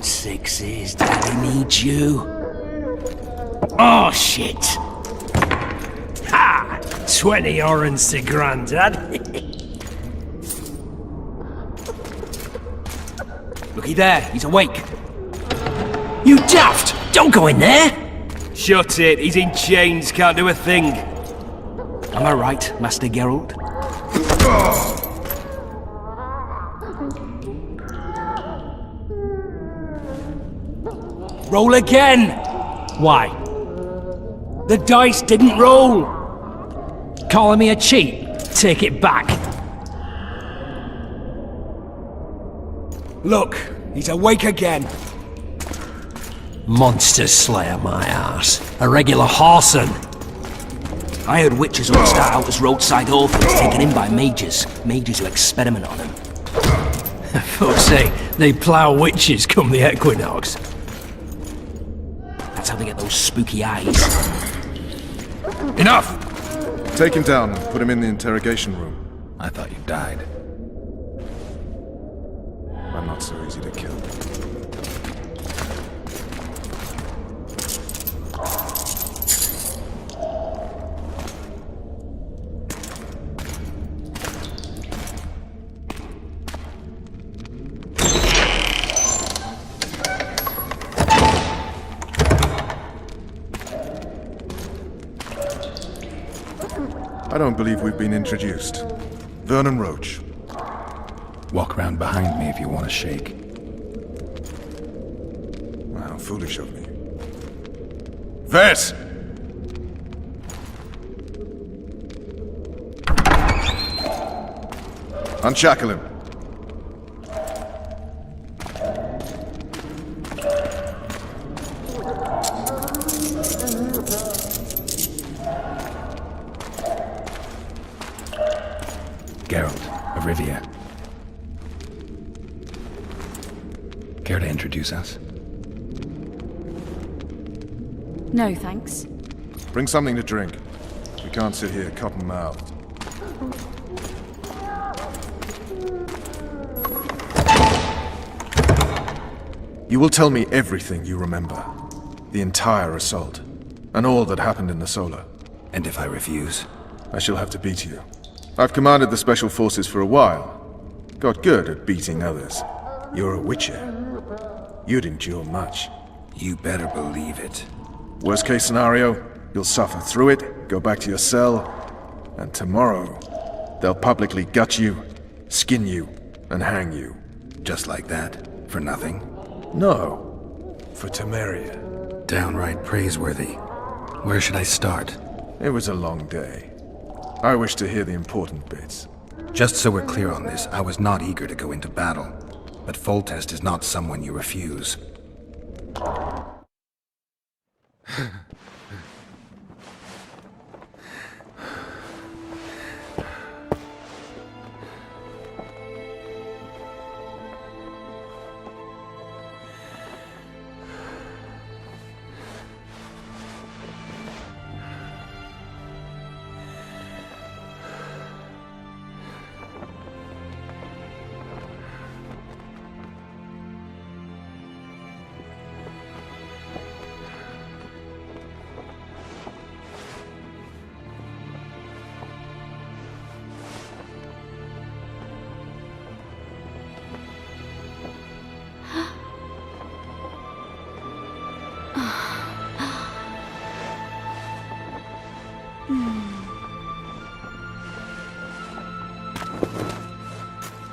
Sixes, Daddy needs you. Oh, shit. Ha! 20 orange to Grandad. Looky there, he's awake. You daft! Don't go in there! Shut it, he's in chains, can't do a thing. Am I right, Master Geralt? Roll again! Why? The dice didn't roll! Calling me a cheat? Take it back. Look, he's awake again. Monster Slayer, my ass. A regular whoreson. I heard witches all start out as roadside orphans taken in by mages. Mages who experiment on them. Folks say they plough witches come the equinox. That's how they get those spooky eyes. Enough! Take him down and put him in the interrogation room. I thought you died. I'm not so easy to kill. I don't believe we've been introduced. Vernon Roach. Walk around behind me if you want to shake. How foolish of me. Vess! Unshackle him. Geralt of Rivia. Care to introduce us? No, thanks. Bring something to drink. We can't sit here cotton-mouthed. You will tell me everything you remember. The entire assault. And all that happened in the Solar. And if I refuse? I shall have to beat you. I've commanded the Special Forces for a while. Got good at beating others. You're a Witcher. You'd endure much. You better believe it. Worst case scenario, you'll suffer through it, go back to your cell, and tomorrow, they'll publicly gut you, skin you, and hang you. Just like that? For nothing? No. For Temeria. Downright praiseworthy. Where should I start? It was a long day. I wish to hear the important bits. Just so we're clear on this, I was not eager to go into battle. But Foltest is not someone you refuse.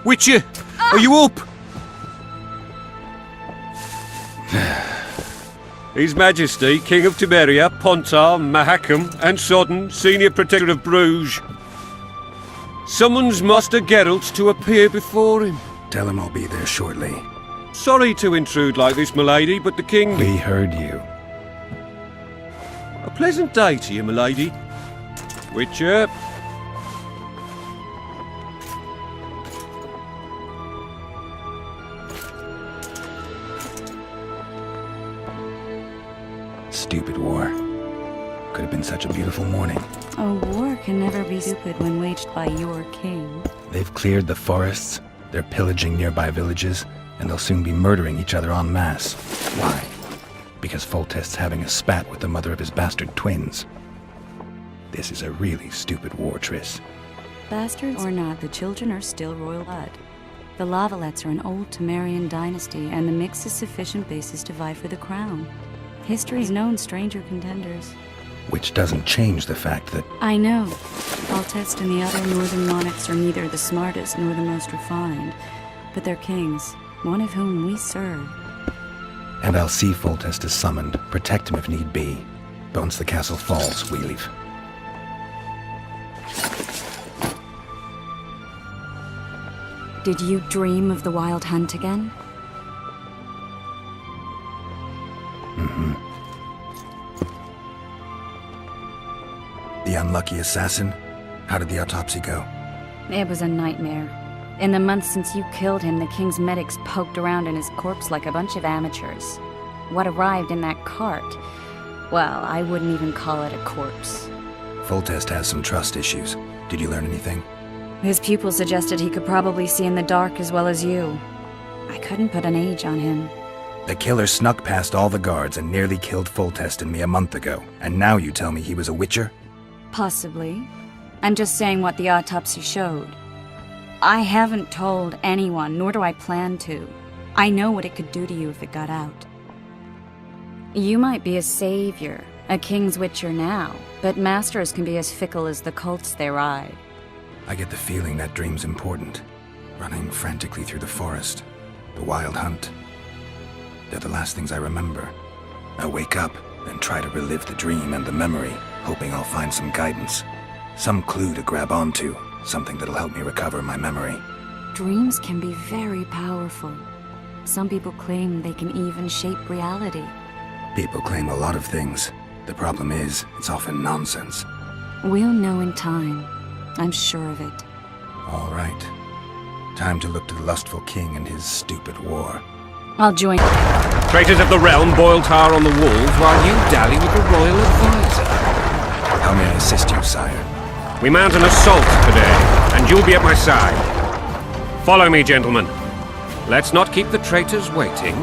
Witcher, are you up? His Majesty, King of Temeria, Pontar, Mahakam, and Sodden, Senior Protector of Bruges, summons Master Geralt to appear before him. Tell him I'll be there shortly. Sorry to intrude like this, milady, but the king... We heard you. A pleasant day to you, milady. Witcher. Stupid war. Could have been such a beautiful morning. A war can never be stupid when waged by your king. They've cleared the forests, they're pillaging nearby villages, and they'll soon be murdering each other en masse. Why? Because Foltest's having a spat with the mother of his bastard twins. This is a really stupid war, Triss. Bastards or not, the children are still royal blood. The Lavalettes are an old Temerian dynasty, and the mix is sufficient basis to vie for the crown. History's known stranger contenders. Which doesn't change the fact that... I know. Foltest and the other northern monarchs are neither the smartest nor the most refined, but they're kings, one of whom we serve. And I'll see Foltest is summoned, protect him if need be. But once the castle falls, we leave. Did you dream of the Wild Hunt again? The unlucky assassin? How did the autopsy go? It was a nightmare. In the months since you killed him, the king's medics poked around in his corpse like a bunch of amateurs. What arrived in that cart? Well, I wouldn't even call it a corpse. Foltest has some trust issues. Did you learn anything? His pupil suggested he could probably see in the dark as well as you. I couldn't put an age on him. The killer snuck past all the guards and nearly killed Foltest and me a month ago. And now you tell me he was a witcher? Possibly. I'm just saying what the autopsy showed. I haven't told anyone, nor do I plan to. I know what it could do to you if it got out. You might be a savior, a king's witcher now, but masters can be as fickle as the cults they ride. I get the feeling that dream's important. Running frantically through the forest. The wild hunt. They're the last things I remember. I wake up and try to relive the dream and the memory, hoping I'll find some guidance. Some clue to grab onto. Something that'll help me recover my memory. Dreams can be very powerful. Some people claim they can even shape reality. People claim a lot of things. The problem is, it's often nonsense. We'll know in time. I'm sure of it. All right. Time to look to the lustful king and his stupid war. I'll join. Traitors of the realm boil tar on the walls while you dally with the royal advisor. How may I assist you, sire? We mount an assault today, and you'll be at my side. Follow me, gentlemen. Let's not keep the traitors waiting.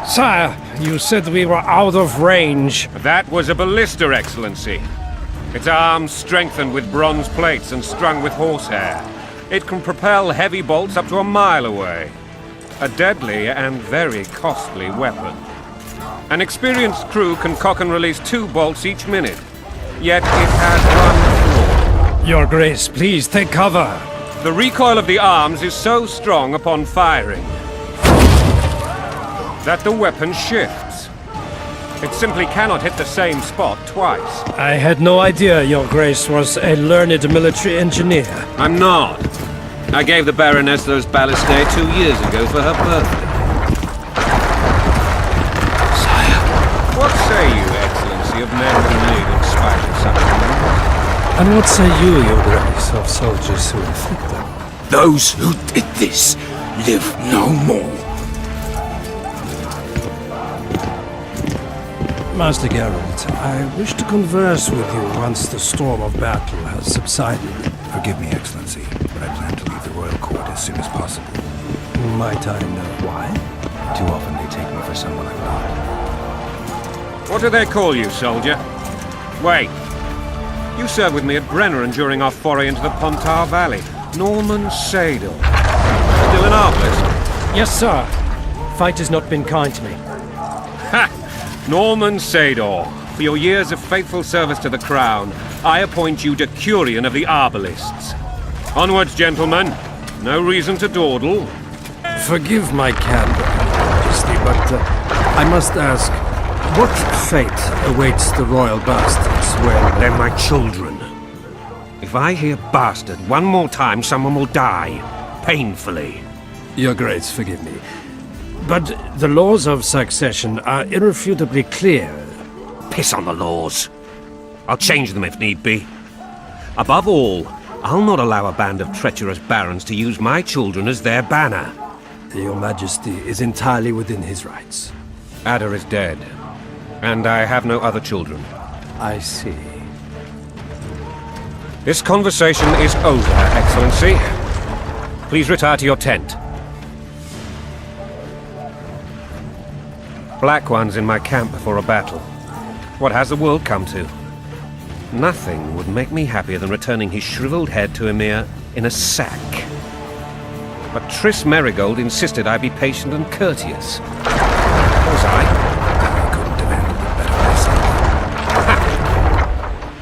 Sire, you said we were out of range. That was a ballista, Excellency. Its arms strengthened with bronze plates and strung with horsehair. It can propel heavy bolts up to a mile away. A deadly and very costly weapon. An experienced crew can cock and release 2 bolts each minute. Yet it has one flaw. Your Grace, please take cover. The recoil of the arms is so strong upon firing that the weapon shifts. It simply cannot hit the same spot twice. I had no idea Your Grace was a learned military engineer. I'm not. I gave the Baroness those ballistae 2 years ago for her birthday. What say you, Excellency, of men who live in spite of such things? And what say you, Your Grace, of soldiers who inflict them? Those who did this live no more. Master Geralt, I wish to converse with you once the storm of battle has subsided. Forgive me, Excellency, but I plan to leave the royal court as soon as possible. Might I know why? Too often they take me for someone I'm not. What do they call you, soldier? Wait. You served with me at Brenneran during our foray into the Pontar Valley. Norman Sador. Still an arbalist? Yes, sir. Fight has not been kind to me. Ha! Norman Sador. For your years of faithful service to the crown, I appoint you Decurion of the Arbalists. Onwards, gentlemen. No reason to dawdle. Forgive my candor, Majesty, but I must ask, what fate awaits the royal bastards when... They're my children. If I hear bastard one more time, someone will die. Painfully. Your Grace, forgive me. But the laws of succession are irrefutably clear. Piss on the laws. I'll change them if need be. Above all, I'll not allow a band of treacherous barons to use my children as their banner. Your Majesty is entirely within his rights. Ada is dead, and I have no other children. I see. This conversation is over, Excellency. Please retire to your tent. Black One's in my camp before a battle. What has the world come to? Nothing would make me happier than returning his shriveled head to Emir in a sack. But Triss Merigold insisted I be patient and courteous. Was I? I couldn't have handled it better myself.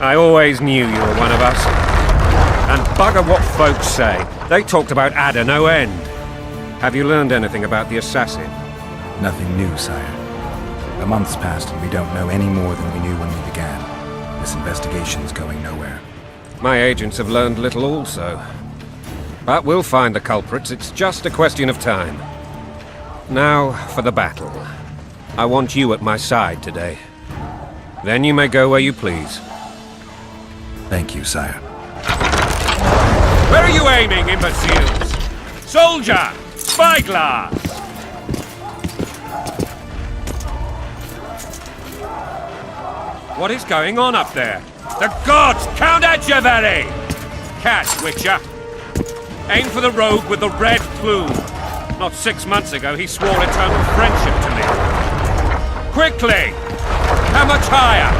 I always knew you were one of us. And bugger what folks say. They talked about Ada no end. Have you learned anything about the assassin? Nothing new, sire. The months passed and we don't know any more than we knew when we began. This investigation's going nowhere. My agents have learned little also. But we'll find the culprits, it's just a question of time. Now, for the battle. I want you at my side today. Then you may go where you please. Thank you, sire. Where are you aiming, imbeciles? Soldier! Spyglass! What is going on up there? The gods! Count Etcheverry! Catch, Witcher! Aim for the rogue with the red plume. Not 6 months ago, he swore eternal friendship to me. Quickly! How much higher?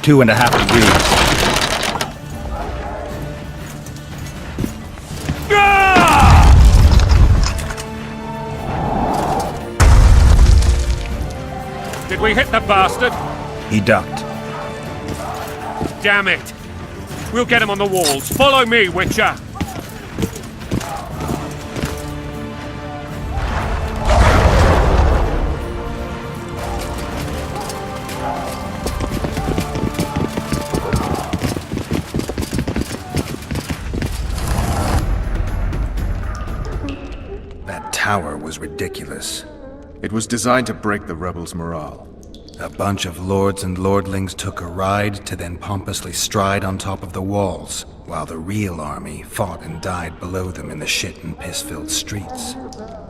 Two and a half degrees. Did we hit the bastard? He ducked. Damn it! We'll get him on the walls. Follow me, Witcher! That tower was ridiculous. It was designed to break the rebels' morale. A bunch of lords and lordlings took a ride to then pompously stride on top of the walls, while the real army fought and died below them in the shit and piss-filled streets.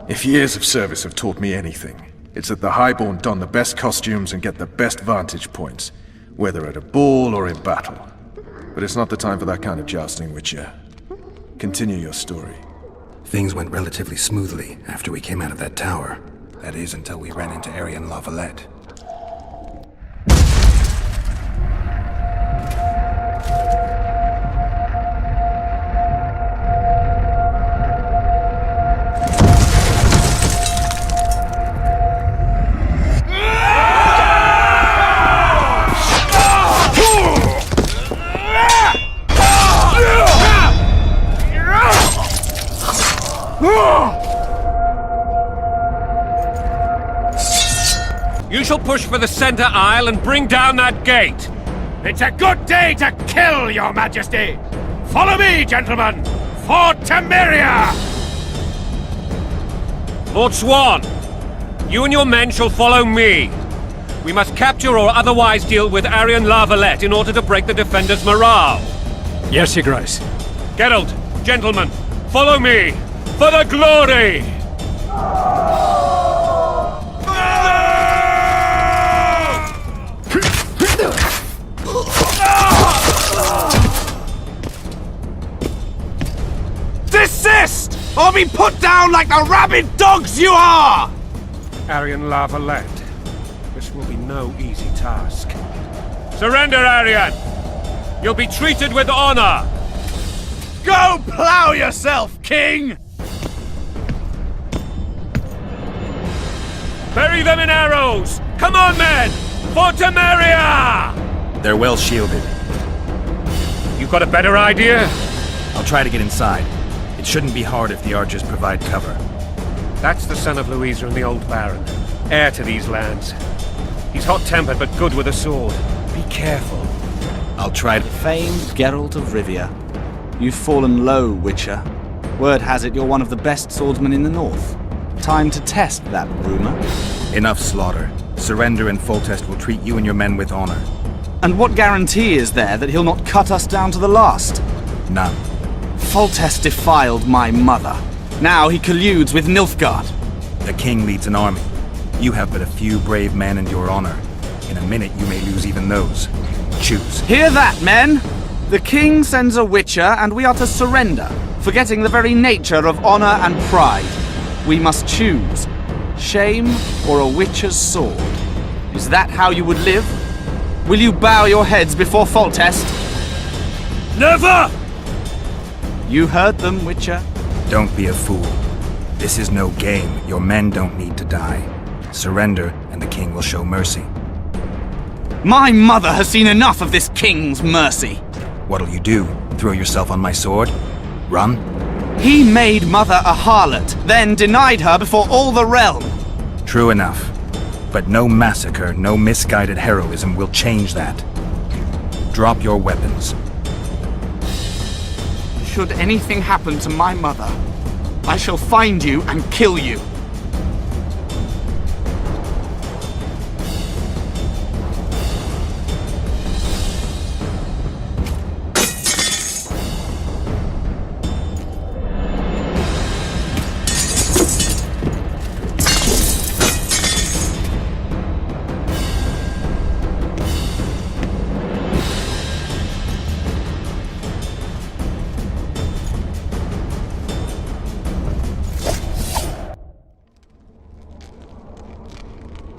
If years of service have taught me anything, it's that the Highborn don the best costumes and get the best vantage points, whether at a ball or in battle. But it's not the time for that kind of jousting, Witcher. Continue your story. Things went relatively smoothly after we came out of that tower. That is, until we ran into Aryan Lavalette. You shall push for the center aisle and bring down that gate. It's a good day to kill, Your Majesty! Follow me, gentlemen! For Temeria! Lord Swan, you and your men shall follow me. We must capture or otherwise deal with Aryan Lavalette in order to break the defenders' morale. Yes, Your Grace. Geralt, gentlemen, follow me! For the glory! Desist! Or be put down like the rabid dogs you are! Aryan Lavalette, this will be no easy task. Surrender, Aryan! You'll be treated with honor! Go plow yourself, King! Bury them in arrows! Come on, men! For Temeria! They're well shielded. You got a better idea? I'll try to get inside. It shouldn't be hard if the archers provide cover. That's the son of Louisa and the old Baron, heir to these lands. He's hot-tempered but good with a sword. Be careful. I'll try to... Famed Geralt of Rivia. You've fallen low, Witcher. Word has it you're one of the best swordsmen in the north. Time to test that rumor. Enough slaughter. Surrender and Foltest will treat you and your men with honor. And what guarantee is there that he'll not cut us down to the last? None. Foltest defiled my mother. Now he colludes with Nilfgaard. The king leads an army. You have but a few brave men and your honor. In a minute you may lose even those. Choose. Hear that, men! The king sends a Witcher, and we are to surrender, forgetting the very nature of honor and pride. We must choose. Shame or a Witcher's sword. Is that how you would live? Will you bow your heads before Foltest? Never! You heard them, Witcher. Don't be a fool. This is no game. Your men don't need to die. Surrender, and the king will show mercy. My mother has seen enough of this king's mercy. What'll you do? Throw yourself on my sword? Run? He made mother a harlot, then denied her before all the realm. True enough. But no massacre, no misguided heroism will change that. Drop your weapons. Should anything happen to my mother, I shall find you and kill you.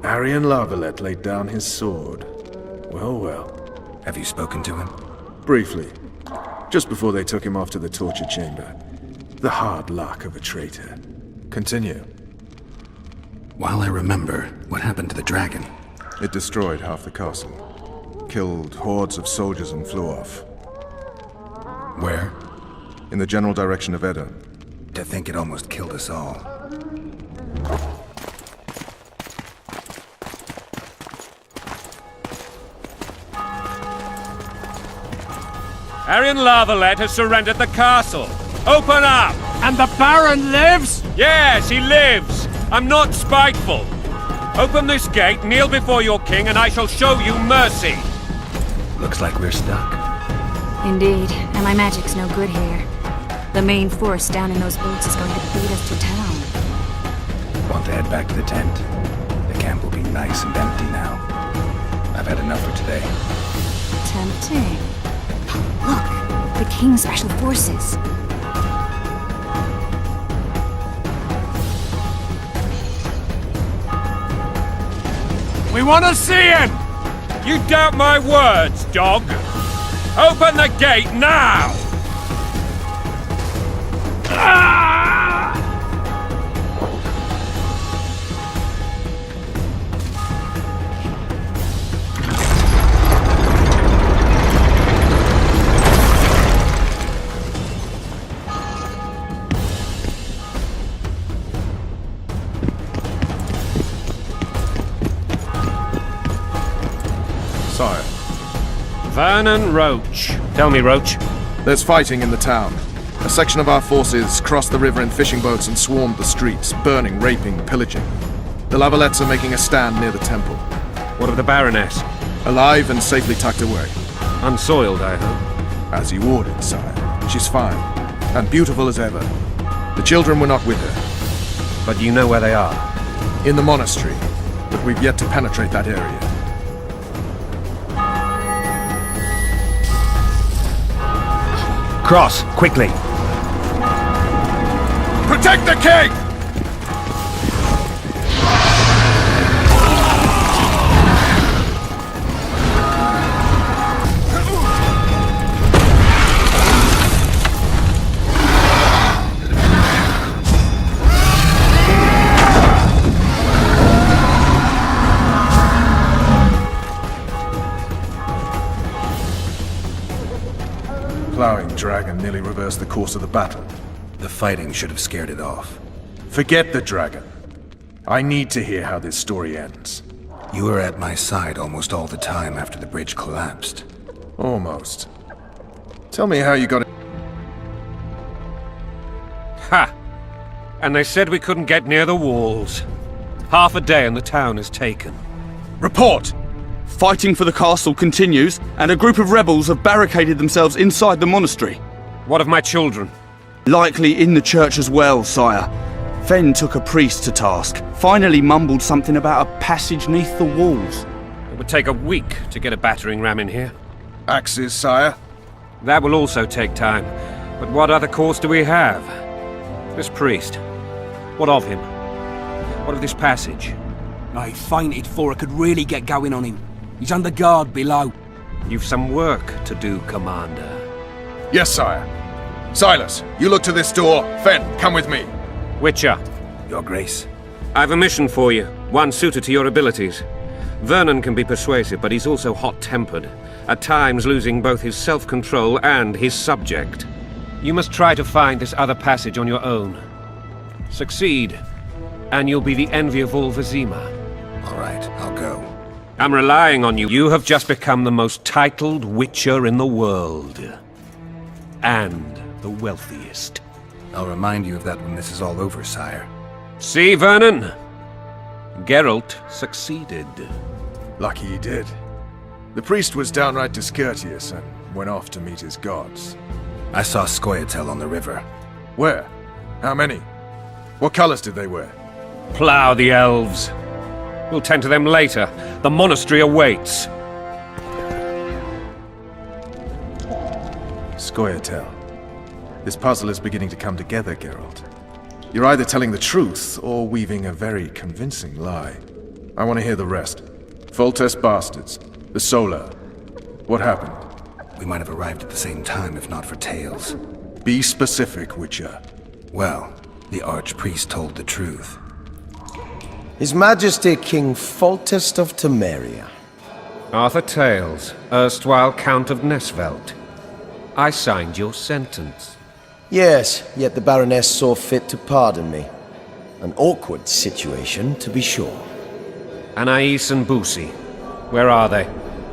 Arian Lavalette laid down his sword. Well, well. Have you spoken to him? Briefly. Just before they took him off to the torture chamber. The hard luck of a traitor. Continue. While I remember, what happened to the dragon? It destroyed half the castle. Killed hordes of soldiers and flew off. Where? In the general direction of Edda. To think it almost killed us all. Arian Lavalette has surrendered the castle. Open up! And the Baron lives? Yes, he lives. I'm not spiteful. Open this gate, kneel before your king, and I shall show you mercy. Looks like we're stuck. Indeed, and my magic's no good here. The main force down in those boats is going to beat us to town. Want to head back to the tent? The camp will be nice and empty now. I've had enough for today. Tempting. Look, the King's Special Forces. We want to see him! You doubt my words, dog? Open the gate now! Sire. Vernon Roach. Tell me, Roach. There's fighting in the town. A section of our forces crossed the river in fishing boats and swarmed the streets, burning, raping, pillaging. The Lavalettes are making a stand near the temple. What of the Baroness? Alive and safely tucked away. Unsoiled, I hope. As you ordered, sire. She's fine. And beautiful as ever. The children were not with her. But you know where they are? In the monastery. But we've yet to penetrate that area. Cross, quickly! Protect the king! Plowing dragon nearly reversed the course of the battle. The fighting should have scared it off. Forget the dragon. I need to hear how this story ends. You were at my side almost all the time after the bridge collapsed. Almost. Tell me how you got it. Ha! And they said we couldn't get near the walls. Half a day and the town is taken. Report! Fighting for the castle continues, and a group of rebels have barricaded themselves inside the monastery. What of my children? Likely in the church as well, sire. Fen took a priest to task, finally mumbled something about a passage neath the walls. It would take a week to get a battering ram in here. Axes, sire? That will also take time. But what other course do we have? This priest. What of him? What of this passage? I fainted before I could really get going on him. He's under guard below. You've some work to do, Commander. Yes, sire. Silas, you look to this door. Fen, come with me. Witcher, Your Grace. I've a mission for you, one suited to your abilities. Vernon can be persuasive, but he's also hot-tempered, at times losing both his self-control and his subject. You must try to find this other passage on your own. Succeed, and you'll be the envy of all Vizima. All right, I'll go. I'm relying on you. You have just become the most titled Witcher in the world. And the wealthiest. I'll remind you of that when this is all over, sire. See, Vernon? Geralt succeeded. Lucky he did. The priest was downright discourteous and went off to meet his gods. I saw Scoia'tael on the river. Where? How many? What colors did they wear? Plough the elves. We'll tend to them later. The monastery awaits. Scoia'tael. This puzzle is beginning to come together, Geralt. You're either telling the truth or weaving a very convincing lie. I want to hear the rest. Foltest bastards. The Solar. What happened? We might have arrived at the same time if not for Tales. Be specific, Witcher. Well, the Archpriest told the truth. His Majesty King Foltest of Temeria. Arthur Tales, erstwhile Count of Nesvelt. I signed your sentence. Yes, yet the Baroness saw fit to pardon me. An awkward situation, to be sure. Anais and Boosie, where are they?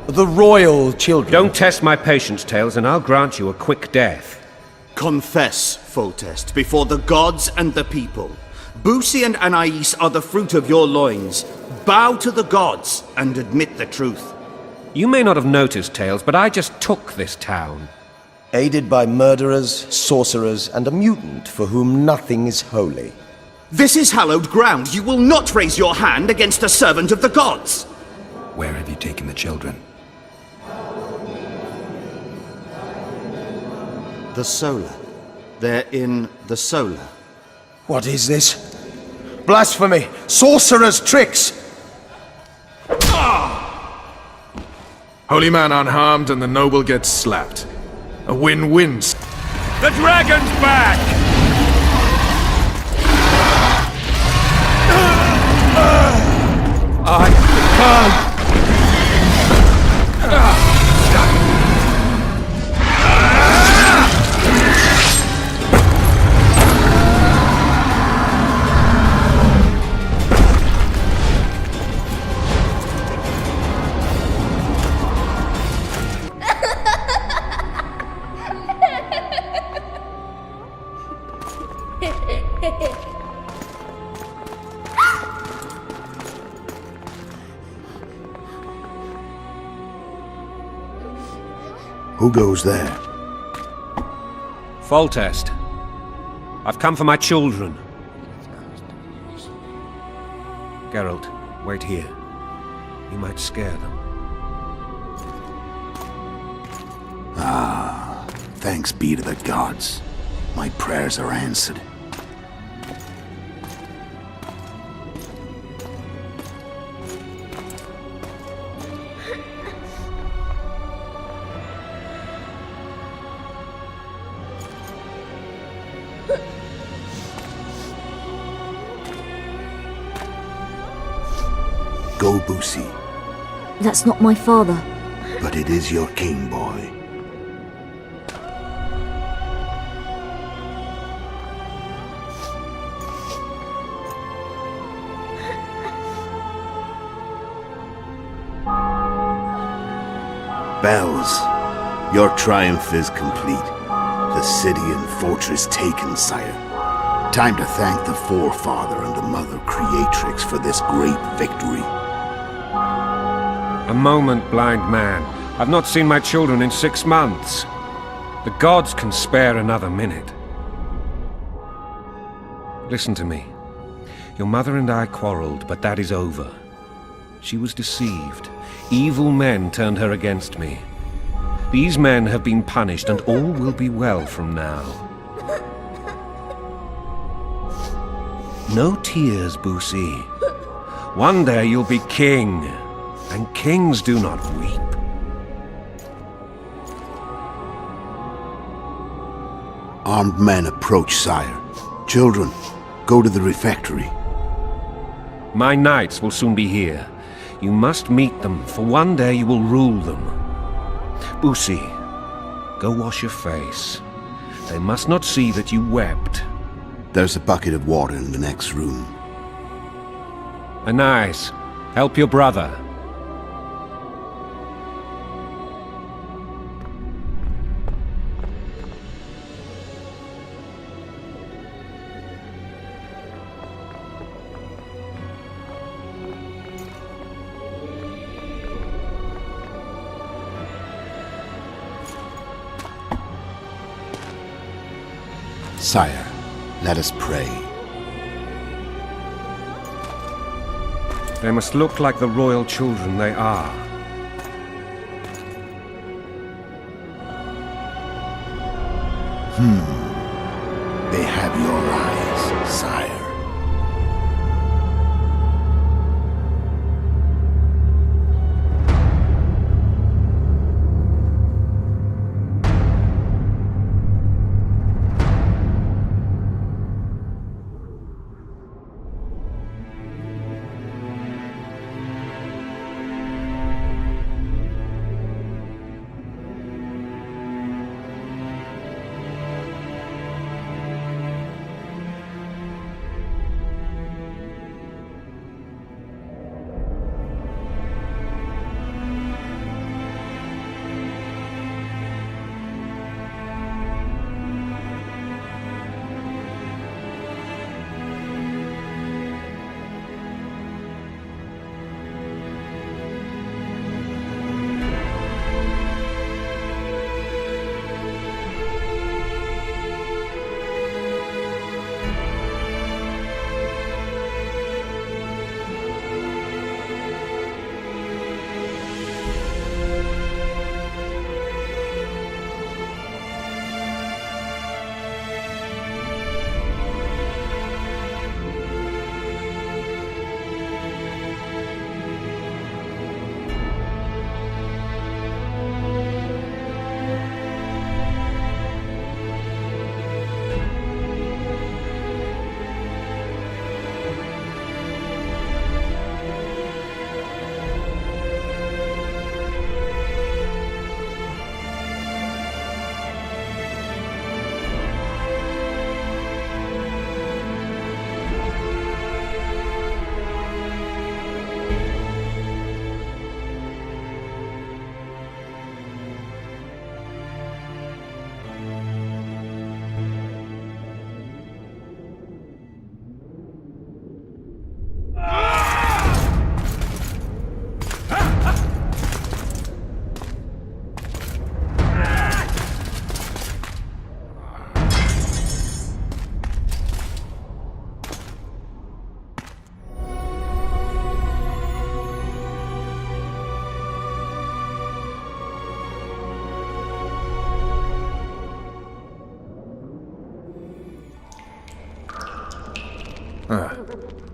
The royal children... Don't test my patience, Tales, and I'll grant you a quick death. Confess, Foltest, before the gods and the people. Boosie and Anais are the fruit of your loins. Bow to the gods and admit the truth. You may not have noticed, Tales, but I just took this town. Aided by murderers, sorcerers, and a mutant for whom nothing is holy. This is hallowed ground. You will not raise your hand against a servant of the gods. Where have you taken the children? The Solar. They're in the Solar. What is this? Blasphemy! Sorcerer's tricks! Holy man unharmed and the noble gets slapped. A win-win. The dragon's back! I can't. Who goes there? Foltest. I've come for my children. Geralt, wait here. You might scare them. Thanks be to the gods. My prayers are answered. Go, Boosie. That's not my father. But it is your king, boy. spells. Your triumph is complete. The city and fortress taken, sire. Time to thank the Forefather and the Mother Creatrix for this great victory. A moment, blind man. I've not seen my children in 6 months. The gods can spare another minute. Listen to me. Your mother and I quarreled, but that is over. She was deceived. Evil men turned her against me. These men have been punished, and all will be well from now. No tears, Boosie. One day you'll be king, and kings do not weep. Armed men approach, sire. Children, go to the refectory. My knights will soon be here. You must meet them, for one day you will rule them. Boosie, go wash your face. They must not see that you wept. There's a bucket of water in the next room. Anais, help your brother. Sire, let us pray. They must look like the royal children they are. They have your eyes, sire.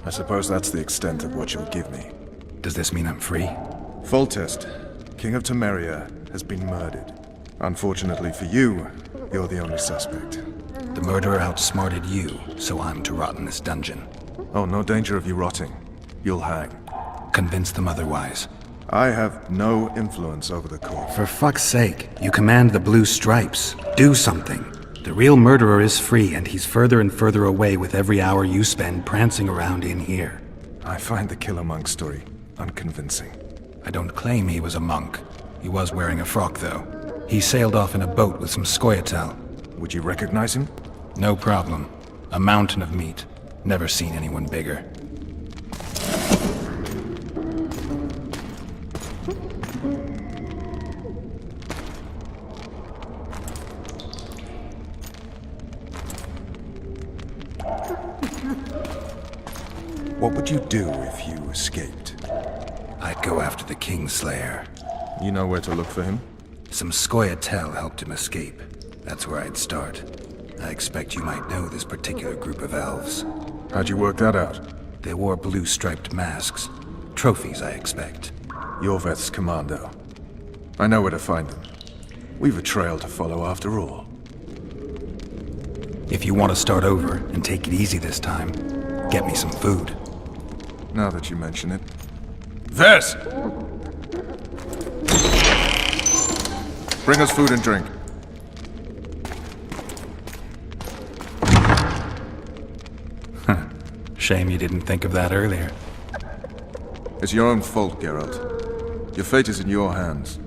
I suppose that's the extent of what you'll give me. Does this mean I'm free? Foltest, King of Temeria, has been murdered. Unfortunately for you, you're the only suspect. The murderer outsmarted you, so I'm to rot in this dungeon. Oh, no danger of you rotting. You'll hang. Convince them otherwise. I have no influence over the court. For fuck's sake, you command the blue stripes. Do something. The real murderer is free, and he's further and further away with every hour you spend prancing around in here. I find the Killer Monk story unconvincing. I don't claim he was a monk. He was wearing a frock, though. He sailed off in a boat with some scoia'tael. Would you recognize him? No problem. A mountain of meat. Never seen anyone bigger. What would you do if you escaped? I'd go after the Kingslayer. You know where to look for him? Some scoia'tael helped him escape. That's where I'd start. I expect you might know this particular group of elves. How'd you work that out? They wore blue striped masks. Trophies, I expect. Yorveth's commando. I know where to find them. We've a trail to follow after all. If you want to start over and take it easy this time, get me some food. Now that you mention it. Ves! Bring us food and drink. Shame you didn't think of that earlier. It's your own fault, Geralt. Your fate is in your hands.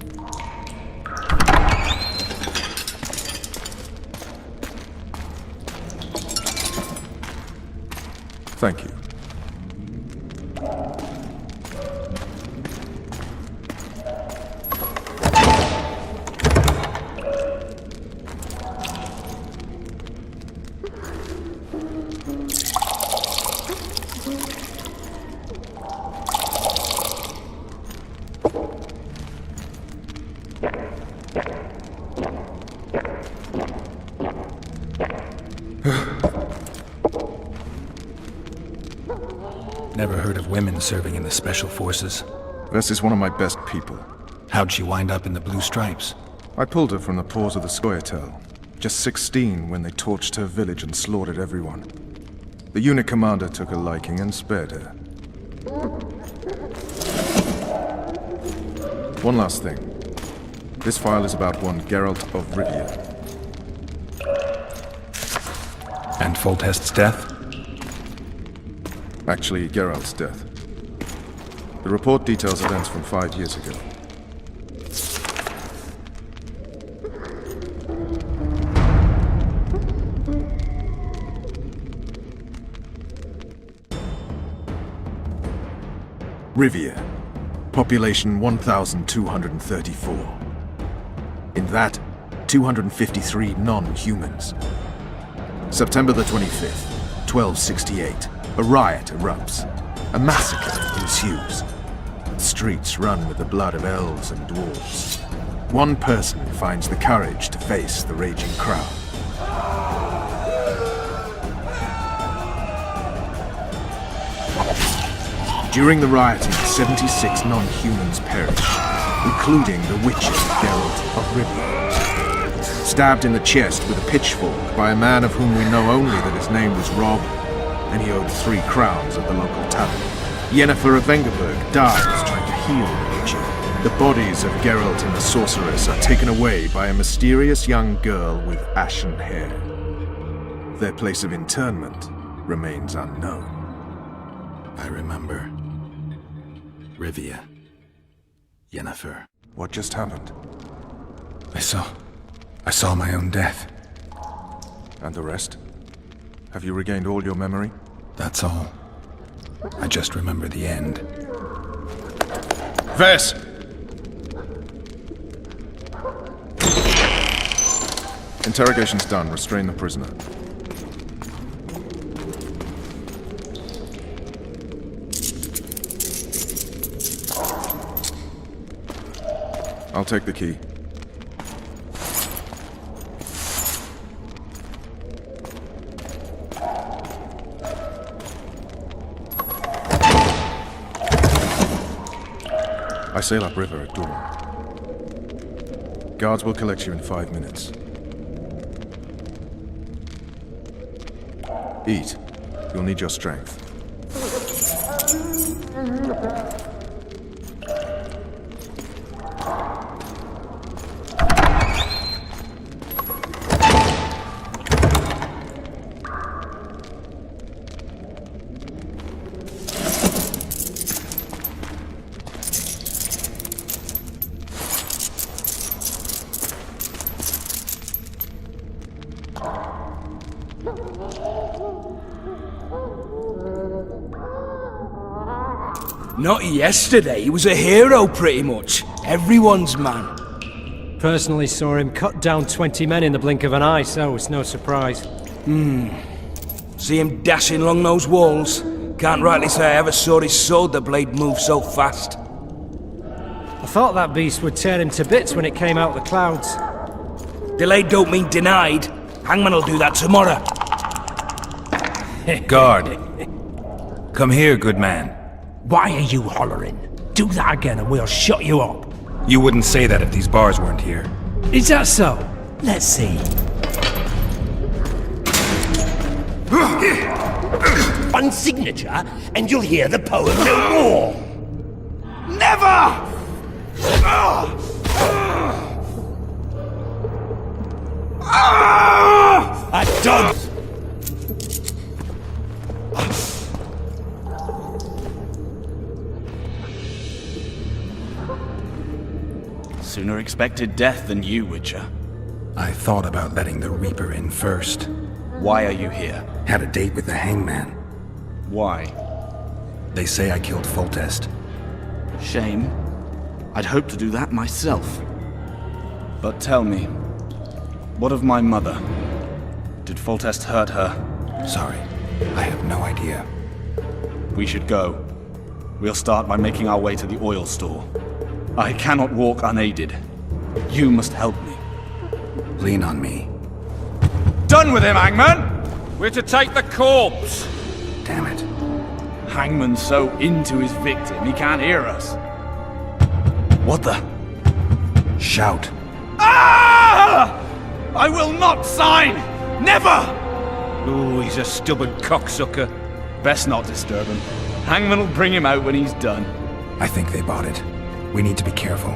Thank you. Never heard of women serving in the Special Forces. Ves is one of my best people. How'd she wind up in the Blue Stripes? I pulled her from the paws of the scoia'tael. Just 16 when they torched her village and slaughtered everyone. The unit commander took a liking and spared her. One last thing. This file is about one Geralt of Rivia. And Foltest's death? Actually, Geralt's death. The report details events from 5 years ago. Rivia. Population 1,234. In that, 253 non-humans. September the 25th, 1268. A riot erupts. A massacre ensues. The streets run with the blood of elves and dwarves. One person finds the courage to face the raging crowd. During the rioting, 76 non-humans perished, including the Witcher Geralt of Rivia. Stabbed in the chest with a pitchfork by a man of whom we know only that his name was Rob, and he owed 3 crowns at the local tavern. Yennefer of Vengerberg dies trying to heal the Witcher. The bodies of Geralt and the sorceress are taken away by a mysterious young girl with ashen hair. Their place of interment remains unknown. I remember. Rivia. Yennefer. What just happened? I saw my own death. And the rest? Have you regained all your memory? That's all. I just remember the end. Ves! Interrogation's done. Restrain the prisoner. I'll take the key. I sail upriver at dawn. Guards will collect you in 5 minutes. Eat. You'll need your strength. Not yesterday, he was a hero pretty much. Everyone's man. Personally saw him cut down 20 men in the blink of an eye, so it's no surprise. See him dashing along those walls? Can't rightly say I ever saw his sword the blade move so fast. I thought that beast would tear him to bits when it came out of the clouds. Delayed don't mean denied. Hangman'll do that tomorrow. Guard. Come here, good man. Why are you hollering? Do that again and we'll shut you up. You wouldn't say that if these bars weren't here. Is that so? Let's see. One signature, and you'll hear the poem no more. Never! A dog! Sooner expected death than you, Witcher. I thought about letting the Reaper in first. Why are you here? Had a date with the hangman. Why? They say I killed Foltest. Shame. I'd hoped to do that myself. But tell me, what of my mother? Did Foltest hurt her? Sorry, I have no idea. We should go. We'll start by making our way to the oil store. I cannot walk unaided. You must help me. Lean on me. Done with him, Hangman! We're to take the corpse. Damn it. Hangman's so into his victim, he can't hear us. What the? Shout. Ah! I will not sign! Never! Ooh, he's a stubborn cocksucker. Best not disturb him. Hangman will bring him out when he's done. I think they bought it. We need to be careful.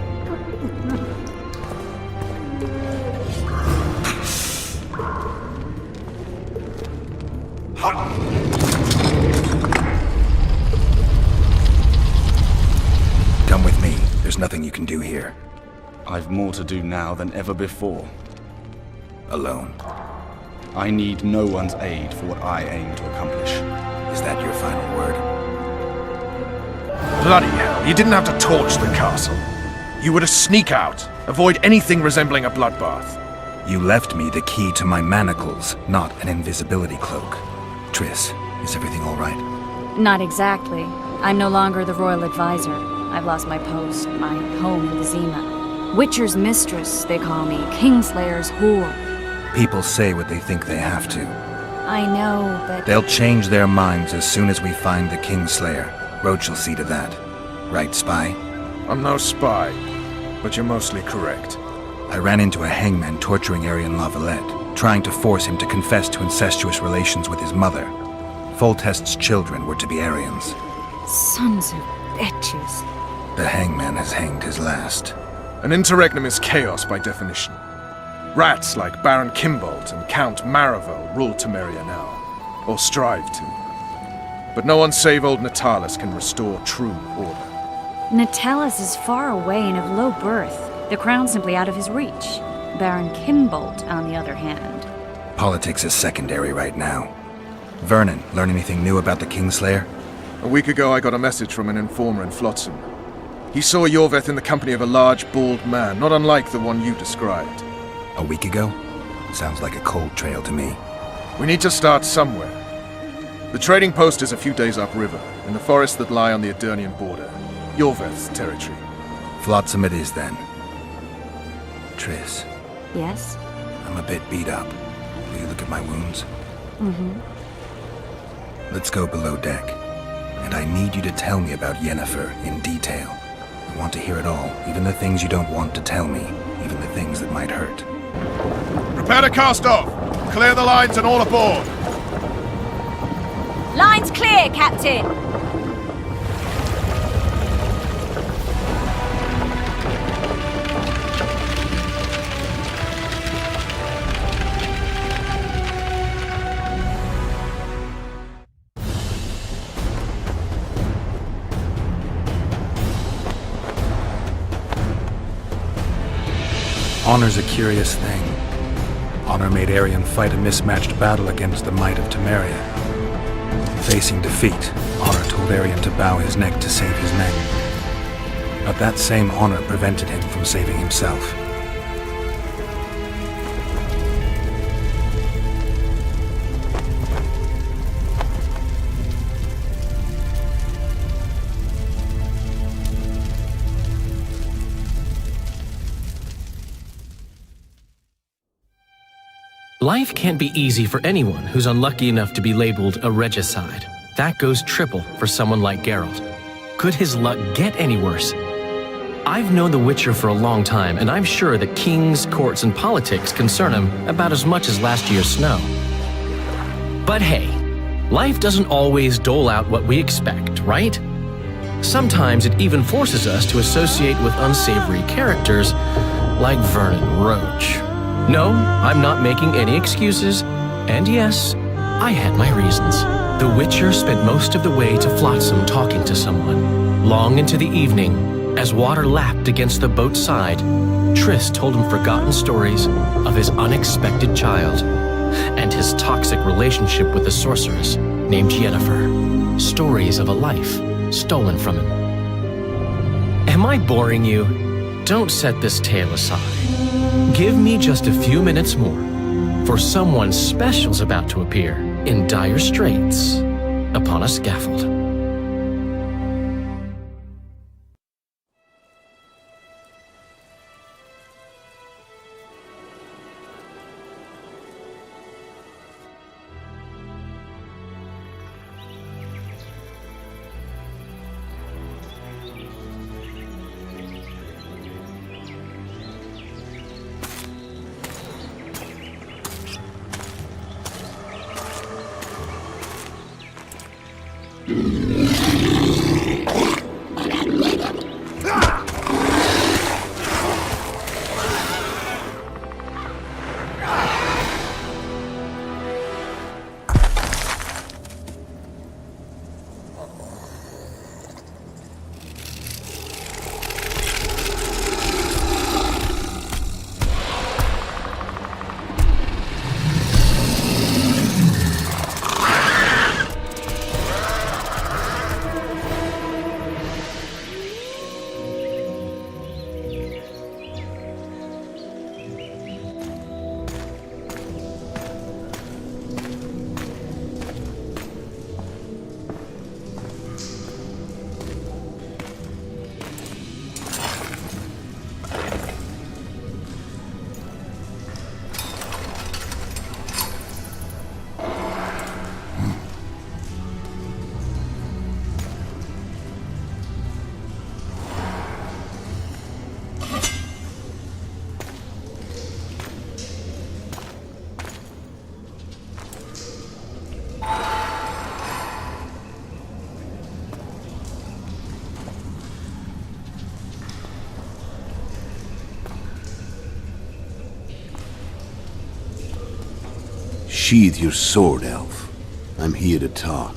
Come with me. There's nothing you can do here. I've more to do now than ever before. Alone. I need no one's aid for what I aim to accomplish. Is that your final word? Bloody hell, you didn't have to torch the castle. You were to sneak out, avoid anything resembling a bloodbath. You left me the key to my manacles, not an invisibility cloak. Triss, is everything all right? Not exactly. I'm no longer the royal advisor. I've lost my post, my home in Vizima. Witcher's mistress, they call me. Kingslayer's whore. People say what they think they have to. I know, but... They'll change their minds as soon as we find the Kingslayer. Roach will see to that. Right, spy? I'm no spy, but you're mostly correct. I ran into a hangman torturing Arian Lavalette, trying to force him to confess to incestuous relations with his mother. Foltest's children were to be Aryans. Sons of bitches. The hangman has hanged his last. An interregnum is chaos by definition. Rats like Baron Kimbolt and Count Paravril rule Temeria now, or strive to. But no one save old Natalis can restore true order. Natalis is far away and of low birth. The crown's simply out of his reach. Baron Kimbolt, on the other hand. Politics is secondary right now. Vernon, learn anything new about the Kingslayer? A week ago I got a message from an informer in Flotsam. He saw Yorveth in the company of a large, bald man, not unlike the one you described. A week ago? Sounds like a cold trail to me. We need to start somewhere. The trading post is a few days upriver, in the forests that lie on the Edirnian border. Yorveth's territory. Flotsam it is, then. Triss. Yes? I'm a bit beat up. Will you look at my wounds? Mm-hmm. Let's go below deck. And I need you to tell me about Yennefer in detail. I want to hear it all, even the things you don't want to tell me, even the things that might hurt. Prepare to cast off! Clear the lines and all aboard! Line's clear, Captain! Honor's a curious thing. Honor made Arian fight a mismatched battle against the might of Temeria. Facing defeat, Honor told told Arian to bow his neck to save his men. But that same honor prevented him from saving himself. Life can't be easy for anyone who's unlucky enough to be labeled a regicide. That goes triple for someone like Geralt. Could his luck get any worse? I've known the Witcher for a long time, and I'm sure that kings, courts, and politics concern him about as much as last year's snow. But hey, life doesn't always dole out what we expect, right? Sometimes it even forces us to associate with unsavory characters like Vernon Roach. No, I'm not making any excuses, and yes, I had my reasons. The Witcher spent most of the way to Flotsam talking to someone. Long into the evening, as water lapped against the boat's side, Triss told him forgotten stories of his unexpected child and his toxic relationship with a sorceress named Yennefer. Stories of a life stolen from him. Am I boring you? Don't set this tale aside. Give me just a few minutes more, for someone special's about to appear in dire straits upon a scaffold. Sheathe your sword, elf. I'm here to talk.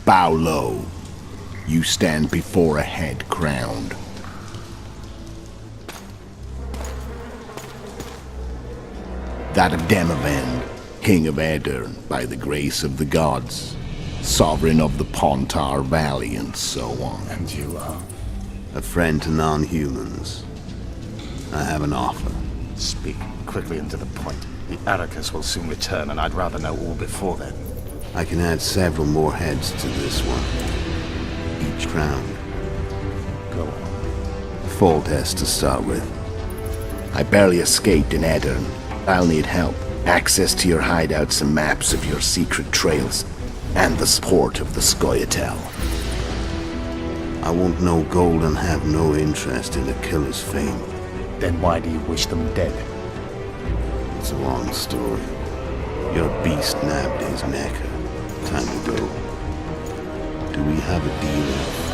Bow low. You stand before a head crowned. That of Demavend, King of Aedirn, by the grace of the gods, sovereign of the Pontar Valley, and so on. And you are? A friend to non-humans. I have an offer. Speak quickly and to the point. The Arrakis will soon return, and I'd rather know all before then. I can add several more heads to this one. Each crowned. Go on. Full test to start with. I barely escaped in Aedirn. I'll need help. Access to your hideouts and maps of your secret trails. And the support of the Scoia'tael. I want no gold and have no interest in a killer's fame. Then why do you wish them dead? It's a long story. Your beast nabbed his necker. Time to go. Do we have a deal?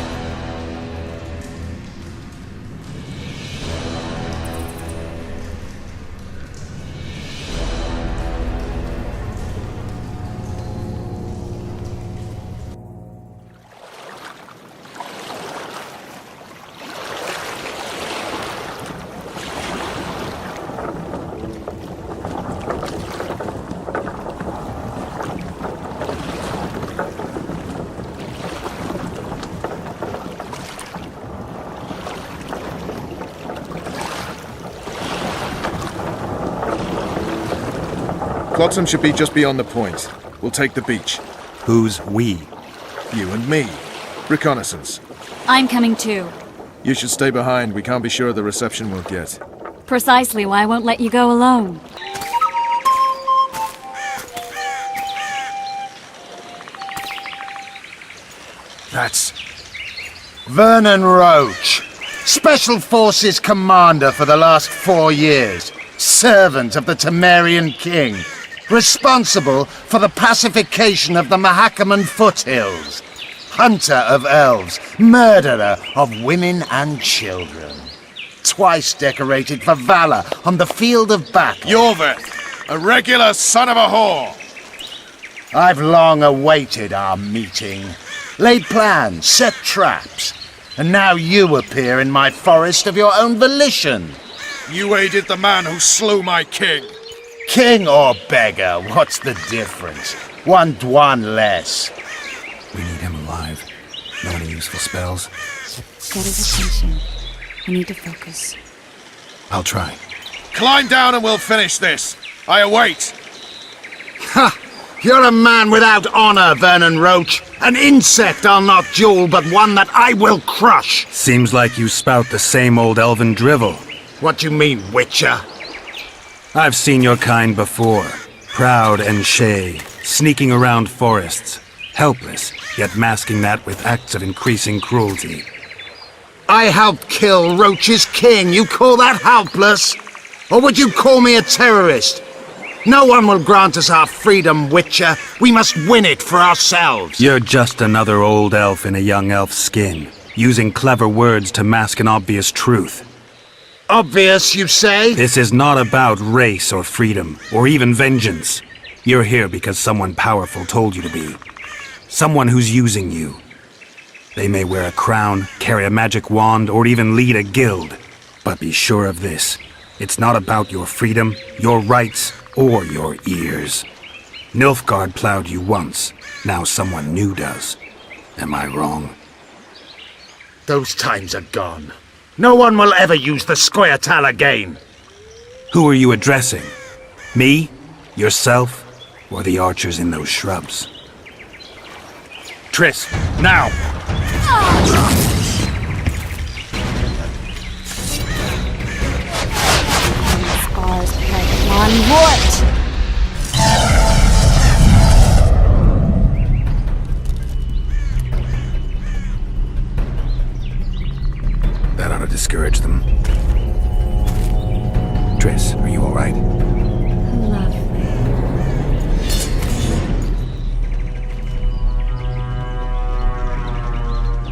Clotsam should be just beyond the point. We'll take the beach. Who's we? You and me. Reconnaissance. I'm coming too. You should stay behind. We can't be sure of the reception we'll get. Precisely why I won't let you go alone. That's Vernon Roach, Special Forces Commander for the last 4 years, servant of the Temerian King, responsible for the pacification of the Mahakaman foothills, hunter of elves, murderer of women and children. Twice decorated for valor on the field of battle. Yorvith, a regular son of a whore. I've long awaited our meeting, laid plans, set traps, and now you appear in my forest of your own volition. You aided the man who slew my king. King or beggar, what's the difference? One Dwan less. We need him alive. No any useful spells? Get his attention. We need to focus. I'll try. Climb down and we'll finish this. I await. Ha! You're a man without honor, Vernon Roach. An insect I'll not duel, but one that I will crush. Seems like you spout the same old elven drivel. What do you mean, Witcher? I've seen your kind before. Proud and shay, sneaking around forests. Helpless, yet masking that with acts of increasing cruelty. I helped kill Roach's king. You call that helpless? Or would you call me a terrorist? No one will grant us our freedom, Witcher. We must win it for ourselves. You're just another old elf in a young elf's skin, using clever words to mask an obvious truth. Obvious, you say? This is not about race or freedom, or even vengeance. You're here because someone powerful told you to be. Someone who's using you. They may wear a crown, carry a magic wand, or even lead a guild. But be sure of this. It's not about your freedom, your rights, or your ears. Nilfgaard plowed you once. Now someone new does. Am I wrong? Those times are gone. No one will ever use the Scoia'tael again. Who are you addressing? Me? Yourself? Or the archers in those shrubs? Triss, now! Scars, Pegmon, what? That ought to discourage them. Triss, are you all right? Lovely.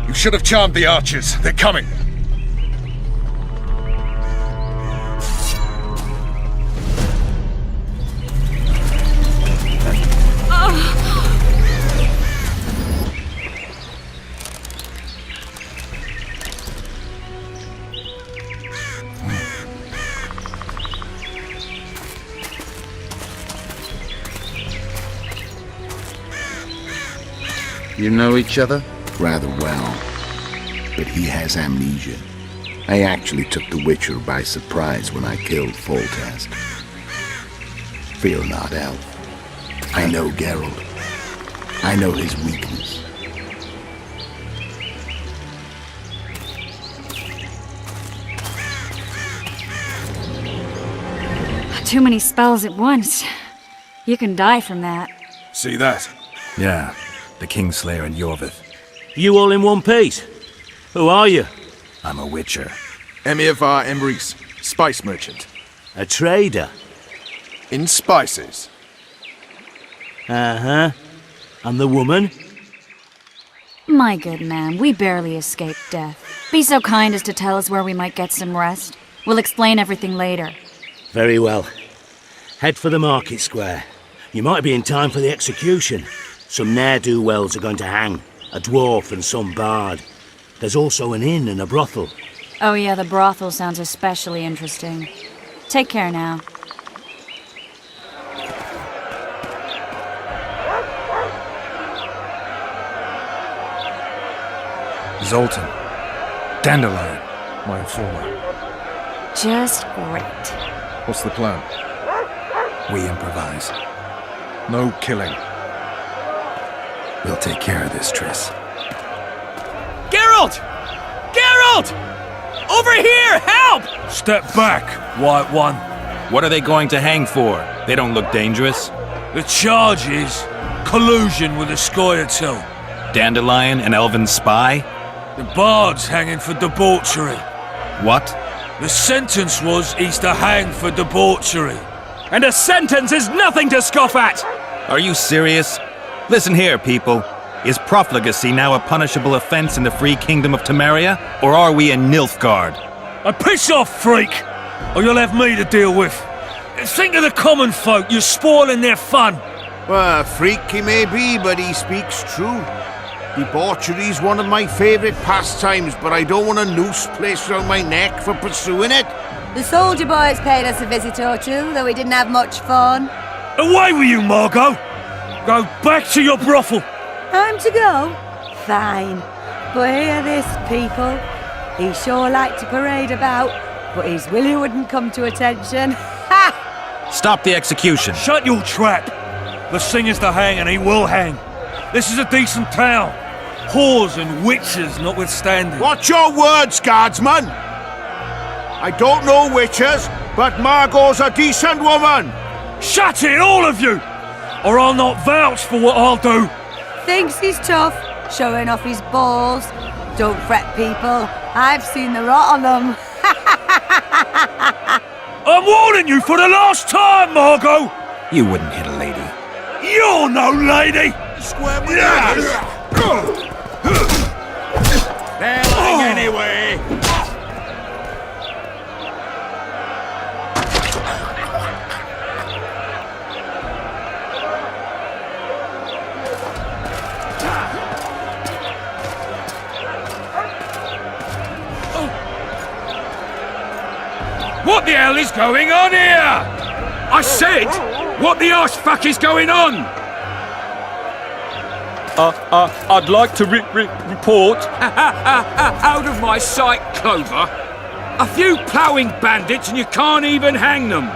You should have charmed the archers. They're coming. You know each other? Rather well. But he has amnesia. I actually took the Witcher by surprise when I killed Foltest. Fear not, Elf. I know Geralt. I know his weakness. Too many spells at once. You can die from that. See that? Yeah, the Kingslayer and Yorvith. You all in one piece? Who are you? I'm a witcher. Emir var Emrys, spice merchant. A trader? In spices. Uh-huh. And the woman? My good man, we barely escaped death. Be so kind as to tell us where we might get some rest. We'll explain everything later. Very well. Head for the market square. You might be in time for the execution. Some ne'er-do-wells are going to hang. A dwarf and some bard. There's also an inn and a brothel. Oh yeah, the brothel sounds especially interesting. Take care now. Zoltan. Dandelion. My informer. Just great. What's the plan? We improvise. No killing. We'll take care of this, Triss. Geralt! Geralt! Over here! Help! Step back, White One. What are they going to hang for? They don't look dangerous. The charge is collusion with the Scoia'tael. Dandelion, an elven spy? The bard's hanging for debauchery. What? The sentence was he's to hang for debauchery. And a sentence is nothing to scoff at! Are you serious? Listen here, people. Is profligacy now a punishable offense in the free kingdom of Temeria? Or are we in Nilfgaard? Piss off, freak! Or you'll have me to deal with. Think of the common folk, you're spoiling their fun. Well, a freak he may be, but he speaks true. Debauchery's one of my favourite pastimes, but I don't want a noose placed around my neck for pursuing it. The soldier boys paid us a visit or two, though we didn't have much fun. Away with you, Margot! Go back to your brothel! Time to go? Fine. But hear this, people. He sure liked to parade about, but his willy wouldn't come to attention. Ha! Stop the execution. Shut your trap! The singer's to hang and he will hang. This is a decent town. Whores and witches notwithstanding. Watch your words, guardsman! I don't know witches, but Margot's a decent woman! Shut it, all of you! Or I'll not vouch for what I'll do. Thinks he's tough, showing off his balls. Don't fret, people. I've seen the rot on them. I'm warning you for the last time, Margot! You wouldn't hit a lady. You're no lady! Square with They're lying anyway! What the hell is going on here? I said, what the arse fuck is going on? I'd like to report. Out of my sight, Clover. A few ploughing bandits and you can't even hang them.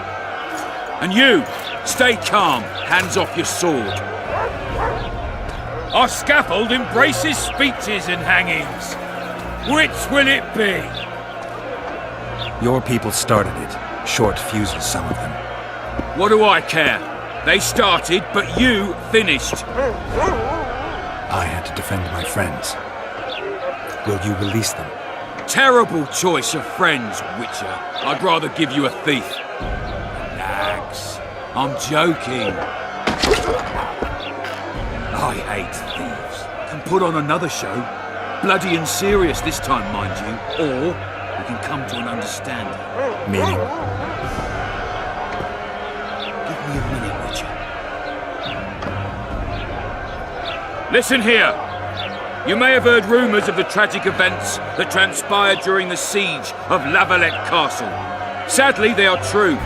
And you, stay calm, hands off your sword. Our scaffold embraces speeches and hangings. Which will it be? Your people started it. Short fuses, some of them. What do I care? They started, but you finished. I had to defend my friends. Will you release them? Terrible choice of friends, Witcher. I'd rather give you a thief. Relax. I'm joking. I hate thieves. Can put on another show. Bloody and serious this time, mind you. Or we can come to an understanding. Meaning? Give me a minute, Witcher. Listen here. You may have heard rumours of the tragic events that transpired during the siege of Lavalette Castle. Sadly, they are true.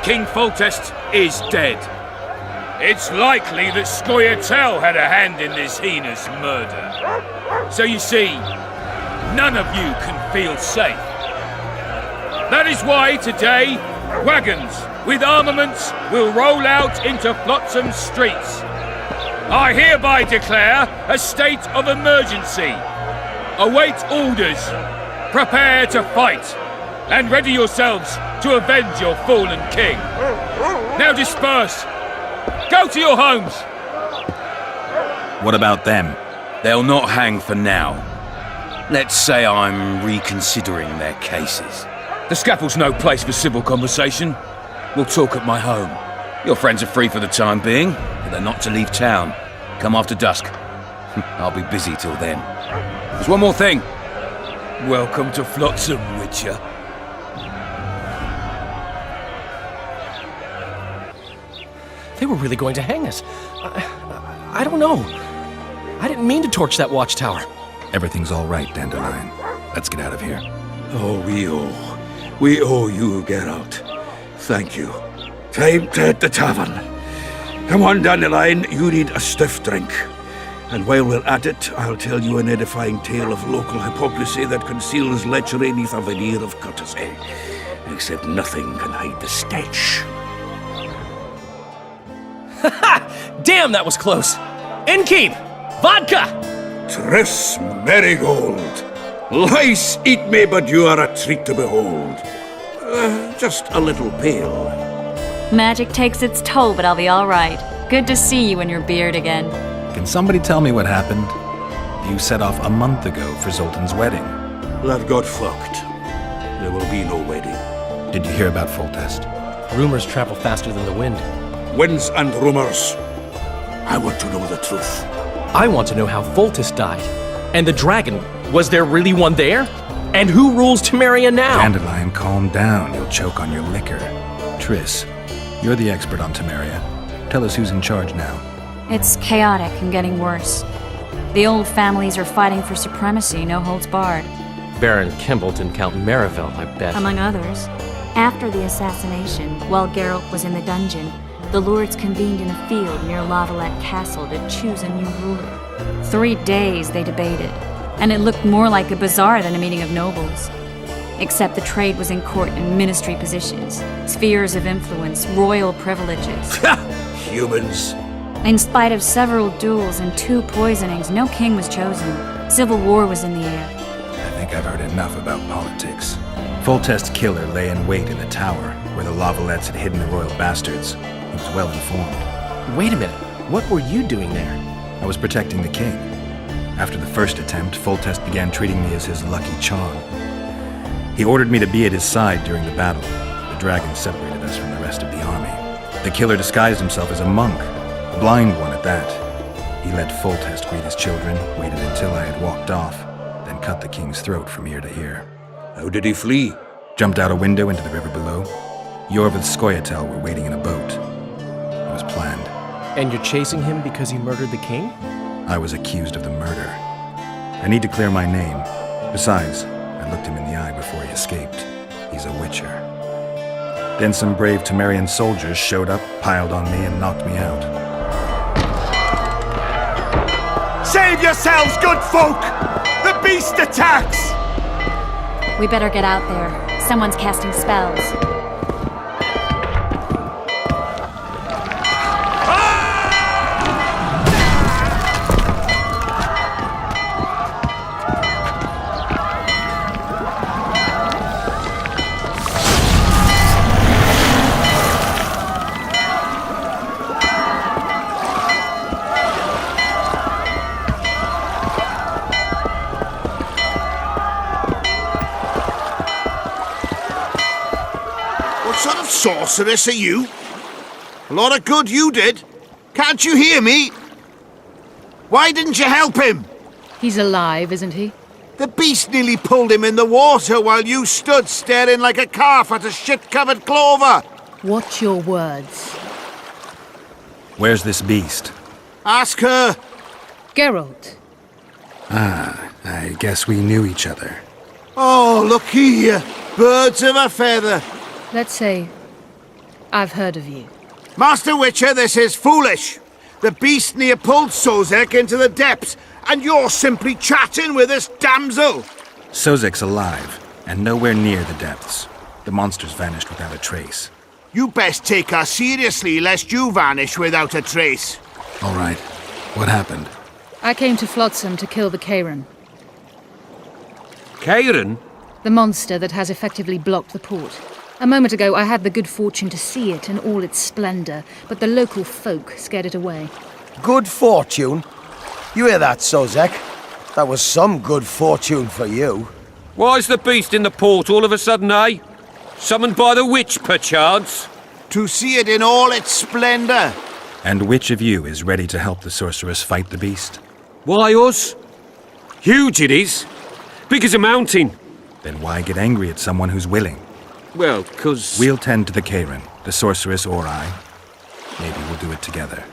King Foltest is dead. It's likely that Scoia'tael had a hand in this heinous murder. So you see, none of you can feel safe. That is why today, wagons with armaments will roll out into Flotsam streets. I hereby declare a state of emergency. Await orders. Prepare to fight. And ready yourselves to avenge your fallen king. Now disperse. Go to your homes. What about them? They'll not hang for now. Let's say I'm reconsidering their cases. The scaffold's no place for civil conversation. We'll talk at my home. Your friends are free for the time being, but they're not to leave town. Come after dusk. I'll be busy till then. There's one more thing. Welcome to Flotsam, Witcher. They were really going to hang us. I don't know. I didn't mean to torch that watchtower. Everything's all right, Dandelion. Let's get out of here. Oh, we owe you, Geralt. Thank you. Time to hit the tavern. Come on, Dandelion, you need a stiff drink. And while we're at it, I'll tell you an edifying tale of local hypocrisy that conceals lechery neath a veneer of courtesy. Except nothing can hide the stench. Damn, that was close! Innkeep! Vodka! Triss Marigold. Lice eat me, but you are a treat to behold. Just a little pale. Magic takes its toll, but I'll be all right. Good to see you in your beard again. Can somebody tell me what happened? You set off a month ago for Zoltan's wedding. That got fucked. There will be no wedding. Did you hear about Foltest? Rumors travel faster than the wind. Winds and rumors. I want to know the truth. I want to know how Foltest died. And the dragon, was there really one there? And who rules Temeria now? Dandelion, calm down. You'll choke on your liquor. Triss, you're the expert on Temeria. Tell us who's in charge now. It's chaotic and getting worse. The old families are fighting for supremacy, no holds barred. Baron Kimbolt and Count Paravril, I bet. Among others. After the assassination, while Geralt was in the dungeon, the lords convened in a field near Lavalette Castle to choose a new ruler. 3 days they debated, and it looked more like a bazaar than a meeting of nobles. Except the trade was in court and ministry positions, spheres of influence, royal privileges. Humans. In spite of several duels and 2 poisonings, no king was chosen. Civil war was in the air. I think I've heard enough about politics. Foltest's killer lay in wait in the tower, where the Lavalettes had hidden the royal bastards. He was well informed. Wait a minute. What were you doing there? I was protecting the king. After the first attempt, Foltest began treating me as his lucky charm. He ordered me to be at his side during the battle. The dragon separated us from the rest of the army. The killer disguised himself as a monk, a blind one at that. He let Foltest greet his children, waited until I had walked off, then cut the king's throat from ear to ear. How did he flee? Jumped out a window into the river below. Jorv and Skoyatel were waiting in a boat. It was planned. And you're chasing him because he murdered the king? I was accused of the murder. I need to clear my name. Besides, I looked him in the eye before he escaped. He's a witcher. Then some brave Temerian soldiers showed up, piled on me, and knocked me out. Save yourselves, good folk! The beast attacks! We better get out there. Someone's casting spells. Sorceress are you? A lot of good you did. Can't you hear me? Why didn't you help him? He's alive, isn't he? The beast nearly pulled him in the water while you stood staring like a calf at a shit-covered clover. Watch your words. Where's this beast? Ask her. Geralt. Ah, I guess we knew each other. Oh, look here. Birds of a feather. Let's say I've heard of you. Master Witcher, this is foolish. The beast near pulled Sozek into the depths, and you're simply chatting with this damsel. Sozek's alive, and nowhere near the depths. The monster's vanished without a trace. You best take her seriously, lest you vanish without a trace. All right. What happened? I came to Flotsam to kill the Karen. Karen? The monster that has effectively blocked the port. A moment ago, I had the good fortune to see it in all its splendor, but the local folk scared it away. Good fortune? You hear that, Sozek? That was some good fortune for you. Why's the beast in the port all of a sudden, eh? Summoned by the witch, perchance? To see it in all its splendor. And which of you is ready to help the sorceress fight the beast? Why, us? Huge it is. Big as a mountain. Then why get angry at someone who's willing? Well, 'cause... We'll tend to the Karen, the sorceress or I. Maybe we'll do it together.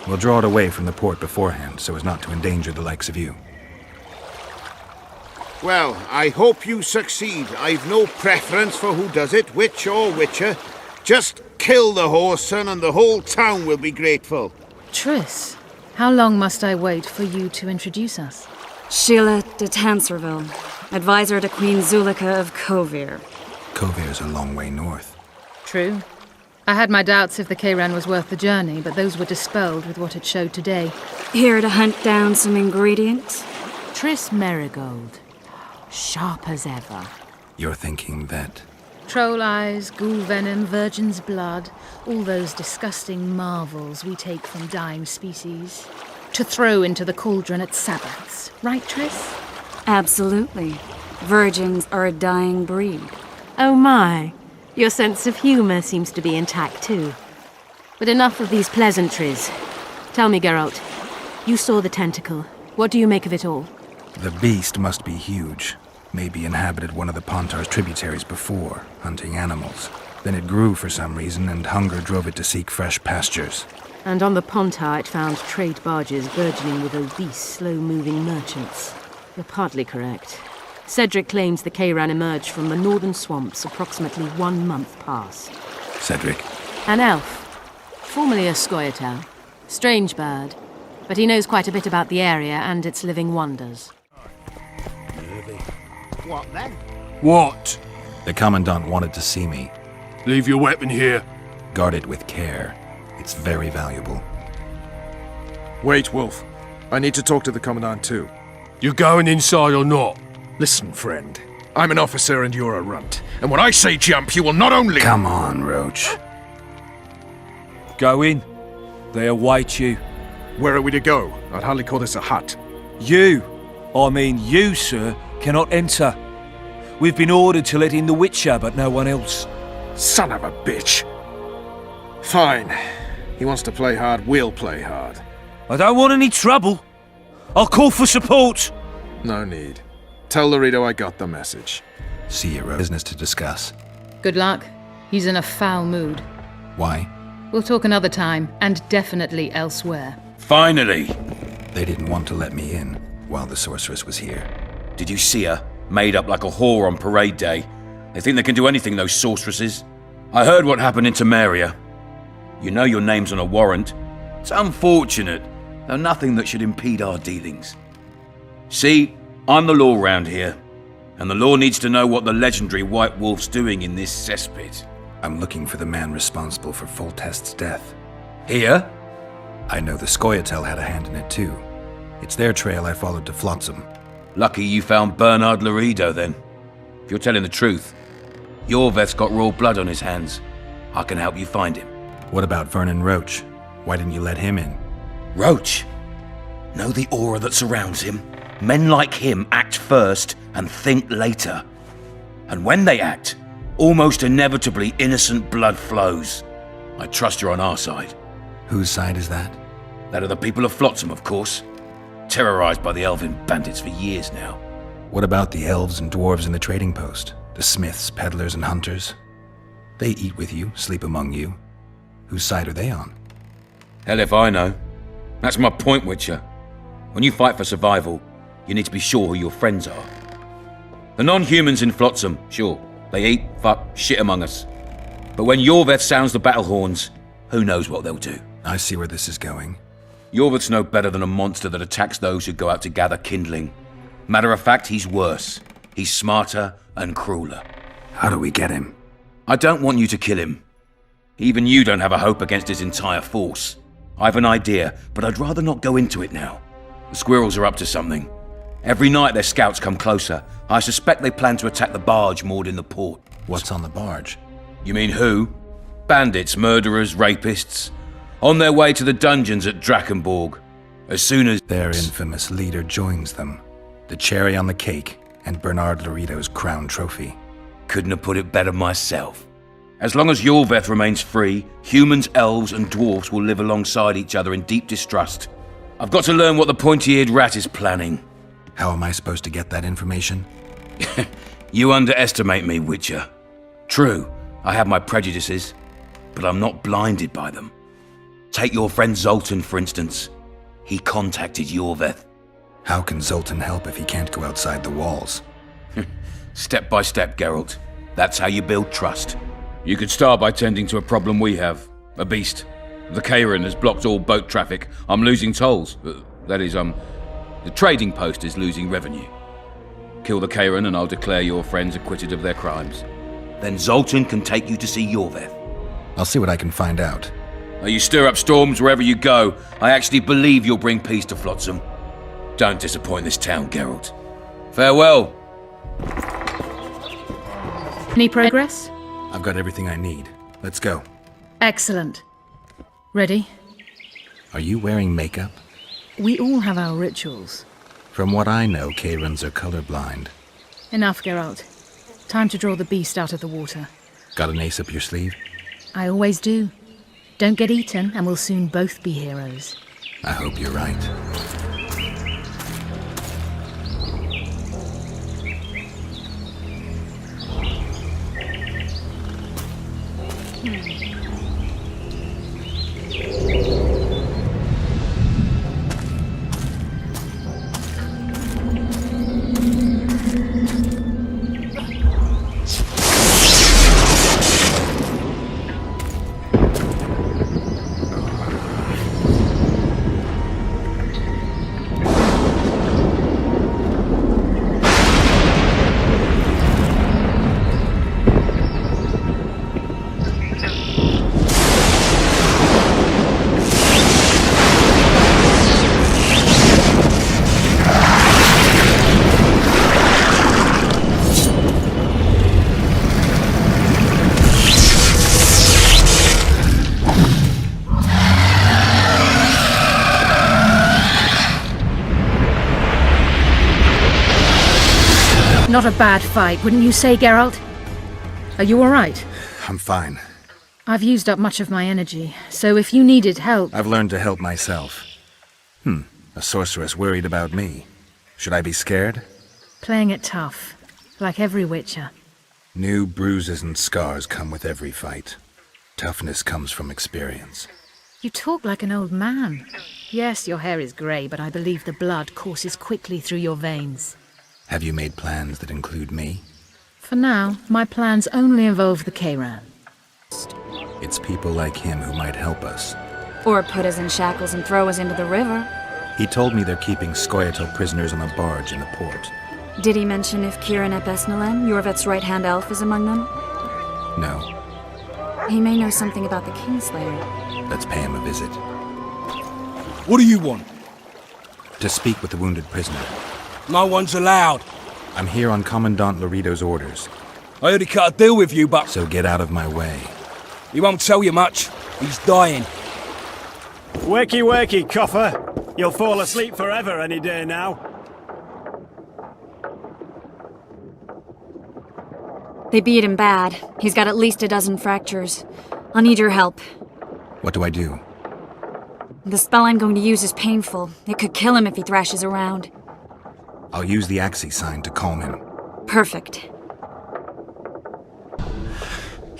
We'll draw it away from the port beforehand so as not to endanger the likes of you. Well, I hope you succeed. I've no preference for who does it, witch or witcher. Just kill the whoreson and the whole town will be grateful. Triss, how long must I wait for you to introduce us? Sheila de Tanserville, advisor to Queen Zulika of Kovir. Kovir's a long way north. True. I had my doubts if the Kayran was worth the journey, but those were dispelled with what it showed today. Here to hunt down some ingredients? Tris Marigold. Sharp as ever. You're thinking that... Troll eyes, ghoul venom, virgin's blood, all those disgusting marvels we take from dying species. To throw into the cauldron at Sabbaths. Right, Tris? Absolutely. Virgins are a dying breed. Oh my. Your sense of humour seems to be intact too. But enough of these pleasantries. Tell me, Geralt. You saw the tentacle. What do you make of it all? The beast must be huge. Maybe inhabited one of the Pontar's tributaries before, hunting animals. Then it grew for some reason, and hunger drove it to seek fresh pastures. And on the Pontar it found trade barges burgeoning with obese, slow-moving merchants. You're partly correct. Cedric claims the Kayran emerged from the northern swamps approximately 1 month past. Cedric? An elf. Formerly a Scoia'tael. Strange bird. But he knows quite a bit about the area and its living wonders. What then? What? The Commandant wanted to see me. Leave your weapon here. Guard it with care. It's very valuable. Wait, Wolf. I need to talk to the Commandant too. You going inside or not? Listen, friend. I'm an officer and you're a runt. And when I say jump, you will not only... Come on, Roach. Go in. They await you. Where are we to go? I'd hardly call this a hut. You, sir, cannot enter. We've been ordered to let in the Witcher, but no one else. Son of a bitch. Fine. He wants to play hard, we'll play hard. I don't want any trouble. I'll call for support. No need. Tell Laredo I got the message. See you, Roach. Business to discuss. Good luck. He's in a foul mood. Why? We'll talk another time, and definitely elsewhere. Finally! They didn't want to let me in while the sorceress was here. Did you see her? Made up like a whore on parade day. They think they can do anything, those sorceresses. I heard what happened in Temeria. You know your name's on a warrant. It's unfortunate, though nothing that should impede our dealings. See, I'm the law round here, and the law needs to know what the legendary White Wolf's doing in this cesspit. I'm looking for the man responsible for Foltest's death. Here? I know the Scoia'tael had a hand in it too. It's their trail I followed to Flotsam. Lucky you found Bernard Laredo then. If you're telling the truth, Yorveth's got raw blood on his hands. I can help you find him. What about Vernon Roach? Why didn't you let him in? Roach? Know the aura that surrounds him? Men like him act first and think later. And when they act, almost inevitably innocent blood flows. I trust you're on our side. Whose side is that? That of the people of Flotsam, of course. Terrorized by the elven bandits for years now. What about the elves and dwarves in the trading post? The smiths, peddlers, and hunters? They eat with you, sleep among you. Whose side are they on? Hell if I know. That's my point, Witcher. When you fight for survival, you need to be sure who your friends are. The non-humans in Flotsam, sure, they eat, fuck, shit among us. But when Yorveth sounds the battle horns, who knows what they'll do. I see where this is going. Yorveth's no better than a monster that attacks those who go out to gather kindling. Matter of fact, he's worse. He's smarter and crueler. How do we get him? I don't want you to kill him. Even you don't have a hope against his entire force. I've an idea, but I'd rather not go into it now. The squirrels are up to something. Every night their scouts come closer. I suspect they plan to attack the barge moored in the port. What's on the barge? You mean who? Bandits, murderers, rapists. On their way to the dungeons at Drakenborg. As soon as their infamous leader joins them. The cherry on the cake and Bernard Laredo's crown trophy. Couldn't have put it better myself. As long as Yorveth remains free, humans, elves, and dwarves will live alongside each other in deep distrust. I've got to learn what the pointy-eared rat is planning. How am I supposed to get that information? You underestimate me, Witcher. True, I have my prejudices, but I'm not blinded by them. Take your friend Zoltan, for instance. He contacted Yorveth. How can Zoltan help if he can't go outside the walls? Step by step, Geralt. That's how you build trust. You could start by tending to a problem we have. A beast. The Kayran has blocked all boat traffic. I'm losing tolls. That is, the trading post is losing revenue. Kill the Kayran and I'll declare your friends acquitted of their crimes. Then Zoltan can take you to see Yorveth. I'll see what I can find out. You stir up storms wherever you go. I actually believe you'll bring peace to Flotsam. Don't disappoint this town, Geralt. Farewell. Any progress? I've got everything I need. Let's go. Excellent. Ready? Are you wearing makeup? We all have our rituals. From what I know, Kayrans are colorblind. Enough, Geralt. Time to draw the beast out of the water. Got an ace up your sleeve? I always do. Don't get eaten, and we'll soon both be heroes. I hope you're right. Not a bad fight, wouldn't you say, Geralt? Are you all right? I'm fine. I've used up much of my energy, so if you needed help... I've learned to help myself. A sorceress worried about me. Should I be scared? Playing it tough, like every Witcher. New bruises and scars come with every fight. Toughness comes from experience. You talk like an old man. Yes, your hair is grey, but I believe the blood courses quickly through your veins. Have you made plans that include me? For now, my plans only involve the Kayran. It's people like him who might help us. Or put us in shackles and throw us into the river. He told me they're keeping Scoia'tael prisoners on a barge in the port. Did he mention if Kieran ep Esnalen, Yorvet's right-hand elf, is among them? No. He may know something about the Kingslayer. Let's pay him a visit. What do you want? To speak with the wounded prisoner. No one's allowed. I'm here on Commandant Laredo's orders. I already cut a deal with you, but... So get out of my way. He won't tell you much. He's dying. Wakey, wakey, coffer. You'll fall asleep forever any day now. They beat him bad. He's got at least a dozen fractures. I'll need your help. What do I do? The spell I'm going to use is painful. It could kill him if he thrashes around. I'll use the Axii sign to calm him. Perfect.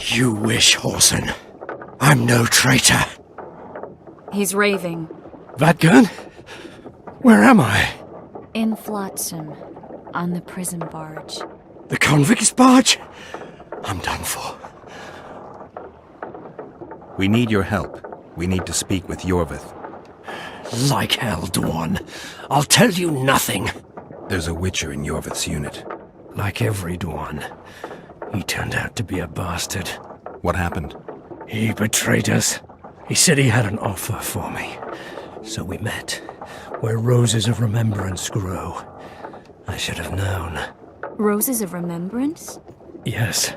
You wish, Whoreson. I'm no traitor. He's raving. Vadgun? Where am I? In Flotsam, on the prison barge. The convict's barge? I'm done for. We need your help. We need to speak with Yorvith. Like hell, Dwan. I'll tell you nothing. There's a Witcher in Yorvith's unit. Like every Dwan. He turned out to be a bastard. What happened? He betrayed us. He said he had an offer for me. So we met, where roses of remembrance grow. I should have known. Roses of remembrance? Yes,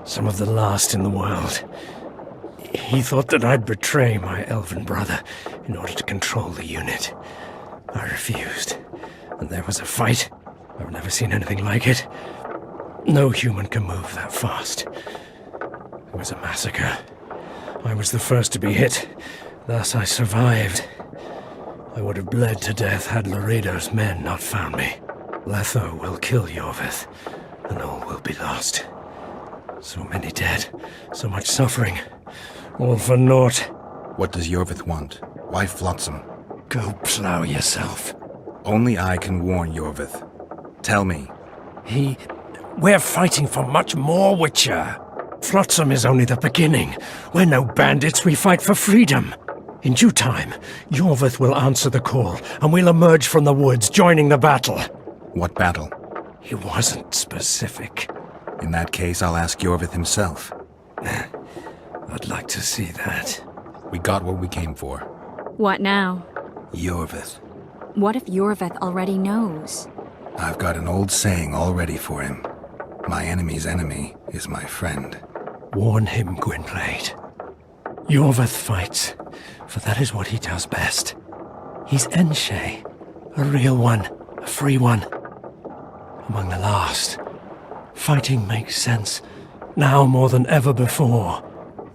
some of the last in the world. He thought that I'd betray my elven brother in order to control the unit. I refused, and there was a fight. I've never seen anything like it. No human can move that fast. It was a massacre. I was the first to be hit, thus I survived. I would have bled to death had Laredo's men not found me. Letho will kill Yorvith, and all will be lost. So many dead, so much suffering, all for naught. What does Yorvith want? Why Flotsam? Go plow yourself. Only I can warn Yorvith. Tell me. We're fighting for much more, Witcher. Flotsam is only the beginning. We're no bandits, we fight for freedom. In due time, Yorvith will answer the call, and we'll emerge from the woods, joining the battle. What battle? He wasn't specific. In that case, I'll ask Yorvith himself. I'd like like to see that. We got what we came for. What now? Yorvith. What if Yorvith already knows? I've got an old saying all ready for him. My enemy's enemy is my friend. Warn him, Gwynplaine. Yorvith fights, for that is what he does best. He's Enshe, a real one, a free one. Among the last. Fighting makes sense. Now more than ever before.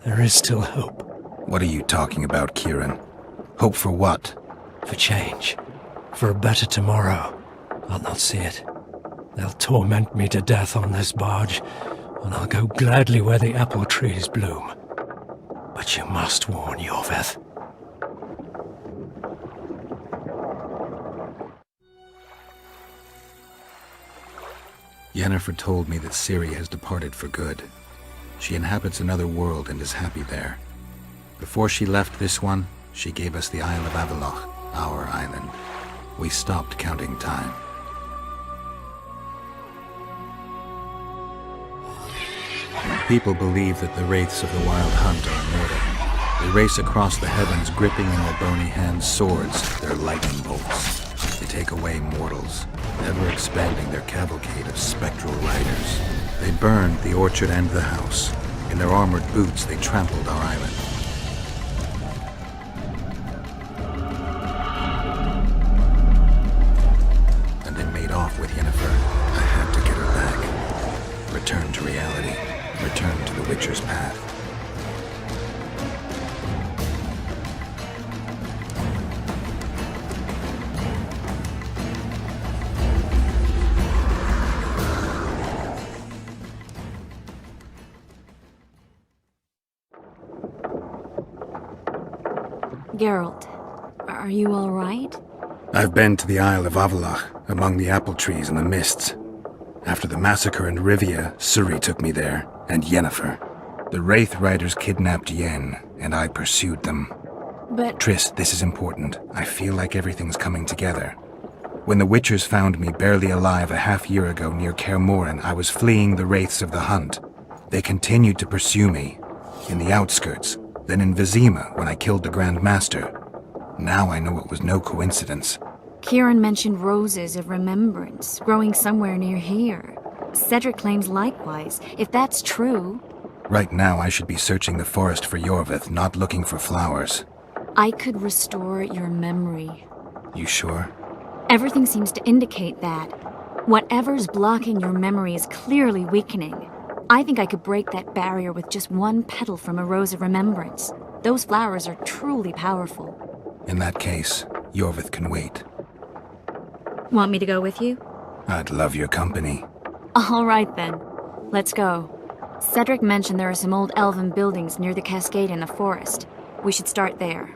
There is still hope. What are you talking about, Kieran? Hope for what? For change. For a better tomorrow. I'll not see it. They'll torment me to death on this barge, and I'll go gladly where the apple trees bloom. But you must warn Yorvith. Yennefer told me that Ciri has departed for good. She inhabits another world and is happy there. Before she left this one, she gave us the Isle of Avalok, our island. We stopped counting time. People believe that the wraiths of the Wild Hunt are immortal. They race across the heavens, gripping in their bony hands swords, their lightning bolts. They take away mortals, ever expanding their cavalcade of spectral riders. They burned the orchard and the house. In their armored boots, they trampled our island. And they made off with Yennefer. I had to get her back. Return to reality. Return to the Witcher's path. Geralt, are you all right? I've been to the Isle of Avalok, among the apple trees and the mists. After the massacre in Rivia, Ciri took me there, and Yennefer. The Wraith Riders kidnapped Yen, and I pursued them. But... Triss, this is important. I feel like everything's coming together. When the Witchers found me barely alive a half-year ago near Kaer Morhen, I was fleeing the Wraiths of the Hunt. They continued to pursue me, in the outskirts, then in Vizima when I killed the Grand Master. Now I know it was no coincidence. Kieran mentioned roses of remembrance growing somewhere near here. Cedric claims likewise. If that's true... Right now I should be searching the forest for Yorvith, not looking for flowers. I could restore your memory. You sure? Everything seems to indicate that. Whatever's blocking your memory is clearly weakening. I think I could break that barrier with just one petal from a rose of remembrance. Those flowers are truly powerful. In that case, Yorvith can wait. Want me to go with you? I'd love your company. All right then. Let's go. Cedric mentioned there are some old elven buildings near the cascade in the forest. We should start there.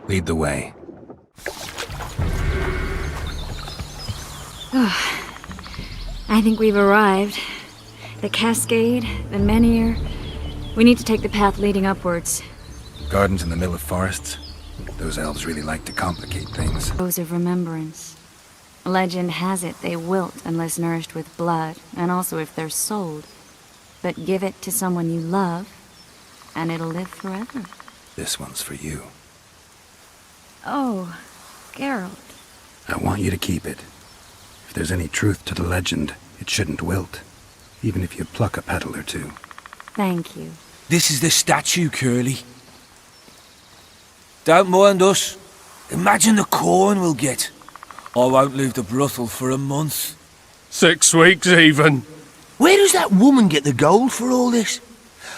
Lead the way. I think we've arrived. The cascade, the menhir. We need to take the path leading upwards. Gardens in the middle of forests? Those elves really like to complicate things. Rose of remembrance. Legend has it they wilt unless nourished with blood, and also if they're sold. But give it to someone you love, and it'll live forever. This one's for you. Oh, Geralt. I want you to keep it. If there's any truth to the legend, it shouldn't wilt, even if you pluck a petal or two. Thank you. This is the statue, Curly. Don't mind us. Imagine the corn we'll get. I won't leave the brothel for a month. 6 weeks even. Where does that woman get the gold for all this?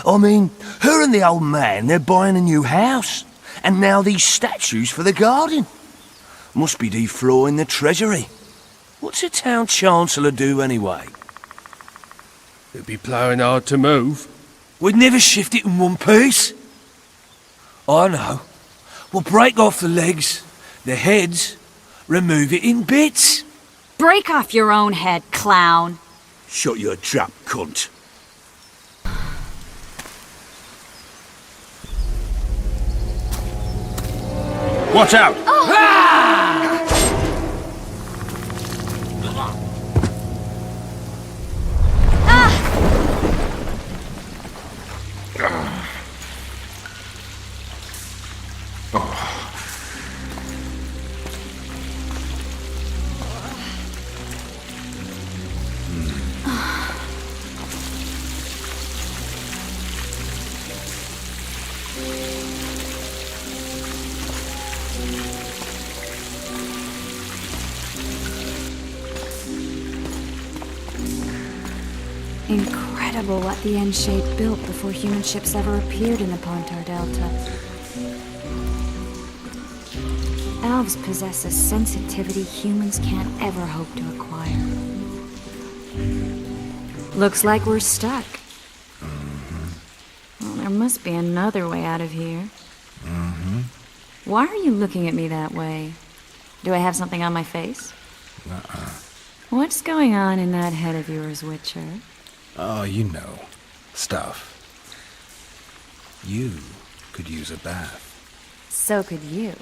I mean, her and the old man, they're buying a new house. And now these statues for the garden. Must be defraying the treasury. What's a town chancellor do anyway? It'd be ploughing hard to move. We'd never shift it in one piece. I know. We'll break off the legs, the heads, remove it in bits. Break off your own head, clown. Shut your trap, cunt. Watch out! Incredible what the N-shape built before human ships ever appeared in the Pontar Delta. Elves possess a sensitivity humans can't ever hope to acquire. Looks like we're stuck. Well, there must be another way out of here. Why are you looking at me that way? Do I have something on my face? What's going on in that head of yours, Witcher? Oh, you know. Stuff. You could use a bath. So could you.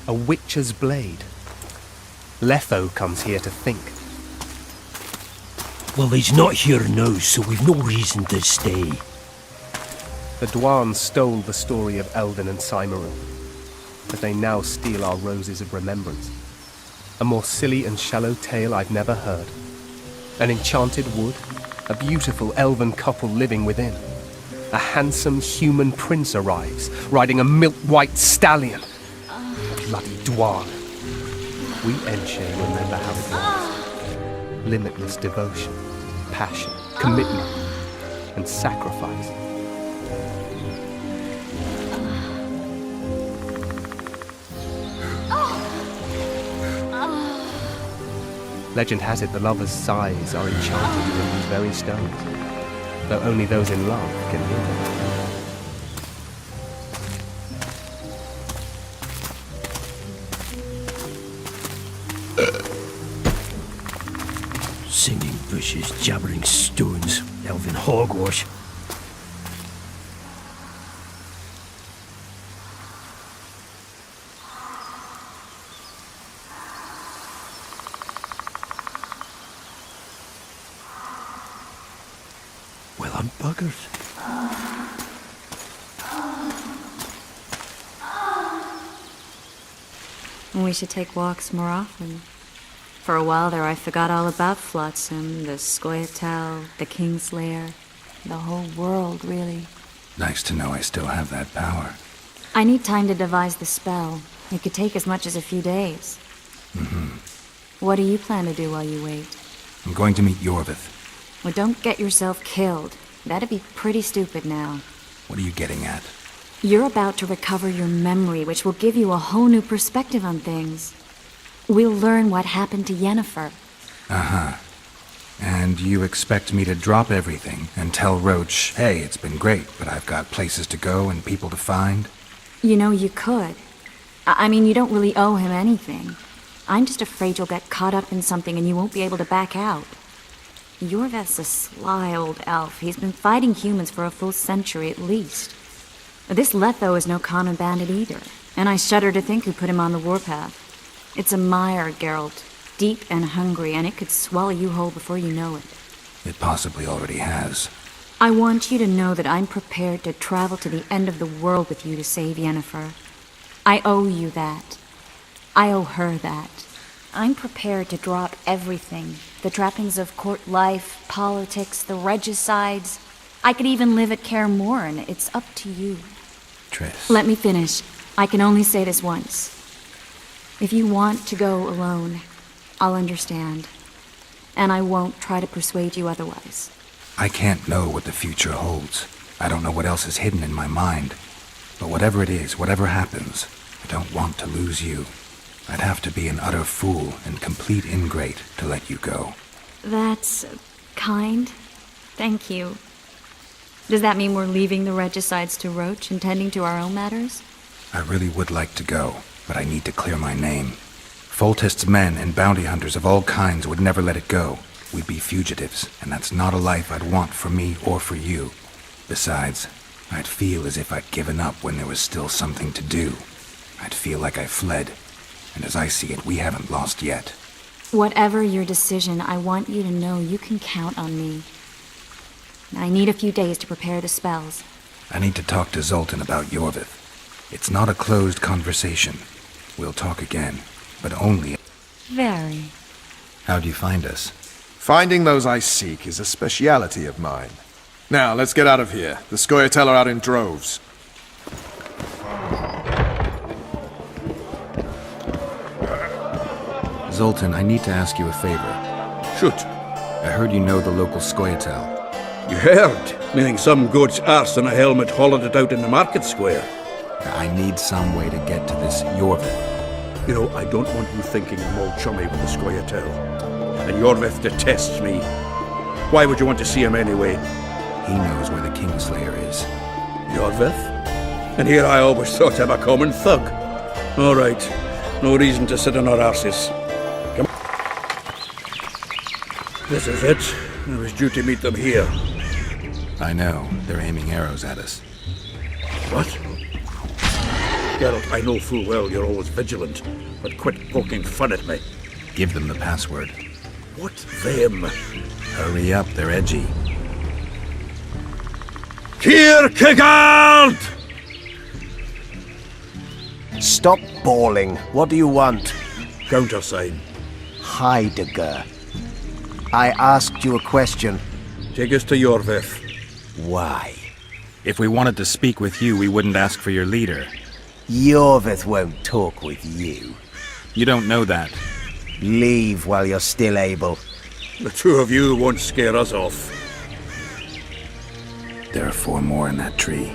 A witcher's blade. Letho comes here to think. Well, he's not here now, so we've no reason to stay. The Dwan stole the story of Eldon and Cymru, but they now steal our roses of remembrance. A more silly and shallow tale I've never heard. An enchanted wood, a beautiful elven couple living within. A handsome human prince arrives, riding a milk-white stallion. Bloody Dwan. We Enshe remember how it was. Limitless devotion, passion, commitment, and sacrifice. Legend has it the lovers' sighs are enchanted within these very stones, though only those in love can hear them. Singing bushes, jabbering stones, elven hogwash. Well, I'm buggers. We should take walks more often. For a while there I forgot all about Flotsam, the Scoia'tael, the Kingslayer, the whole world, really. Nice to know I still have that power. I need time to devise the spell. It could take as much as a few days. What do you plan to do while you wait? I'm going to meet Yorvith. Well, don't get yourself killed. That'd be pretty stupid now. What are you getting at? You're about to recover your memory, which will give you a whole new perspective on things. We'll learn what happened to Yennefer. Uh-huh. And you expect me to drop everything and tell Roach, hey, it's been great, but I've got places to go and people to find? You know, you could. I mean, you don't really owe him anything. I'm just afraid you'll get caught up in something and you won't be able to back out. Yorvith's a sly old elf. He's been fighting humans for a full century at least. This Letho is no common bandit either. And I shudder to think who put him on the warpath. It's a mire, Geralt. Deep and hungry, and it could swallow you whole before you know it. It possibly already has. I want you to know that I'm prepared to travel to the end of the world with you to save Yennefer. I owe you that. I owe her that. I'm prepared to drop everything. The trappings of court life, politics, the regicides. I could even live at Kaer Morhen. It's up to you. Triss. Let me finish. I can only say this once. If you want to go alone, I'll understand. And I won't try to persuade you otherwise. I can't know what the future holds. I don't know what else is hidden in my mind. But whatever it is, whatever happens, I don't want to lose you. I'd have to be an utter fool and complete ingrate to let you go. That's kind. Thank you. Does that mean we're leaving the regicides to Roach and tending to our own matters? I really would like to go, but I need to clear my name. Foltest's men and bounty hunters of all kinds would never let it go. We'd be fugitives, and that's not a life I'd want for me or for you. Besides, I'd feel as if I'd given up when there was still something to do. I'd feel like I fled, and as I see it, we haven't lost yet. Whatever your decision, I want you to know you can count on me. I need a few days to prepare the spells. I need to talk to Zoltan about Yorvith. It's not a closed conversation. We'll talk again, but only... Very. How'd you find us? Finding those I seek is a speciality of mine. Now, let's get out of here. The Scoia'tael are out in droves. Zoltan, I need to ask you a favor. Shoot. I heard you know the local Scoia'tael. You heard? Meaning some goat's arse and a helmet hollowed it out in the market square. I need some way to get to this Yorvith. You know, I don't want you thinking I'm all chummy with the Scoia'tael. And Yorvith detests me. Why would you want to see him anyway? He knows where the Kingslayer is. Yorvith? And here I always thought him a common thug. All right. No reason to sit on our arses. Come on. This is it. I was due to meet them here. I know. They're aiming arrows at us. What? Geralt, I know full well you're always vigilant, but quit poking fun at me. Give them the password. What them? Hurry up, they're edgy. Kierkegaard! Stop bawling. What do you want? Countersign. Heidegger. I asked you a question. Take us to Yorvith. Why? If we wanted to speak with you, we wouldn't ask for your leader. Yorvith won't talk with you. You don't know that. Leave while you're still able. The two of you won't scare us off. There are 4 more in that tree.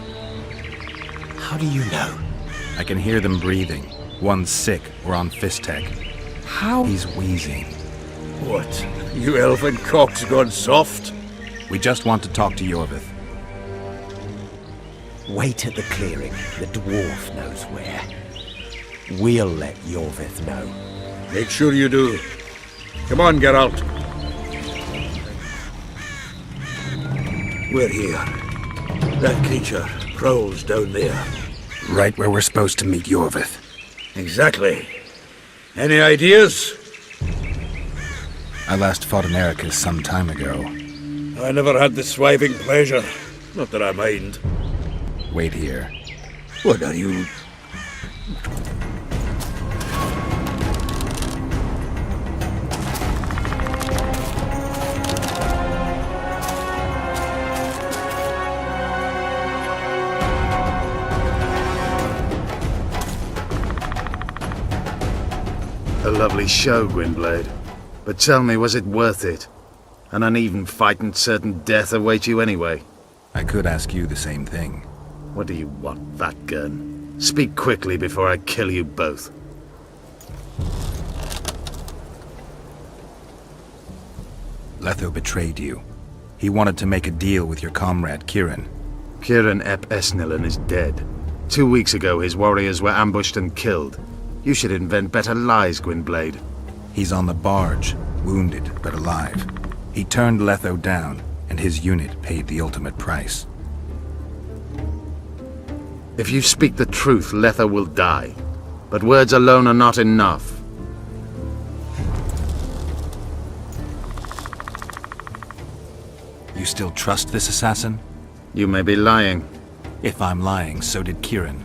How do you know? I can hear them breathing. One's sick or on Fistek. How? He's wheezing. What? You elfin cock's gone soft? We just want to talk to Yorvith. Wait at the clearing. The dwarf knows where. We'll let Yorvith know. Make sure you do. Come on, Geralt. We're here. That creature prowls down there. Right where we're supposed to meet Yorvith. Exactly. Any ideas? I last fought an Ericus some time ago. I never had the swiving pleasure. Not that I mind. Wait here. What are you... A lovely show, Gwynblade. But tell me, was it worth it? An uneven fight and certain death await you anyway. I could ask you the same thing. What do you want, that gun? Speak quickly before I kill you both. Letho betrayed you. He wanted to make a deal with your comrade, Kieran. Kieran Ep Esnillen is dead. 2 weeks ago, his warriors were ambushed and killed. You should invent better lies, Gwynblade. He's on the barge, wounded but alive. He turned Letho down, and his unit paid the ultimate price. If you speak the truth, Letho will die. But words alone are not enough. You still trust this assassin? You may be lying. If I'm lying, so did Kieran.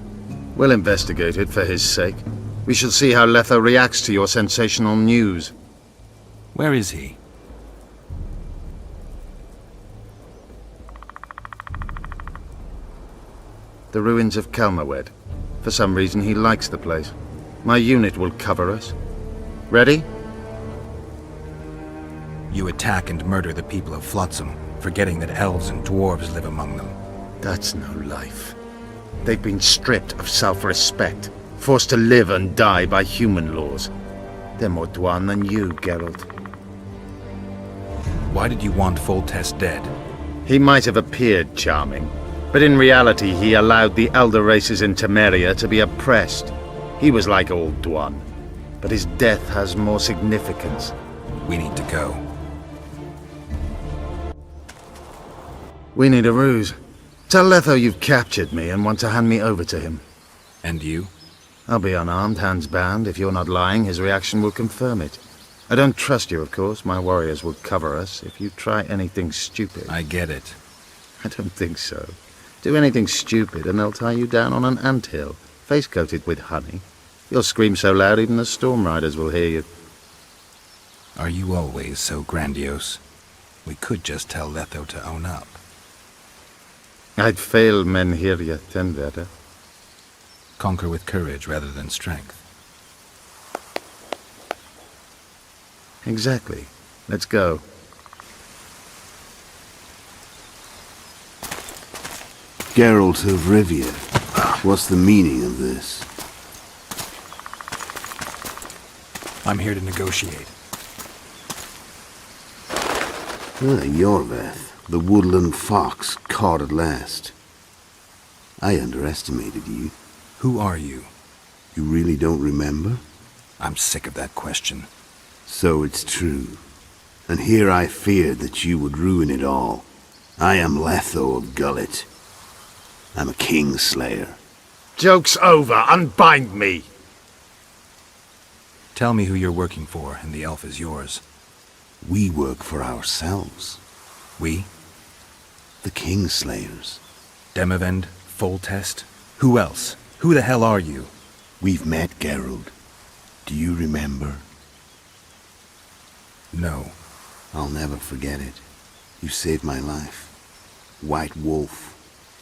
We'll investigate it for his sake. We shall see how Letho reacts to your sensational news. Where is he? The ruins of Kelmawed. For some reason, he likes the place. My unit will cover us. Ready? You attack and murder the people of Flotsam, forgetting that elves and dwarves live among them. That's no life. They've been stripped of self-respect, forced to live and die by human laws. They're more Dwan than you, Geralt. Why did you want Foltest dead? He might have appeared charming, but in reality he allowed the elder races in Temeria to be oppressed. He was like old Dwan, but his death has more significance. We need to go. We need a ruse. Tell Letho you've captured me and want to hand me over to him. And you? I'll be unarmed, hands bound. If you're not lying, his reaction will confirm it. I don't trust you, of course. My warriors will cover us. If you try anything stupid... I get it. I don't think so. Do anything stupid and they'll tie you down on an anthill, face-coated with honey. You'll scream so loud even the storm riders will hear you. Are you always so grandiose? We could just tell Letho to own up. I'd fail men here yet, Tenverda. Conquer with courage rather than strength. Exactly. Let's go. Geralt of Rivia. What's the meaning of this? I'm here to negotiate. Yorveth. The woodland fox caught at last. I underestimated you. Who are you? You really don't remember? I'm sick of that question. So it's true. And here I feared that you would ruin it all. I am Letho of Gullet. I'm a Kingslayer. Joke's over! Unbind me! Tell me who you're working for, and the elf is yours. We work for ourselves. We? The Kingslayers. Demavend, Foltest? Who else? Who the hell are you? We've met, Geralt. Do you remember? No. I'll never forget it. You saved my life. White Wolf.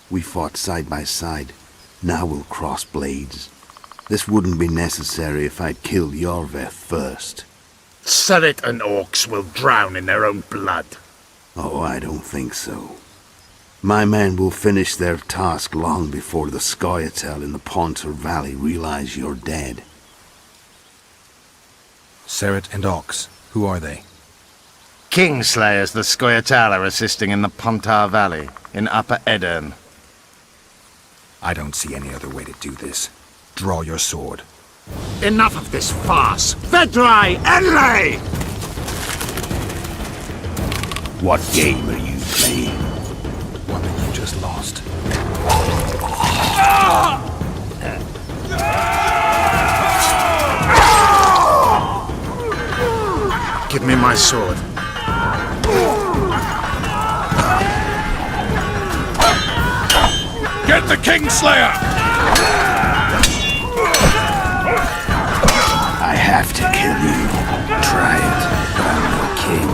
We fought side by side. Now we'll cross blades. This wouldn't be necessary if I'd killed Yorveth first. Surret and orcs will drown in their own blood. Oh, I don't think so. My men will finish their task long before the Scoia'tael in the Pontar Valley realize you're dead. Surret and Ox, who are they? Kingslayers the Scoia'tael are assisting in the Pontar Valley, in Upper Edern. I don't see any other way to do this. Draw your sword. Enough of this farce! Vedrai, Enlay! What game are you playing? One that you just lost. Give me my sword. Get the Kingslayer! I have to kill you. Try it, but I'm no king.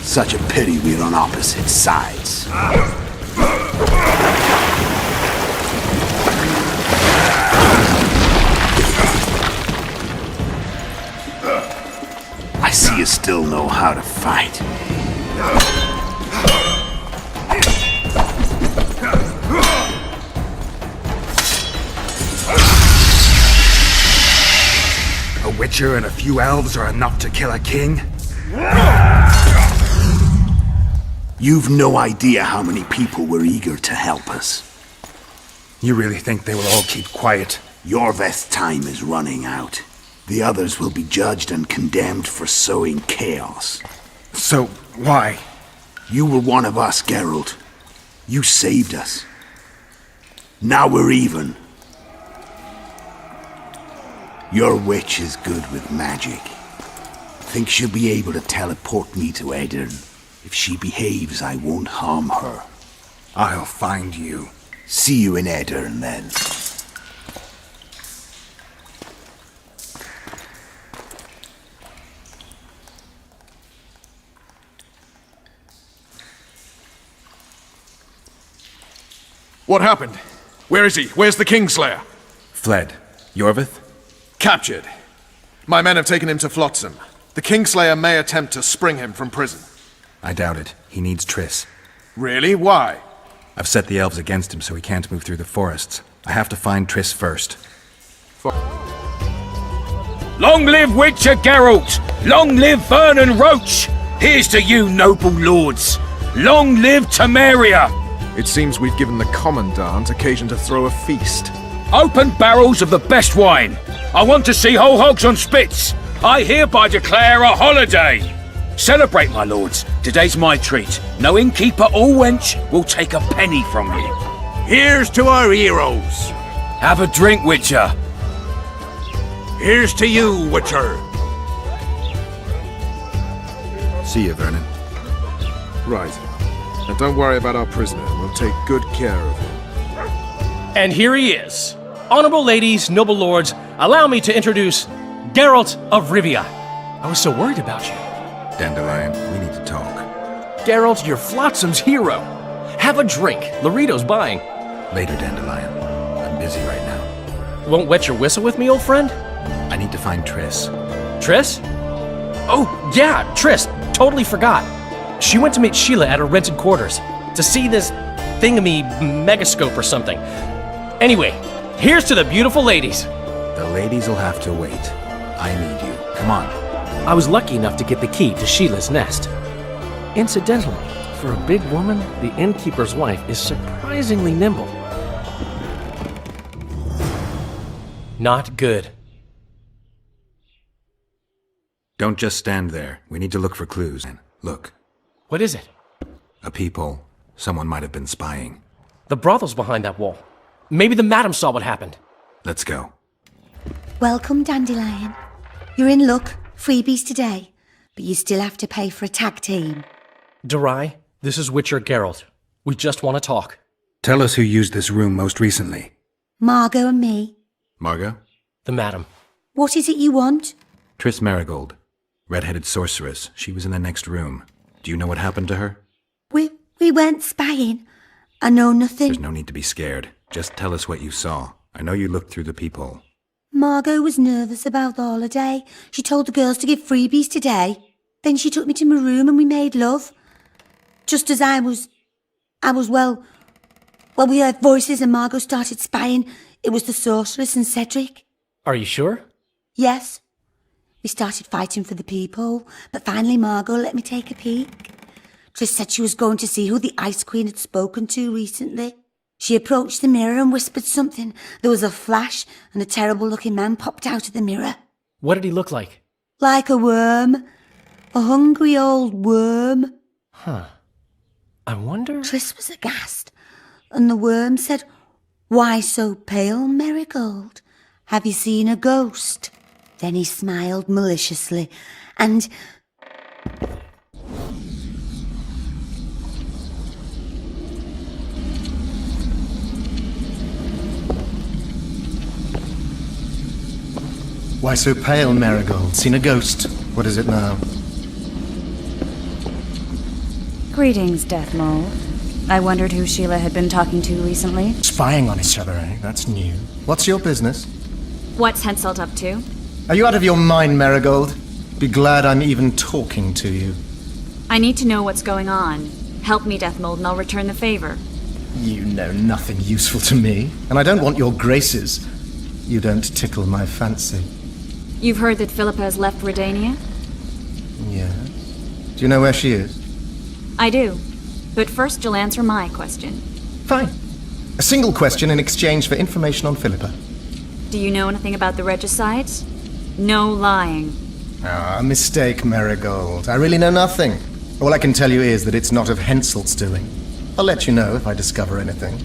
Such a pity we're on opposite sides. I see you still know how to fight. A witcher and a few elves are enough to kill a king? You've no idea how many people were eager to help us. You really think they will all keep quiet? Yorveth's time is running out. The others will be judged and condemned for sowing chaos. So, why? You were one of us, Geralt. You saved us. Now we're even. Your witch is good with magic. Think she'll be able to teleport me to Edirn. If she behaves, I won't harm her. I'll find you. See you in Edirn, then. What happened? Where is he? Where's the Kingslayer? Fled. Yorvith? Captured. My men have taken him to Flotsam. The Kingslayer may attempt to spring him from prison. I doubt it. He needs Triss. Really? Why? I've set the elves against him so he can't move through the forests. I have to find Triss first. Long live Witcher Geralt! Long live Vernon Roach! Here's to you, noble lords! Long live Temeria! It seems we've given the Commandant occasion to throw a feast. Open barrels of the best wine! I want to see whole hogs on spits! I hereby declare a holiday! Celebrate, my lords. Today's my treat. No innkeeper or wench will take a penny from you. Here's to our heroes. Have a drink, Witcher. Here's to you, Witcher. See you, Vernon. Right. Now don't worry about our prisoner. We'll take good care of him. And here he is. Honorable ladies, noble lords, allow me to introduce Geralt of Rivia. I was so worried about you. Dandelion, we need to talk. Geralt, you're Flotsam's hero. Have a drink. Laredo's buying. Later, Dandelion. I'm busy right now. Won't wet your whistle with me, old friend? I need to find Triss. Triss? Oh, yeah, Triss. Totally forgot. She went to meet Sheila at her rented quarters to see this thingamy megascope or something. Anyway, here's to the beautiful ladies. The ladies will have to wait. I need you. Come on. I was lucky enough to get the key to Sheila's nest. Incidentally, for a big woman, the innkeeper's wife is surprisingly nimble. Not good. Don't just stand there. We need to look for clues. Look. What is it? A peephole. Someone might have been spying. The brothel's behind that wall. Maybe the madam saw what happened. Let's go. Welcome, Dandelion. You're in luck. Freebies today. But you still have to pay for a tag team. Durai, this is Witcher Geralt. We just want to talk. Tell us who used this room most recently. Margot and me. Margot? The madam. What is it you want? Triss Marigold. Red-headed sorceress. She was in the next room. Do you know what happened to her? We weren't spying. I know nothing. There's no need to be scared. Just tell us what you saw. I know you looked through the peephole. Margot was nervous about the holiday. She told the girls to give freebies today. Then she took me to my room and we made love. Just as well, we heard voices and Margot started spying. It was the sorceress and Cedric. Are you sure? Yes. We started fighting for the peephole, but finally Margot let me take a peek. Triss said she was going to see who the Ice Queen had spoken to recently. She approached the mirror and whispered something. There was a flash and a terrible-looking man popped out of the mirror. What did he look like? Like a worm. A hungry old worm. Huh. I wonder... Triss was aghast, and the worm said, "Why so pale, Marigold? Have you seen a ghost?" Then he smiled maliciously, and... Why so pale, Marigold? Seen a ghost? What is it now? Greetings, Death Mold. I wondered who Sheila had been talking to recently. Spying on each other, eh? That's new. What's your business? What's Henselt up to? Are you out of your mind, Marigold? Be glad I'm even talking to you. I need to know what's going on. Help me, Death Mold, and I'll return the favor. You know nothing useful to me, and I don't want your graces. You don't tickle my fancy. You've heard that Philippa has left Redania? Yeah. Do you know where she is? I do. But first you'll answer my question. Fine. A single question in exchange for information on Philippa. Do you know anything about the regicides? No lying. Ah, mistake, Marigold. I really know nothing. All I can tell you is that it's not of Henselt's doing. I'll let you know if I discover anything.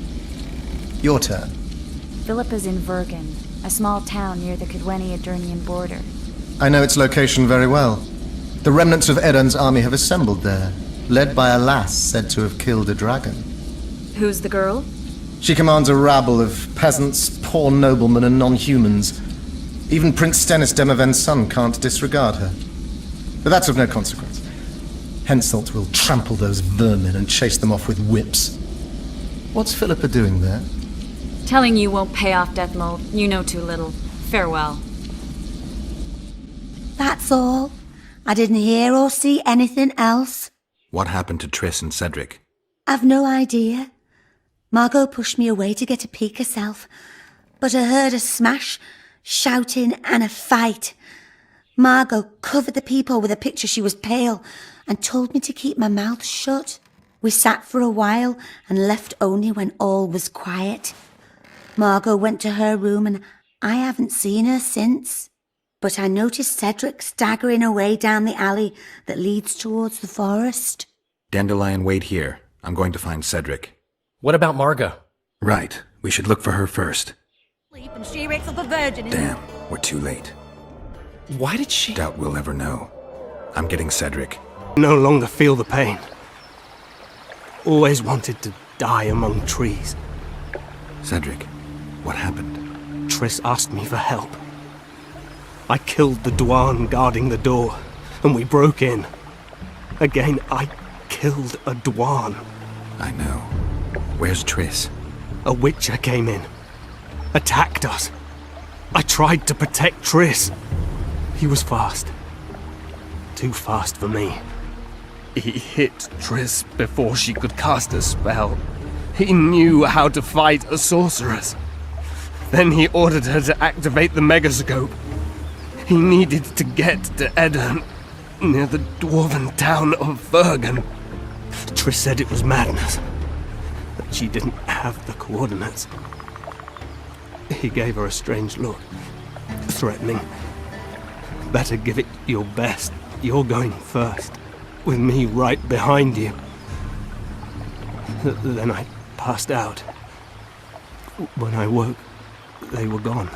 Your turn. Philippa's in Vergen, a small town near the Cadweni-Adernian border. I know its location very well. The remnants of Eden's army have assembled there, led by a lass said to have killed a dragon. Who's the girl? She commands a rabble of peasants, poor noblemen, and non-humans. Even Prince Stennis Demaven's son can't disregard her. But that's of no consequence. Henselt will trample those vermin and chase them off with whips. What's Philippa doing there? Telling you won't pay off, Deathmold. You know too little. Farewell. That's all. I didn't hear or see anything else. What happened to Triss and Cedric? I've no idea. Margot pushed me away to get a peek herself, but I heard a smash, shouting, and a fight. Margot covered the people with a picture she was pale and told me to keep my mouth shut. We sat for a while and left only when all was quiet. Margot went to her room and I haven't seen her since. But I noticed Cedric staggering away down the alley that leads towards the forest. Dandelion, wait here. I'm going to find Cedric. What about Margot? Right. We should look for her first. And she wakes up a virgin. Damn, we're too late. Why did she... Doubt we'll ever know. I'm getting Cedric. No longer feel the pain. Always wanted to die among trees. Cedric, what happened? Triss asked me for help. I killed the Dwan guarding the door, and we broke in. Again, I killed a Dwan. I know. Where's Triss? A Witcher came in. Attacked us. I tried to protect Triss. He was fast. Too fast for me. He hit Triss before she could cast a spell. He knew how to fight a sorceress. Then he ordered her to activate the megascope. He needed to get to Edern, near the dwarven town of Vergen. Triss said it was madness, that she didn't have the coordinates. He gave her a strange look, threatening. Better give it your best. You're going first, with me right behind you. Then I passed out. When I woke, they were gone.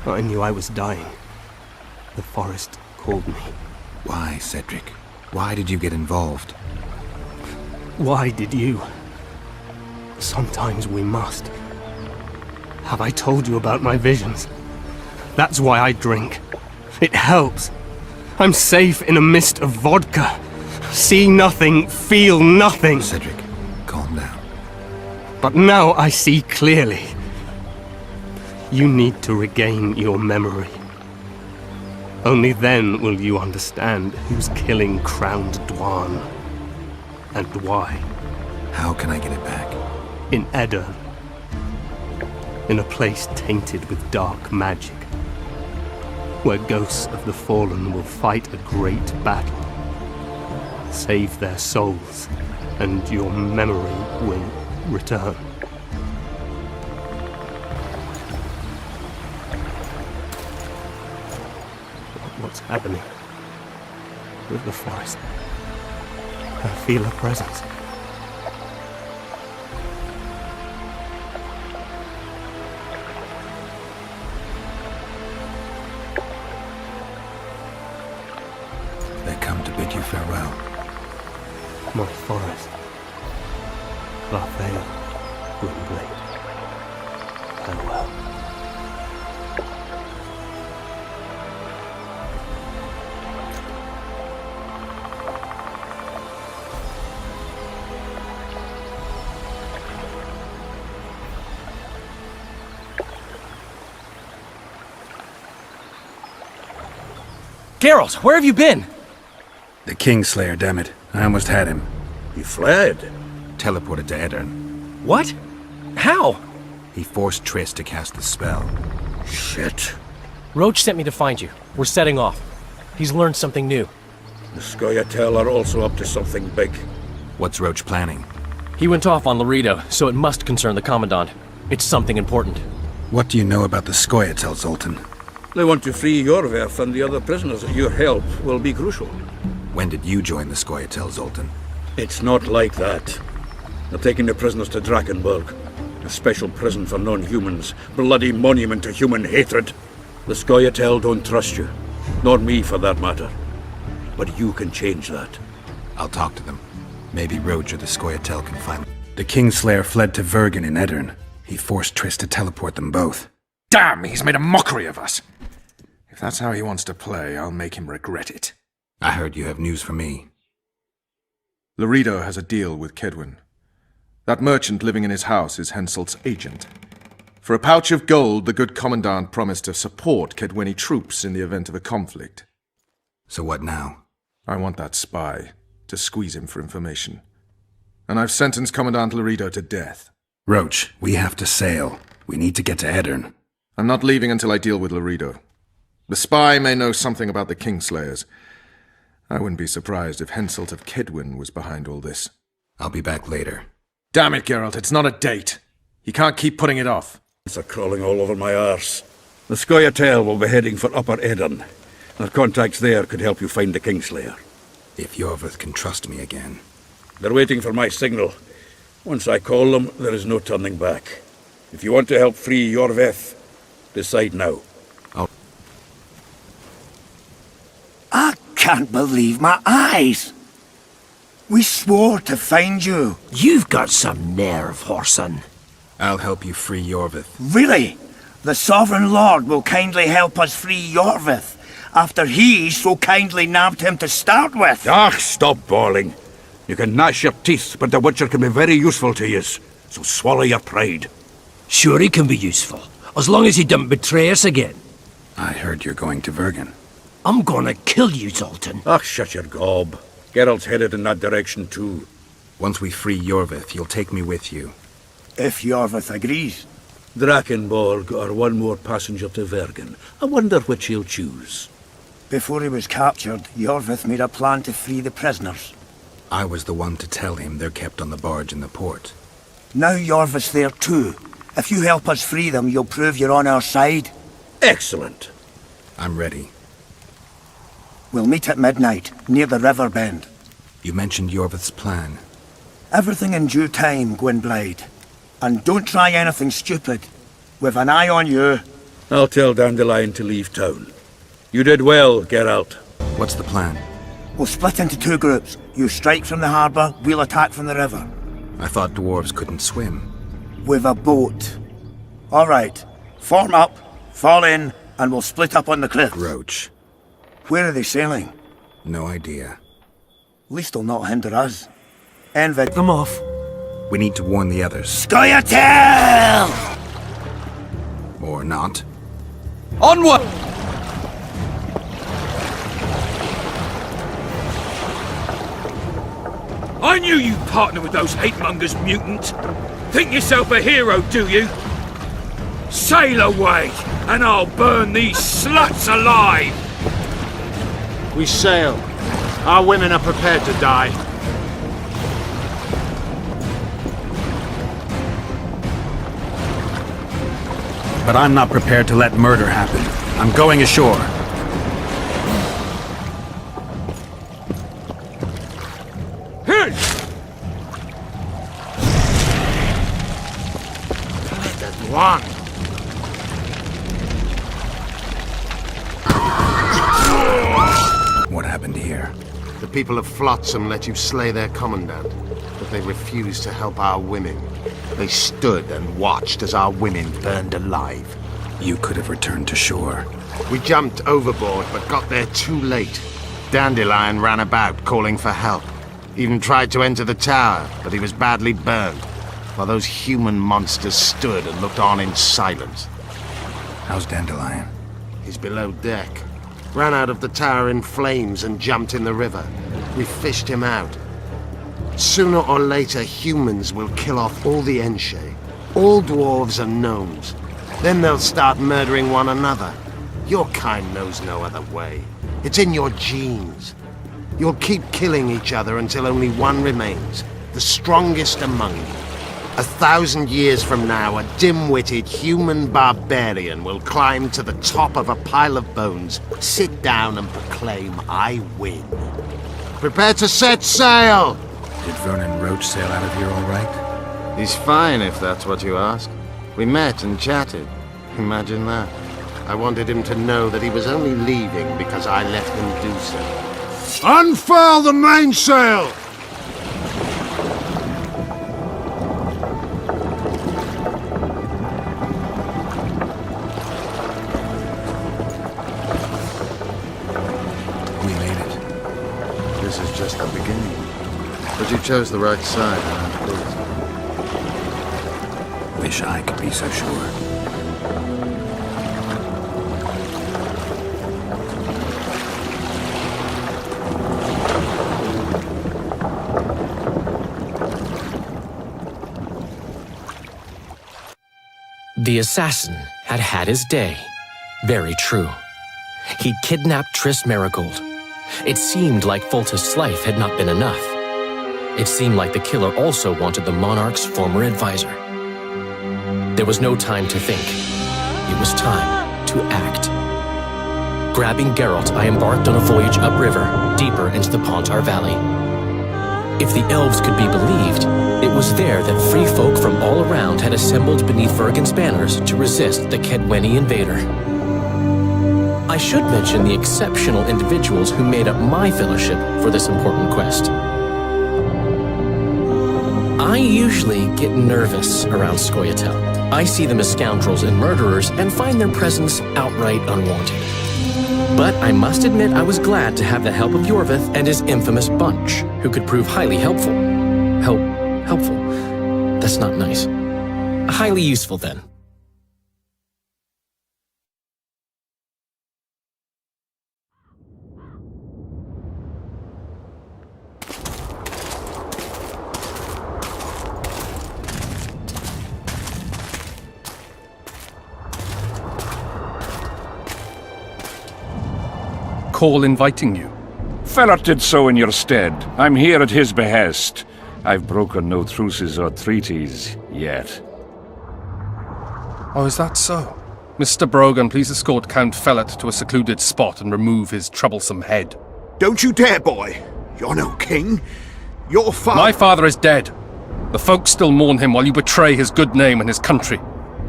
I knew I was dying. The forest called me. Why, Cedric? Why did you get involved? Why did you? Sometimes we must. Have I told you about my visions? That's why I drink. It helps. I'm safe in a mist of vodka. See nothing, feel nothing. Cedric, calm down. But now I see clearly. You need to regain your memory. Only then will you understand who's killing Crowned Dwan. And why. How can I get it back? In Edern. In a place tainted with dark magic. Where ghosts of the fallen will fight a great battle. Save their souls, and your memory will return. What's happening with the forest? I feel a presence. They come to bid you farewell. My forest. Barthale, Grimblade. Farewell. Geralt, where have you been? The Kingslayer, damn it. I almost had him. He fled. Teleported to Edern. What? How? He forced Triss to cast the spell. Shit. Roach sent me to find you. We're setting off. He's learned something new. The Scoia'tael are also up to something big. What's Roach planning? He went off on Laredo, so it must concern the Commandant. It's something important. What do you know about the Scoia'tael, Zoltan? They want to free Yorveth and the other prisoners. Your help will be crucial. When did you join the Scoia'tael, Zoltan? It's not like that. They're taking the prisoners to Drakenberg, a special prison for non-humans, bloody monument to human hatred. The Scoia'tael don't trust you, nor me for that matter. But you can change that. I'll talk to them. Maybe Roach or the Scoia'tael can find them. The Kingslayer fled to Vergen in Edirn. He forced Triss to teleport them both. Damn, he's made a mockery of us. If that's how he wants to play, I'll make him regret it. I heard you have news for me. Laredo has a deal with Kedwin. That merchant living in his house is Henselt's agent. For a pouch of gold, the good commandant promised to support Kedweni troops in the event of a conflict. So what now? I want that spy, to squeeze him for information. And I've sentenced Commandant Laredo to death. Roach, we have to sail. We need to get to Edirn. I'm not leaving until I deal with Laredo. The spy may know something about the Kingslayers. I wouldn't be surprised if Henselt of Kedwin was behind all this. I'll be back later. Damn it, Geralt, it's not a date. You can't keep putting it off. It's crawling all over my arse. The Scoia'tael will be heading for Upper Edirn. Our contacts there could help you find the Kingslayer. If Yorvith can trust me again. They're waiting for my signal. Once I call them, there is no turning back. If you want to help free Yorvith, decide now. I can't believe my eyes. We swore to find you. You've got some nerve, Horson. I'll help you free Yorvith. Really? The Sovereign Lord will kindly help us free Yorvith, after he so kindly nabbed him to start with. Ah, stop bawling. You can gnash your teeth, but the Witcher can be very useful to you, so swallow your pride. Sure he can be useful, as long as he don't betray us again. I heard you're going to Vergen. I'm gonna kill you, Zoltan. Ah, shut your gob. Geralt's headed in that direction too. Once we free Yorvith, you'll take me with you. If Yorvith agrees. Drakenborg or one more passenger to Vergen. I wonder which he'll choose. Before he was captured, Yorvith made a plan to free the prisoners. I was the one to tell him they're kept on the barge in the port. Now Yorvith's there too. If you help us free them, you'll prove you're on our side. Excellent. I'm ready. We'll meet at midnight, near the river bend. You mentioned Yorvith's plan. Everything in due time, Gwynblyde. And don't try anything stupid. With an eye on you. I'll tell Dandelion to leave town. You did well, Geralt. What's the plan? We'll split into two groups. You strike from the harbour, we'll attack from the river. I thought dwarves couldn't swim. With a boat. All right. Form up, fall in, and we'll split up on the cliff. Roach. Where are they sailing? No idea. At least they'll not hinder us. Envid, them off. We need to warn the others. Scoia'tael! Or not. Onward! I knew you'd partner with those hate-mongers, mutant. Think yourself a hero, do you? Sail away, and I'll burn these sluts alive! We sail. Our women are prepared to die. But I'm not prepared to let murder happen. I'm going ashore. One. What happened here? The people of Flotsam let you slay their commandant, but they refused to help our women. They stood and watched as our women burned alive. You could have returned to shore. We jumped overboard, but got there too late. Dandelion ran about, calling for help. Even tried to enter the tower, but he was badly burned, while those human monsters stood and looked on in silence. How's Dandelion? He's below deck. Ran out of the tower in flames and jumped in the river. We fished him out. Sooner or later, humans will kill off all the Enshe, all dwarves and gnomes. Then they'll start murdering one another. Your kind knows no other way. It's in your genes. You'll keep killing each other until only one remains, the strongest among you. 1,000 years from now, a dim-witted human barbarian will climb to the top of a pile of bones, sit down and proclaim, "I win." Prepare to set sail! Did Vernon Roach sail out of here all right? He's fine, if that's what you ask. We met and chatted. Imagine that. I wanted him to know that he was only leaving because I let him do so. Unfurl the mainsail! We made it. This is just the beginning. But you chose the right side, and I'm pleased. Wish I could be so sure. The assassin had had his day. Very true. He'd kidnapped Triss Marigold. It seemed like Foltest's life had not been enough. It seemed like the killer also wanted the monarch's former advisor. There was no time to think. It was time to act. Grabbing Geralt, I embarked on a voyage upriver, deeper into the Pontar Valley. If the elves could be believed, it was there that free folk from all around had assembled beneath Vergen's banners to resist the Kedweni invader. I should mention the exceptional individuals who made up my fellowship for this important quest. I usually get nervous around Scoia'tael. I see them as scoundrels and murderers and find their presence outright unwanted. But I must admit I was glad to have the help of Yorvith and his infamous bunch, who could prove highly helpful. Helpful? That's not nice. Highly useful, then. Call inviting you. Fellow did so in your stead. I'm here at his behest. I've broken no truces or treaties yet. Oh, is that so? Mr. Brogan, please escort Count Fellet to a secluded spot and remove his troublesome head. Don't you dare, boy. You're no king. Your father... My father is dead. The folk still mourn him while you betray his good name and his country.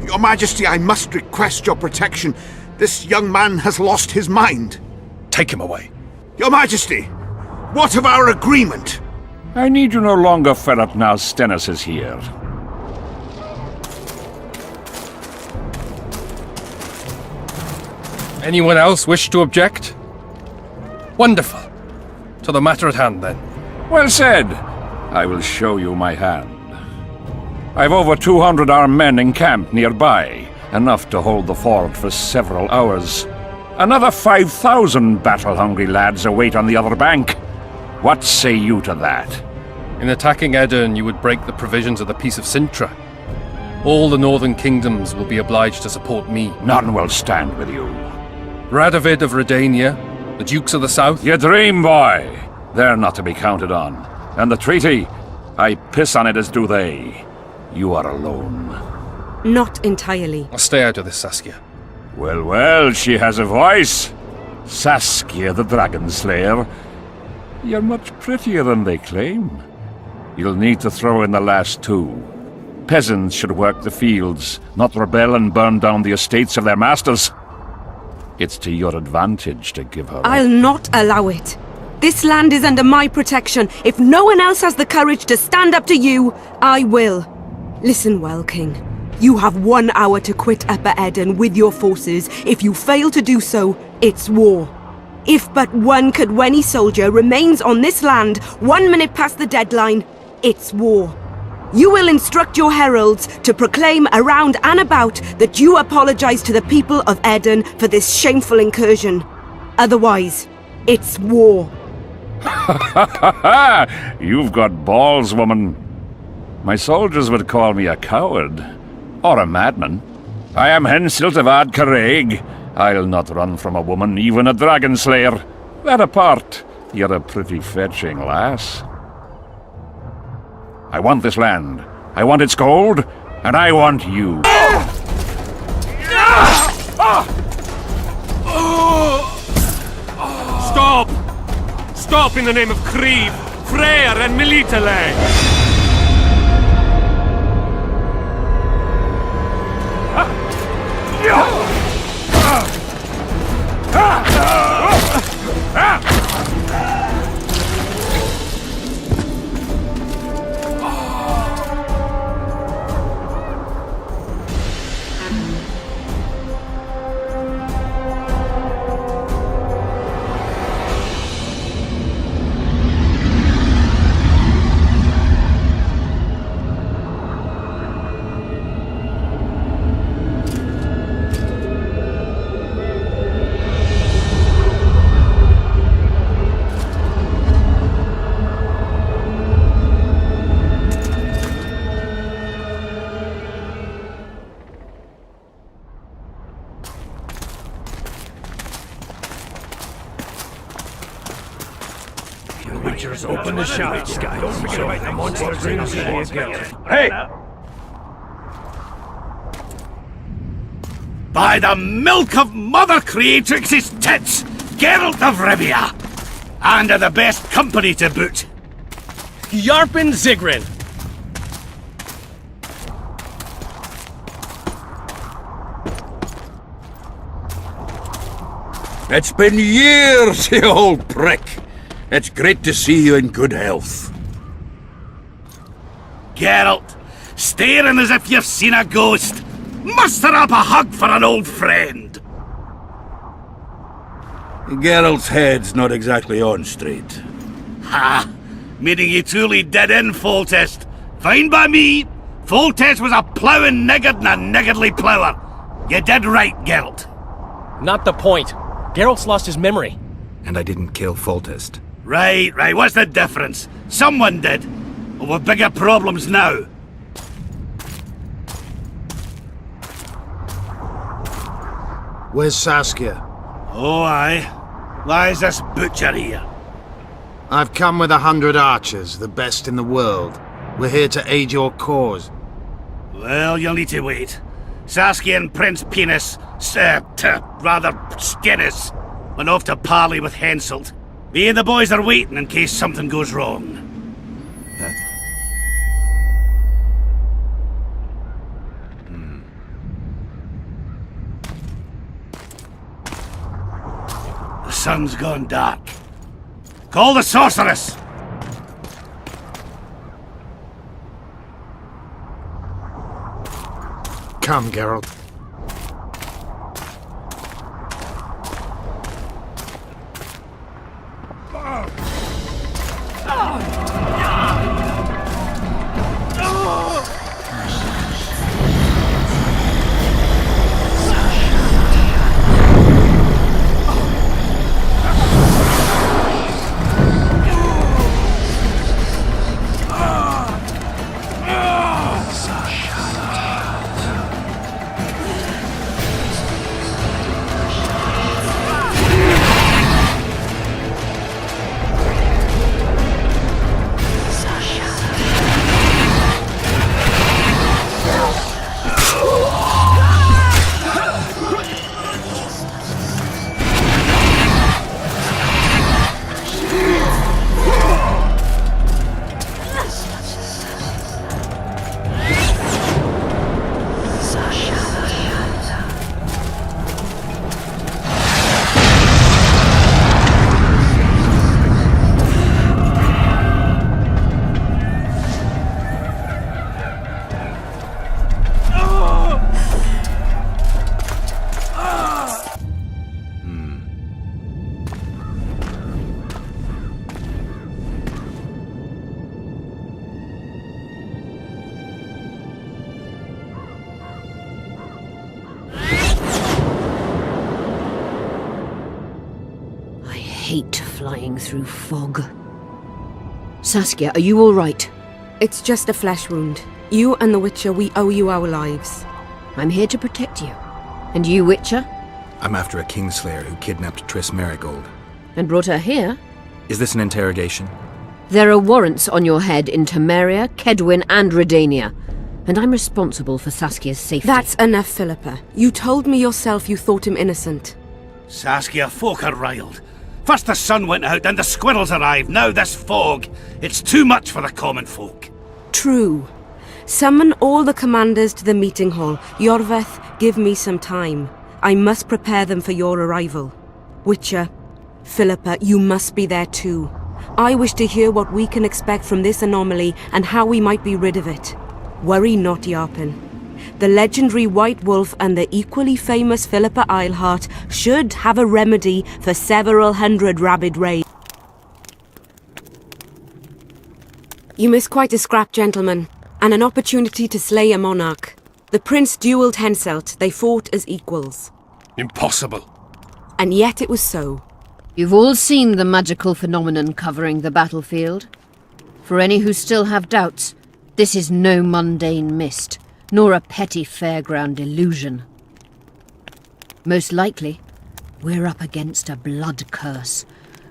Your Majesty, I must request your protection. This young man has lost his mind. Take him away. Your Majesty, what of our agreement? I need you no longer, Ferret, now Stennis is here. Anyone else wish to object? Wonderful. To the matter at hand, then. Well said. I will show you my hand. I've over 200 armed men encamped nearby, enough to hold the fort for several hours. Another 5,000 battle-hungry lads await on the other bank. What say you to that? In attacking Edirn, you would break the provisions of the Peace of Sintra. All the northern kingdoms will be obliged to support me. None will stand with you. Radovid of Redania, the Dukes of the South. You dream, boy. They're not to be counted on. And the treaty, I piss on it as do they. You are alone. Not entirely. I'll stay out of this, Saskia. Well, well, she has a voice. Saskia the Dragon Slayer. You're much prettier than they claim. You'll need to throw in the last two. Peasants should work the fields, not rebel and burn down the estates of their masters. It's to your advantage to give her up. I'll not allow it. This land is under my protection. If no one else has the courage to stand up to you, I will. Listen well, King. You have 1 hour to quit Upper Edirn with your forces. If you fail to do so, it's war. If but one Kedweni soldier remains on this land 1 minute past the deadline, it's war. You will instruct your heralds to proclaim around and about that you apologize to the people of Edirn for this shameful incursion. Otherwise, it's war. You've got balls, woman. My soldiers would call me a coward. Or a madman. I am Henselt of Ad Caraig. I'll not run from a woman, even a dragon slayer. That apart, you're a pretty fetching lass. I want this land. I want its gold, and I want you. Stop! Stop in the name of Creve, Freyr and Militale! Open the shafts, guys. Don't forget about the monster dreams you get. Hey! By the milk of Mother Creatrix's tits, Geralt of Rivia! And of the best company to boot. Yarpin Zigrin! It's been years, you old prick. It's great to see you in good health. Geralt, staring as if you've seen a ghost. Muster up a hug for an old friend. Geralt's head's not exactly on straight. Ha! Meaning you truly did in Foltest. Fine by me. Foltest was a ploughing niggard and a niggardly plougher. You did right, Geralt. Not the point. Geralt's lost his memory. And I didn't kill Foltest. Right. What's the difference? Someone did. Well, we've bigger problems now. Where's Saskia? Oh, aye. Why is this butcher here? I've come with 100 archers, the best in the world. We're here to aid your cause. Well, you'll need to wait. Saskia and Prince Penis, rather Skinnis, went off to parley with Henselt. Me and the boys are waiting in case something goes wrong. The sun's gone dark. Call the sorceress! Come, Geralt. hate flying through fog. Saskia, are you all right? It's just a flesh wound. You and the Witcher, we owe you our lives. I'm here to protect you. And you, Witcher? I'm after a Kingslayer who kidnapped Triss Merigold. And brought her here? Is this an interrogation? There are warrants on your head in Temeria, Kedwin, and Redania. And I'm responsible for Saskia's safety. That's enough, Philippa. You told me yourself you thought him innocent. Saskia, folk are riled. First the sun went out, then the squirrels arrived, now this fog. It's too much for the common folk. True. Summon all the commanders to the meeting hall. Yorveth, give me some time. I must prepare them for your arrival. Witcher, Philippa, you must be there too. I wish to hear what we can expect from this anomaly and how we might be rid of it. Worry not, Yarpen. The legendary White Wolf and the equally famous Philippa Eilhart should have a remedy for several hundred rabid raids. You missed quite a scrap, gentlemen, and an opportunity to slay a monarch. The prince duelled Henselt. They fought as equals. Impossible. And yet it was so. You've all seen the magical phenomenon covering the battlefield. For any who still have doubts, this is no mundane mist, nor a petty fairground illusion. Most likely, we're up against a blood curse,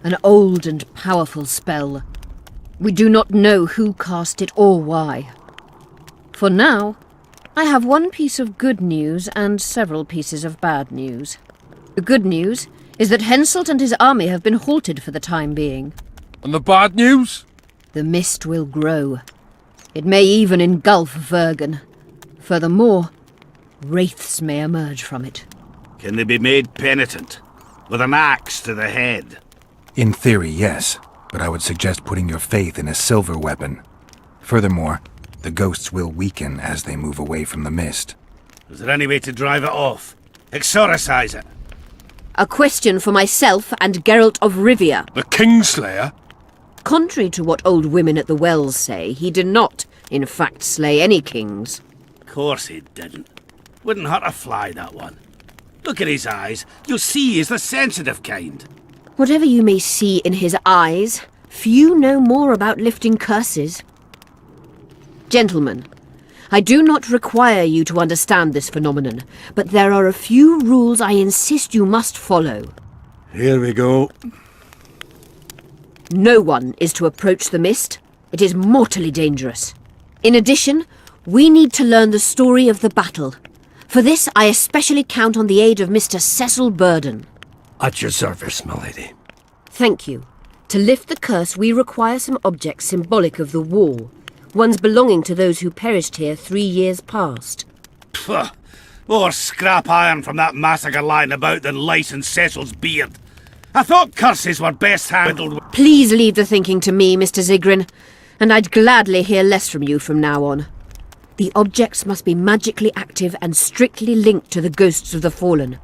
an old and powerful spell. We do not know who cast it or why. For now, I have one piece of good news and several pieces of bad news. The good news is that Henselt and his army have been halted for the time being. And the bad news? The mist will grow. It may even engulf Vergen. Furthermore, wraiths may emerge from it. Can they be made penitent? With an axe to the head? In theory, yes, but I would suggest putting your faith in a silver weapon. Furthermore, the ghosts will weaken as they move away from the mist. Is there any way to drive it off? Exorcise it? A question for myself and Geralt of Rivia. The Kingslayer? Contrary to what old women at the wells say, he did not, in fact, slay any kings. Of course he didn't. Wouldn't hurt a fly, that one. Look at his eyes. You'll see he's the sensitive kind. Whatever you may see in his eyes, few know more about lifting curses. Gentlemen, I do not require you to understand this phenomenon, but there are a few rules I insist you must follow. Here we go. No one is to approach the mist. It is mortally dangerous. In addition, we need to learn the story of the battle. For this, I especially count on the aid of Mr. Cecil Burden. At your service, milady. Thank you. To lift the curse, we require some objects symbolic of the war. Ones belonging to those who perished here 3 years past. Pfft! More scrap iron from that massacre lying about than lice in Cecil's beard. I thought curses were best handled with... Please leave the thinking to me, Mr. Zigrin, and I'd gladly hear less from you from now on. The objects must be magically active and strictly linked to the ghosts of the fallen.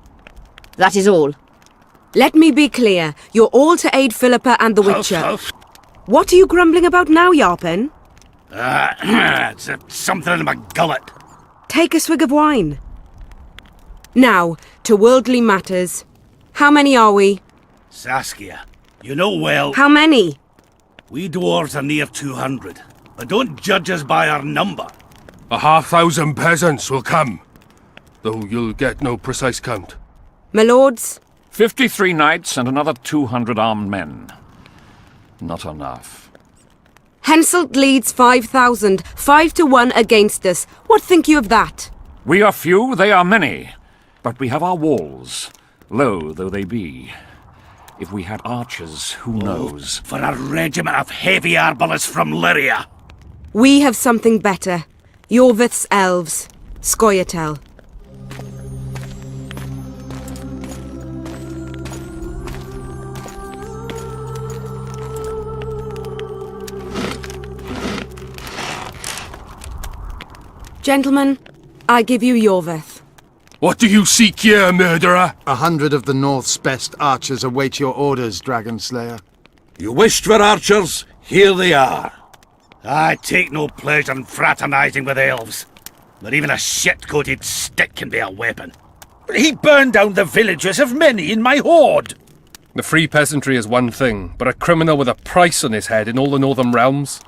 That is all. Let me be clear. You're all to aid Philippa and the Witcher. Huff, huff. What are you grumbling about now, Yarpen? It's something in my gullet. Take a swig of wine. Now, to worldly matters. How many are we? Saskia, you know well... How many? We dwarves are near 200, but don't judge us by our number. 1,500 peasants will come, though you'll get no precise count. My lords? 53 knights and another 200 armed men. Not enough. Henselt leads 5,000, 5 to 1 against us. What think you of that? We are few, they are many, but we have our walls, low though they be. If we had archers, who knows? For a regiment of heavy arbalists from Lyria. We have something better. Yorvith's elves. Scoia'tael. Gentlemen, I give you Yorvith. What do you seek here, murderer? 100 of the North's best archers await your orders, Dragon Slayer. You wished for archers? Here they are. I take no pleasure in fraternizing with elves. But even a shit-coated stick can be a weapon. He burned down the villages of many in my horde. The free peasantry is one thing, but a criminal with a price on his head in all the northern realms?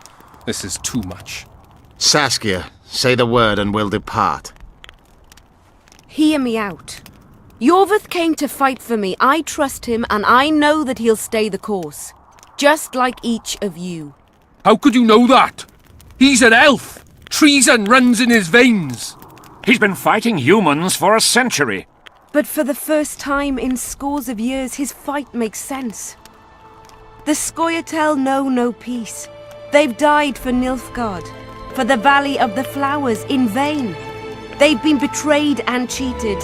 This is too much. Saskia, say the word and we'll depart. Hear me out. Yorvith came to fight for me. I trust him, and I know that he'll stay the course. Just like each of you. How could you know that? He's an elf. Treason runs in his veins. He's been fighting humans for a century. But for the first time in scores of years, his fight makes sense. The Scoia'tael know no peace. They've died for Nilfgaard, for the Valley of the Flowers, in vain. They've been betrayed and cheated.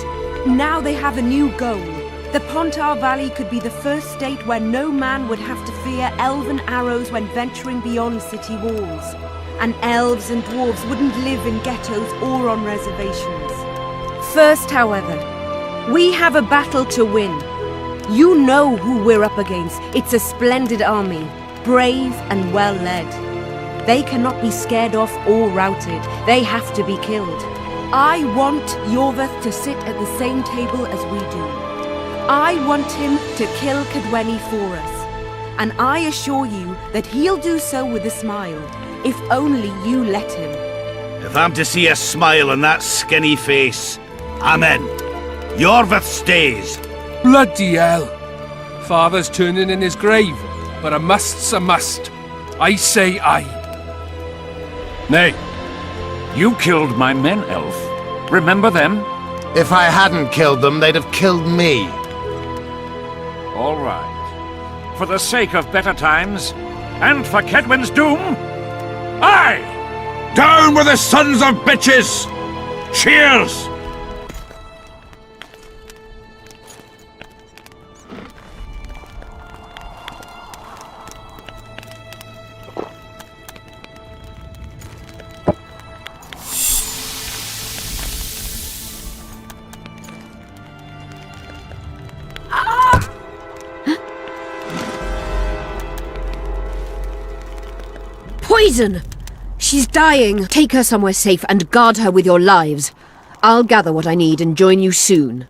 Now they have a new goal. The Pontar Valley could be the first state where no man would have to fear elven arrows when venturing beyond city walls. And elves and dwarves wouldn't live in ghettos or on reservations. First, however, we have a battle to win. You know who we're up against. It's a splendid army, brave and well led. They cannot be scared off or routed. They have to be killed. I want Yorveth to sit at the same table as we do. I want him to kill Cadweni for us. And I assure you that he'll do so with a smile, if only you let him. If I'm to see a smile on that skinny face, I'm in. Yorveth stays. Bloody hell. Father's turning in his grave, but a must's a must. I say aye. Nay, you killed my men, Elf. Remember them? If I hadn't killed them, they'd have killed me. All right. For the sake of better times, and for Kedwen's doom, aye! Down with the sons of bitches! Cheers! Poison! She's dying. Take her somewhere safe and guard her with your lives. I'll gather what I need and join you soon.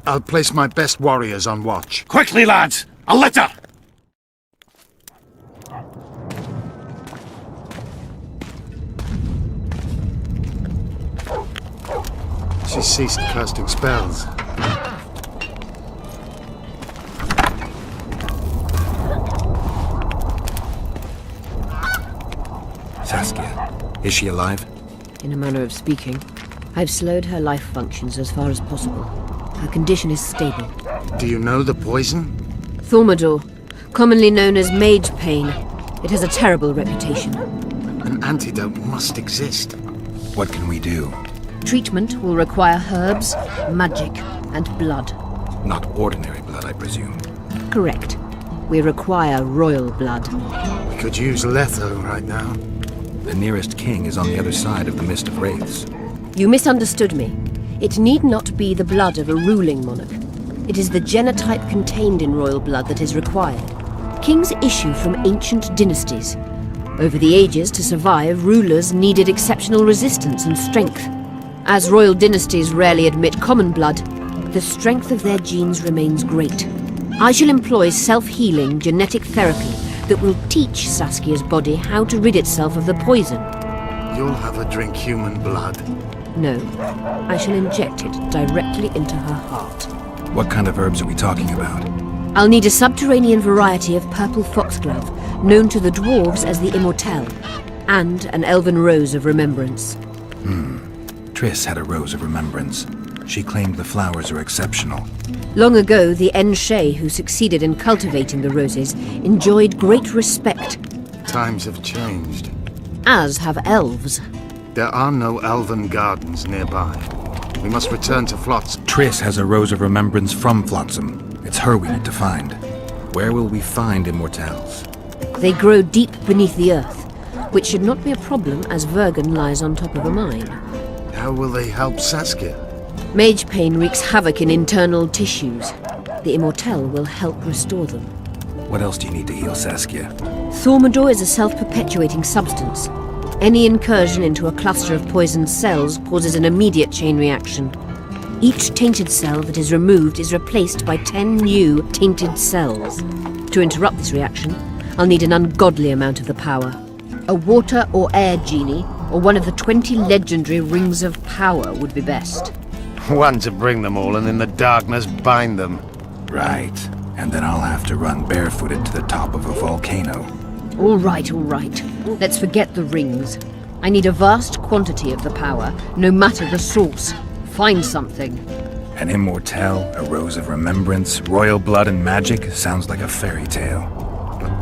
I'll place my best warriors on watch. Quickly, lads! A litter! She ceased casting spells. Saskia, is she alive? In a manner of speaking. I've slowed her life functions as far as possible. Her condition is stable. Do you know the poison? Thaumadour, commonly known as mage pain. It has a terrible reputation. An antidote must exist. What can we do? Treatment will require herbs, magic, and blood. Not ordinary blood, I presume. Correct. We require royal blood. We could use Letho right now. The nearest king is on the other side of the Mist of Wraiths. You misunderstood me. It need not be the blood of a ruling monarch. It is the genotype contained in royal blood that is required. Kings issue from ancient dynasties. Over the ages, to survive, rulers needed exceptional resistance and strength. As royal dynasties rarely admit common blood, the strength of their genes remains great. I shall employ self-healing genetic therapy that will teach Saskia's body how to rid itself of the poison. You'll have her drink human blood. No, I shall inject it directly into her heart. What kind of herbs are we talking about? I'll need a subterranean variety of purple foxglove, known to the dwarves as the Immortelle, and an elven rose of remembrance. Triss had a rose of remembrance. She claimed the flowers are exceptional. Long ago, the Enshe who succeeded in cultivating the roses enjoyed great respect. Times have changed. As have elves. There are no elven gardens nearby. We must return to Flotsam. Triss has a rose of remembrance from Flotsam. It's her we need to find. Where will we find Immortelles? They grow deep beneath the earth, which should not be a problem as Vergen lies on top of a mine. How will they help Saskia? Mage pain wreaks havoc in internal tissues. The Immortelle will help restore them. What else do you need to heal Saskia? Thaumadour is a self-perpetuating substance. Any incursion into a cluster of poisoned cells causes an immediate chain reaction. Each tainted cell that is removed is replaced by 10 new tainted cells. To interrupt this reaction, I'll need an ungodly amount of the power. A water or air genie, or one of the 20 legendary rings of power would be best. One to bring them all and in the darkness bind them. Right. And then I'll have to run barefooted to the top of a volcano. All right. Let's forget the rings. I need a vast quantity of the power, no matter the source. Find something. An Immortelle, a rose of remembrance, royal blood and magic sounds like a fairy tale.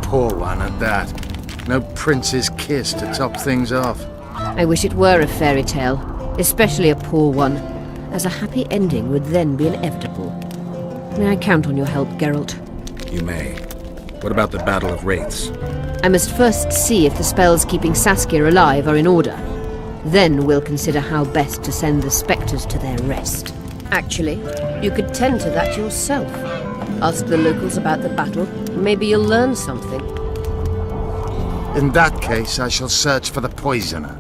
poor one at that. No prince's kiss to top things off. I wish it were a fairy tale, especially a poor one, as a happy ending would then be inevitable. May I count on your help, Geralt? You may. What about the Battle of Wraiths? I must first see if the spells keeping Saskia alive are in order. Then we'll consider how best to send the spectres to their rest. Actually, you could tend to that yourself. Ask the locals about the battle. Maybe you'll learn something. In that case, I shall search for the poisoner.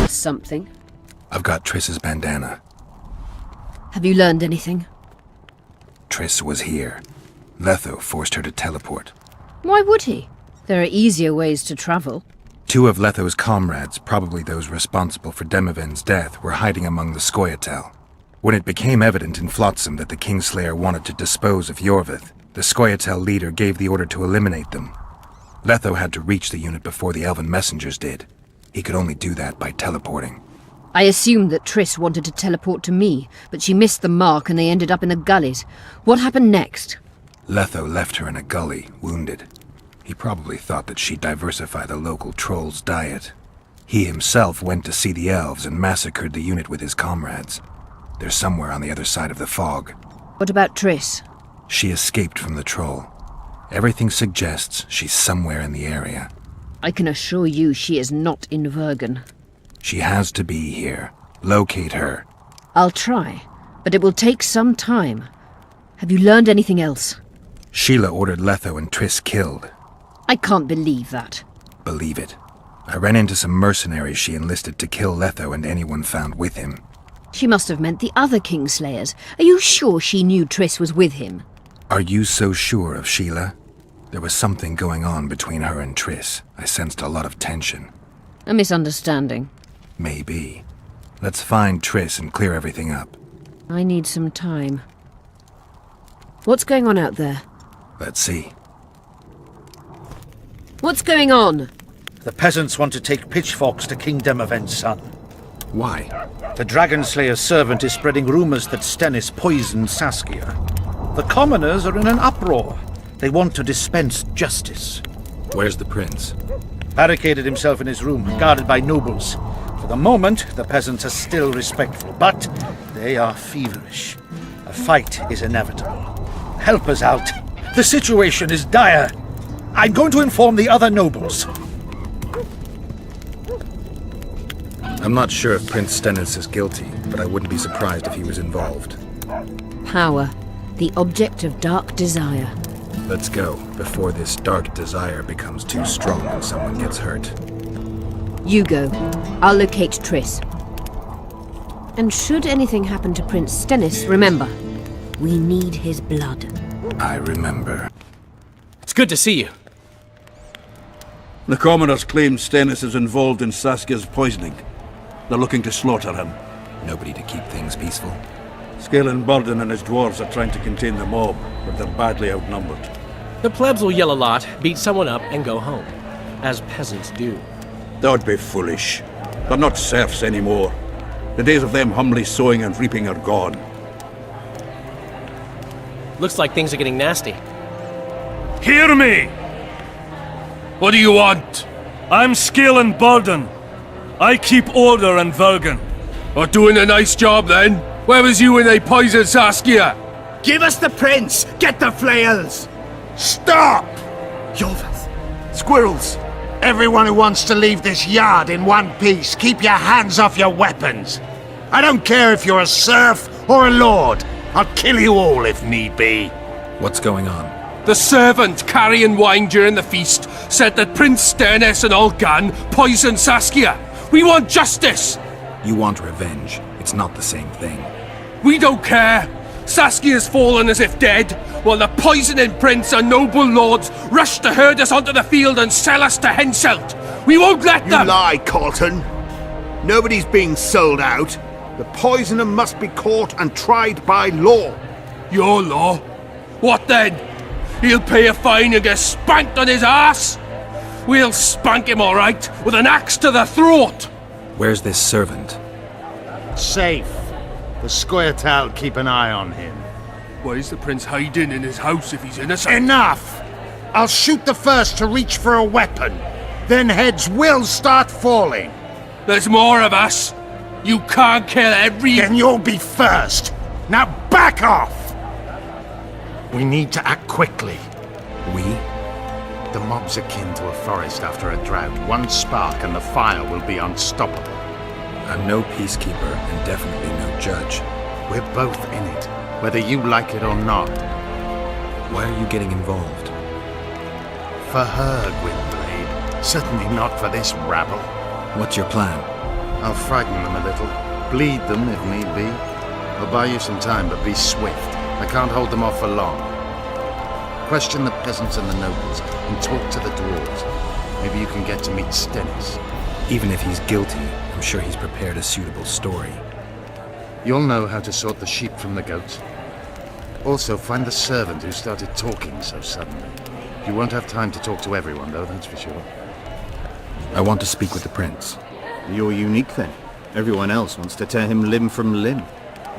Something. I've got Triss's bandana. Have you learned anything? Triss was here. Letho forced her to teleport. Why would he? There are easier ways to travel. 2 of Letho's comrades, probably those responsible for Demoven's death, were hiding among the Scoia'tael. When it became evident in Flotsam that the Kingslayer wanted to dispose of Yorvith, the Scoia'tael leader gave the order to eliminate them. Letho had to reach the unit before the elven messengers did. He could only do that by teleporting. I assumed that Triss wanted to teleport to me, but she missed the mark and they ended up in the gullies. What happened next? Letho left her in a gully, wounded. He probably thought that she'd diversify the local trolls' diet. He himself went to see the elves and massacred the unit with his comrades. They're somewhere on the other side of the fog. What about Triss? She escaped from the troll. Everything suggests she's somewhere in the area. I can assure you she is not in Vergen. She has to be here. Locate her. I'll try, but it will take some time. Have you learned anything else? Sheila ordered Letho and Triss killed. I can't believe that. Believe it. I ran into some mercenaries she enlisted to kill Letho and anyone found with him. She must have meant the other Kingslayers. Are you sure she knew Triss was with him? Are you so sure of Sheila? There was something going on between her and Triss. I sensed a lot of tension. A misunderstanding. Maybe. Let's find Triss and clear everything up. I need some time. What's going on out there? Let's see. What's going on? The peasants want to take pitchforks to King Demoven's son. Why? The Dragonslayer's servant is spreading rumors that Stennis poisoned Saskia. The commoners are in an uproar. They want to dispense justice. Where's the prince? Barricaded himself in his room, guarded by nobles. For the moment, the peasants are still respectful, but they are feverish. A fight is inevitable. Help us out. The situation is dire. I'm going to inform the other nobles. I'm not sure if Prince Stennis is guilty, but I wouldn't be surprised if he was involved. Power, the object of dark desire. Let's go, before this dark desire becomes too strong and someone gets hurt. You go. I'll locate Triss. And should anything happen to Prince Stennis, remember, we need his blood. I remember. It's good to see you. The commoners claim Stennis is involved in Saskia's poisoning. They're looking to slaughter him. Nobody to keep things peaceful. Scalen Burden and his dwarves are trying to contain the mob, but they're badly outnumbered. The plebs will yell a lot, beat someone up, and go home. As peasants do. That'd be foolish. They're not serfs anymore. The days of them humbly sowing and reaping are gone. Looks like things are getting nasty. Hear me! What do you want? I'm Skill and Bolden. I keep order in Vergen. Or doing a nice job then? Where was you when they poisoned Saskia? Give us the prince! Get the flails! Stop! Yorvath! Squirrels! Everyone who wants to leave this yard in one piece, keep your hands off your weapons! I don't care if you're a serf or a lord. I'll kill you all if need be. What's going on? The servant carrying wine during the feast said that Prince Stennis and Olgan poisoned Saskia. We want justice! You want revenge. It's not the same thing. We don't care. Saskia's fallen as if dead, while the poisoning prince and noble lords rush to herd us onto the field and sell us to Henselt. We won't let them! You lie, Colton. Nobody's being sold out. The poisoner must be caught and tried by law. Your law? What then? He'll pay a fine and get spanked on his ass? We'll spank him all right, with an axe to the throat! Where's this servant? Safe. The Scoia'tael keep an eye on him. Why is the prince hiding in his house if he's innocent? Enough! I'll shoot the first to reach for a weapon. Then heads will start falling. There's more of us. You can't kill every... Then you'll be first. Now back off! We need to act quickly. We? The mob's akin to a forest after a drought. One spark and the fire will be unstoppable. I'm no peacekeeper and definitely no judge. We're both in it, whether you like it or not. Why are you getting involved? For her, Gwynblade. Certainly not for this rabble. What's your plan? I'll frighten them a little. Bleed them if need be. I'll buy you some time, but be swift. I can't hold them off for long. Question the peasants and the nobles, and talk to the dwarves. Maybe you can get to meet Stennis. Even if he's guilty, I'm sure he's prepared a suitable story. You'll know how to sort the sheep from the goats. Also, find the servant who started talking so suddenly. You won't have time to talk to everyone, though, that's for sure. I want to speak with the prince. You're unique, then. Everyone else wants to tear him limb from limb.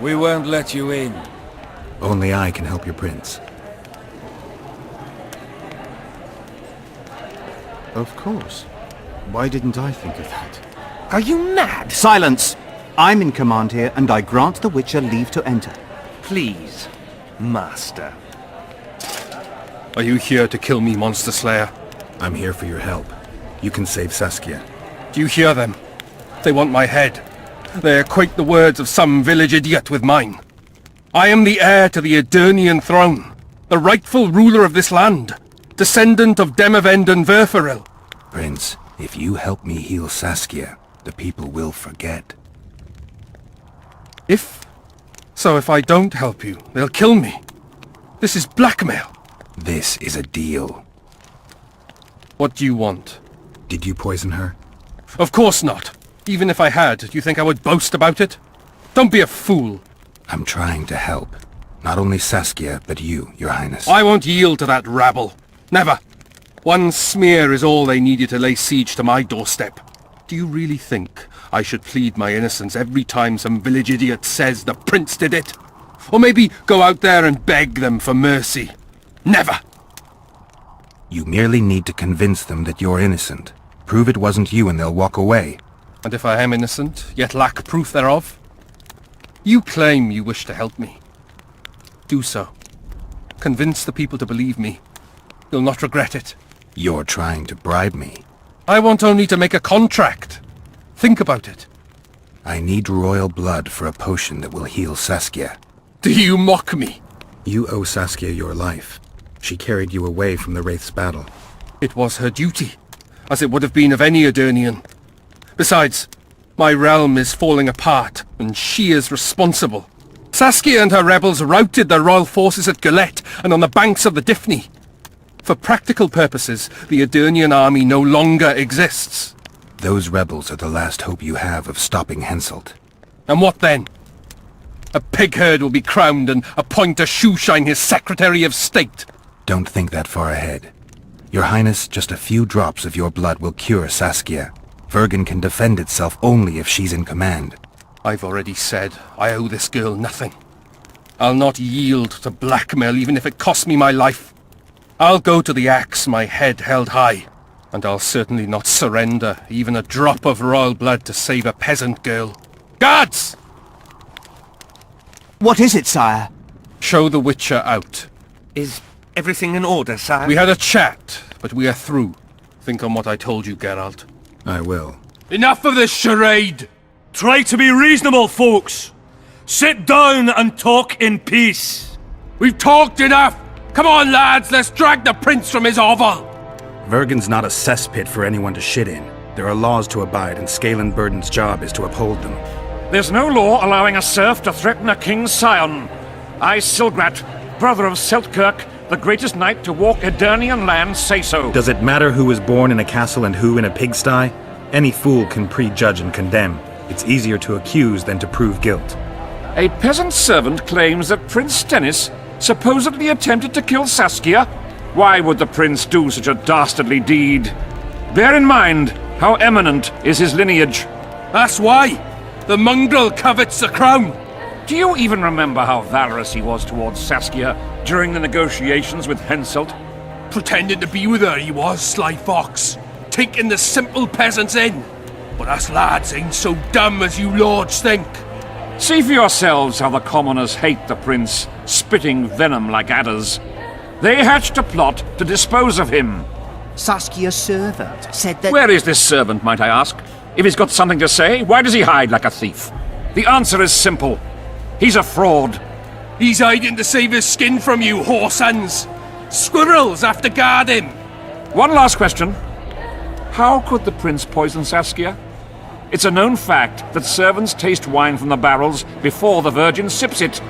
We won't let you in. Only I can help your prince. Of course. Why didn't I think of that? Are you mad? Silence! I'm in command here, and I grant the Witcher leave to enter. Please, Master. Are you here to kill me, Monster Slayer? I'm here for your help. You can save Saskia. Do you hear them? They want my head. They equate the words of some village idiot with mine. I am the heir to the Edirnian throne, the rightful ruler of this land, descendant of Demavend and Paravril. Prince, if you help me heal Saskia, the people will forget. If I don't help you, they'll kill me. This is blackmail. This is a deal. What do you want? Did you poison her? Of course not. Even if I had, do you think I would boast about it? Don't be a fool. I'm trying to help. Not only Saskia, but you, Your Highness. I won't yield to that rabble. Never. One smear is all they needed to lay siege to my doorstep. Do you really think I should plead my innocence every time some village idiot says the prince did it? Or maybe go out there and beg them for mercy? Never! You merely need to convince them that you're innocent. Prove it wasn't you and they'll walk away. And if I am innocent, yet lack proof thereof? You claim you wish to help me. Do so. Convince the people to believe me. You'll not regret it. You're trying to bribe me. I want only to make a contract. Think about it. I need royal blood for a potion that will heal Saskia. Do you mock me? You owe Saskia your life. She carried you away from the Wraith's battle. It was her duty, as it would have been of any Edirnian. Besides, my realm is falling apart, and she is responsible. Saskia and her rebels routed the royal forces at Gillette and on the banks of the Dyffny. For practical purposes, the Edirnian army no longer exists. Those rebels are the last hope you have of stopping Henselt. And what then? A pig herd will be crowned and appoint a shoeshine his Secretary of State. Don't think that far ahead. Your Highness, just a few drops of your blood will cure Saskia. Vergen can defend itself only if she's in command. I've already said I owe this girl nothing. I'll not yield to blackmail even if it costs me my life. I'll go to the axe, my head held high. And I'll certainly not surrender even a drop of royal blood to save a peasant girl. Guards! What is it, sire? Show the Witcher out. Is everything in order, sire? We had a chat, but we are through. Think on what I told you, Geralt. I will. Enough of this charade! Try to be reasonable, folks. Sit down and talk in peace. We've talked enough! Come on, lads, let's drag the prince from his hovel! Vergen's not a cesspit for anyone to shit in. There are laws to abide, and Scalen Burden's job is to uphold them. There's no law allowing a serf to threaten a king's scion. I, Silgrat, brother of Seltkirk, the greatest knight to walk Edirnian land, say so. Does it matter who was born in a castle and who in a pigsty? Any fool can prejudge and condemn. It's easier to accuse than to prove guilt. A peasant servant claims that Prince Stennis supposedly attempted to kill Saskia. Why would the prince do such a dastardly deed? Bear in mind how eminent is his lineage. That's why! The mongrel covets the crown! Do you even remember how valorous he was towards Saskia during the negotiations with Henselt? Pretending to be with her he was, sly fox. Taking the simple peasants in. But us lads ain't so dumb as you lords think. See for yourselves how the commoners hate the prince, spitting venom like adders. They hatched a plot to dispose of him. Saskia's servant said that... Where is this servant, might I ask? If he's got something to say, why does he hide like a thief? The answer is simple. He's a fraud. He's hiding to save his skin from you, whoresons. Squirrels have to guard him. One last question. How could the prince poison Saskia? It's a known fact that servants taste wine from the barrels before the virgin sips it.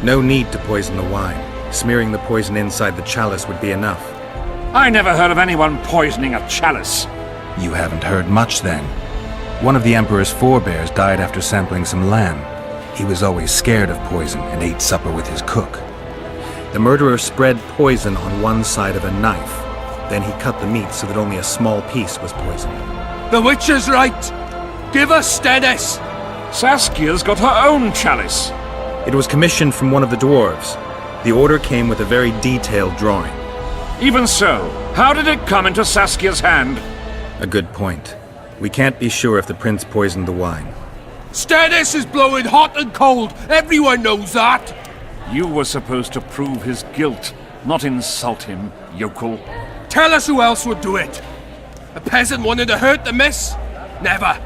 No need to poison the wine. Smearing the poison inside the chalice would be enough. I never heard of anyone poisoning a chalice. You haven't heard much then. One of the Emperor's forebears died after sampling some lamb. He was always scared of poison and ate supper with his cook. The murderer spread poison on one side of a knife. Then he cut the meat so that only a small piece was poisoned. The Witcher's right! Give us Stennis! Saskia's got her own chalice. It was commissioned from one of the dwarves. The order came with a very detailed drawing. Even so, how did it come into Saskia's hand? A good point. We can't be sure if the prince poisoned the wine. Stennis is blowing hot and cold! Everyone knows that! You were supposed to prove his guilt, not insult him, yokel. Tell us who else would do it! A peasant wanted to hurt the miss? Never.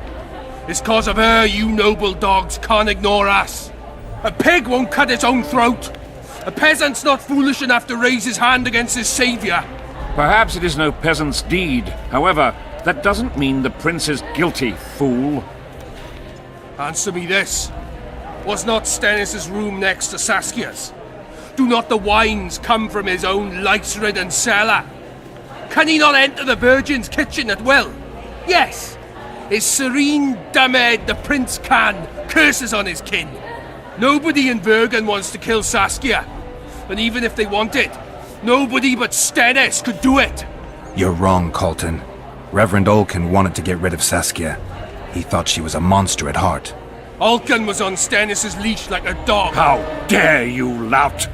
It's cause of her you noble dogs can't ignore us. A pig won't cut its own throat. A peasant's not foolish enough to raise his hand against his savior. Perhaps it is no peasant's deed. However, that doesn't mean the prince is guilty, fool. Answer me this. Was not Stennis' room next to Saskia's? Do not the wines come from his own lice-ridden cellar? Can he not enter the Virgin's kitchen at will? Yes! His serene dumbhead the prince can, curses on his kin. Nobody in Vergen wants to kill Saskia. And even if they wanted, nobody but Stennis could do it. You're wrong, Colton. Reverend Olkin wanted to get rid of Saskia. He thought she was a monster at heart. Olkin was on Stennis' leash like a dog. How dare you, lout!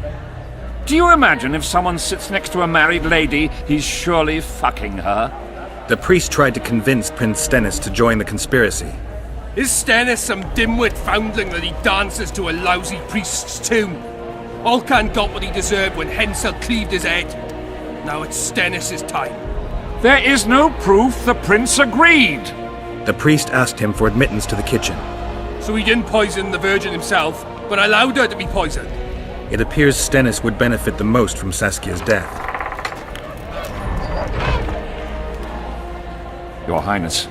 Do you imagine if someone sits next to a married lady, he's surely fucking her? The priest tried to convince Prince Stennis to join the conspiracy. Is Stennis some dimwit foundling that he dances to a lousy priest's tune? Olcan got what he deserved when Hensel cleaved his head. Now it's Stennis' time. There is no proof the prince agreed. The priest asked him for admittance to the kitchen. So he didn't poison the Virgin himself, but allowed her to be poisoned. It appears Stennis would benefit the most from Saskia's death. Your Highness,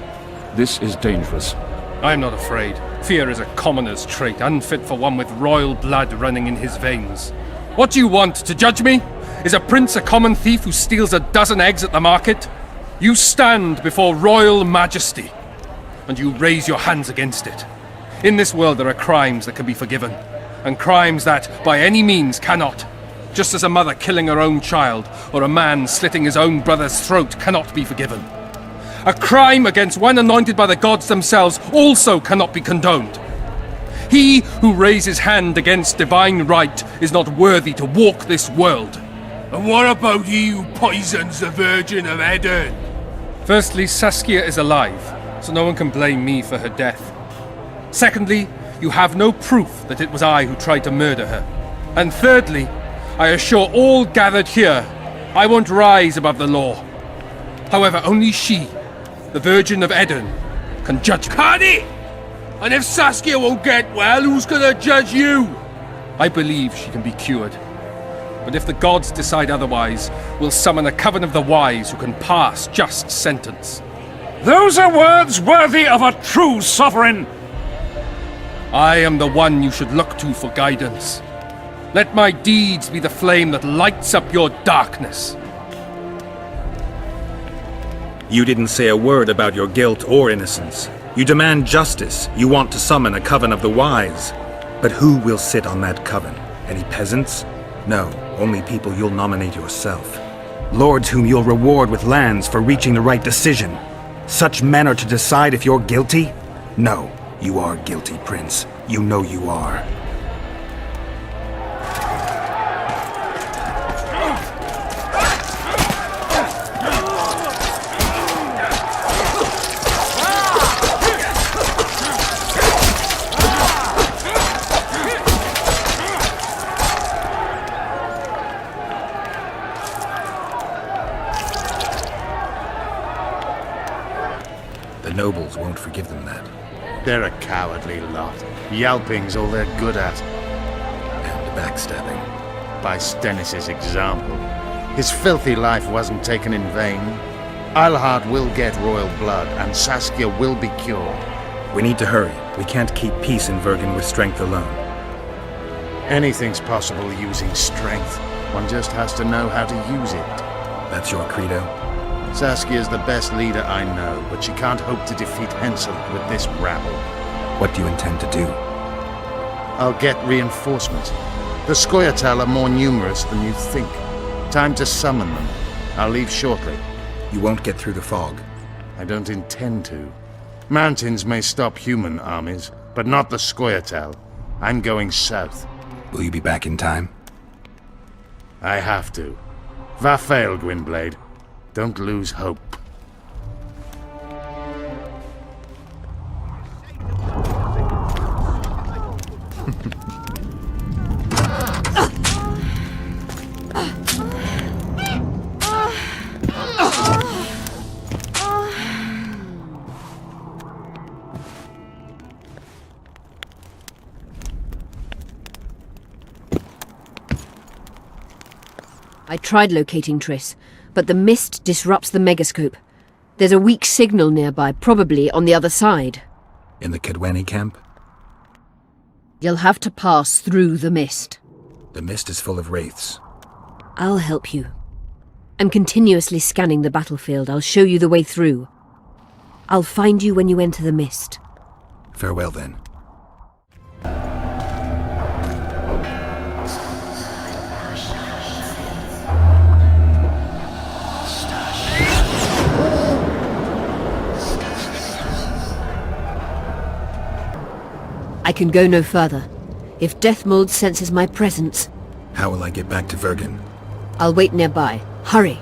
this is dangerous. I am not afraid. Fear is a commoner's trait, unfit for one with royal blood running in his veins. What do you want, to judge me? Is a prince a common thief who steals a dozen eggs at the market? You stand before royal majesty, and you raise your hands against it. In this world there are crimes that can be forgiven, and crimes that, by any means, cannot. Just as a mother killing her own child, or a man slitting his own brother's throat cannot be forgiven. A crime against one anointed by the gods themselves also cannot be condoned. He who raises hand against divine right is not worthy to walk this world. And what about he who poisons the Virgin of Eden? Firstly, Saskia is alive, so no one can blame me for her death. Secondly, you have no proof that it was I who tried to murder her. And thirdly, I assure all gathered here, I won't rise above the law. However, only she, the Virgin of Eden, can judge me. Can it? And if Saskia won't get well, who's gonna judge you? I believe she can be cured. But if the gods decide otherwise, we'll summon a coven of the wise who can pass just sentence. Those are words worthy of a true sovereign! I am the one you should look to for guidance. Let my deeds be the flame that lights up your darkness. You didn't say a word about your guilt or innocence. You demand justice. You want to summon a coven of the wise. But who will sit on that coven? Any peasants? No, only people you'll nominate yourself. Lords whom you'll reward with lands for reaching the right decision. Such men are to decide if you're guilty? No, you are guilty, Prince. You know you are. The nobles won't forgive them that. They're a cowardly lot. Yelping's all they're good at. And backstabbing. By Stennis's example. His filthy life wasn't taken in vain. Eilhard will get royal blood, and Saskia will be cured. We need to hurry. We can't keep peace in Vergen with strength alone. Anything's possible using strength. One just has to know how to use it. That's your credo? Saskia's the best leader I know, but she can't hope to defeat Henselt with this rabble. What do you intend to do? I'll get reinforcements. The Scoia'tael are more numerous than you think. Time to summon them. I'll leave shortly. You won't get through the fog. I don't intend to. Mountains may stop human armies, but not the Scoia'tael. I'm going south. Will you be back in time? I have to. Vafail, Gwynblade. Don't lose hope. I tried locating Triss, but the mist disrupts the megascope. There's a weak signal nearby, probably on the other side. In the Cadweni camp? You'll have to pass through the mist. The mist is full of wraiths. I'll help you. I'm continuously scanning the battlefield. I'll show you the way through. I'll find you when you enter the mist. Farewell, then. I can go no further. If Deathmold senses my presence... How will I get back to Vergen? I'll wait nearby. Hurry!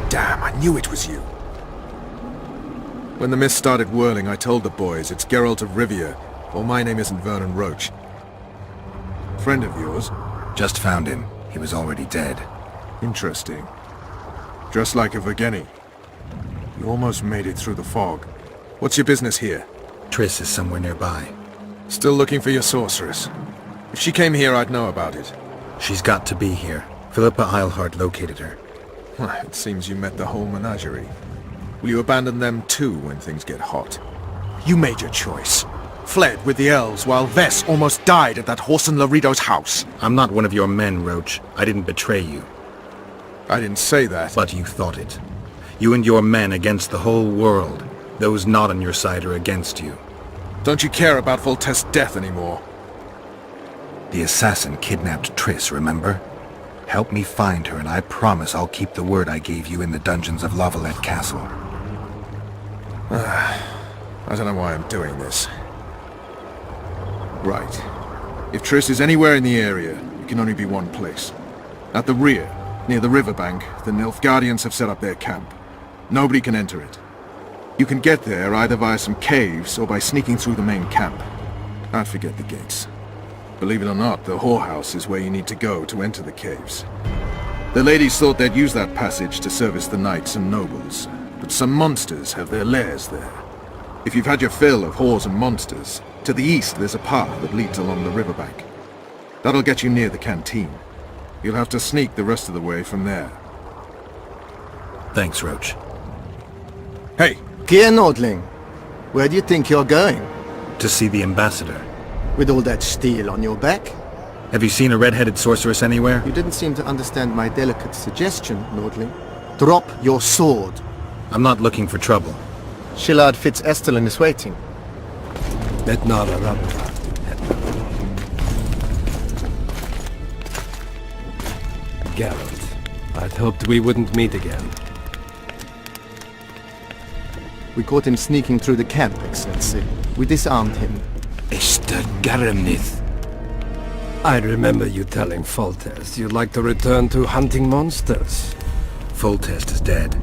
Damn, I knew it was you. When the mist started whirling, I told the boys, it's Geralt of Rivia, or my name isn't Vernon Roach. Friend of yours? Just found him. He was already dead. Interesting. Just like a Vergeni. You almost made it through the fog. What's your business here? Triss is somewhere nearby. Still looking for your sorceress. If she came here, I'd know about it. She's got to be here. Philippa Eilhart located her. It seems you met the whole menagerie. Will you abandon them too when things get hot? You made your choice. fled with the elves while Vess almost died at that Horson Laredo's house. I'm not one of your men, Roach. I didn't betray you. I didn't say that. But you thought it. You and your men against the whole world. Those not on your side are against you. Don't you care about Voltaire's death anymore? The assassin kidnapped Triss, remember? Help me find her and I promise I'll keep the word I gave you in the dungeons of Lavalette Castle. I don't know why I'm doing this. Right. If Triss is anywhere in the area, it can only be one place. At the rear, near the riverbank, the Nilfgaardians have set up their camp. Nobody can enter it. You can get there either via some caves or by sneaking through the main camp. Don't forget the gates. Believe it or not, the whorehouse is where you need to go to enter the caves. The ladies thought they'd use that passage to service the knights and nobles, but some monsters have their lairs there. If you've had your fill of whores and monsters, to the east there's a path that leads along the riverbank. That'll get you near the canteen. You'll have to sneak the rest of the way from there. Thanks, Roach. Hey! Dear Nordling, where do you think you're going? To see the ambassador. With all that steel on your back? Have you seen a red-headed sorceress anywhere? You didn't seem to understand my delicate suggestion, Nordling. Drop your sword. I'm not looking for trouble. Shillard Fitz-Estelin is waiting. Gallant. I'd hoped we wouldn't meet again. We caught him sneaking through the camp, Excellency. We disarmed him. I remember you telling Foltest you'd like to return to hunting monsters. Foltest is dead.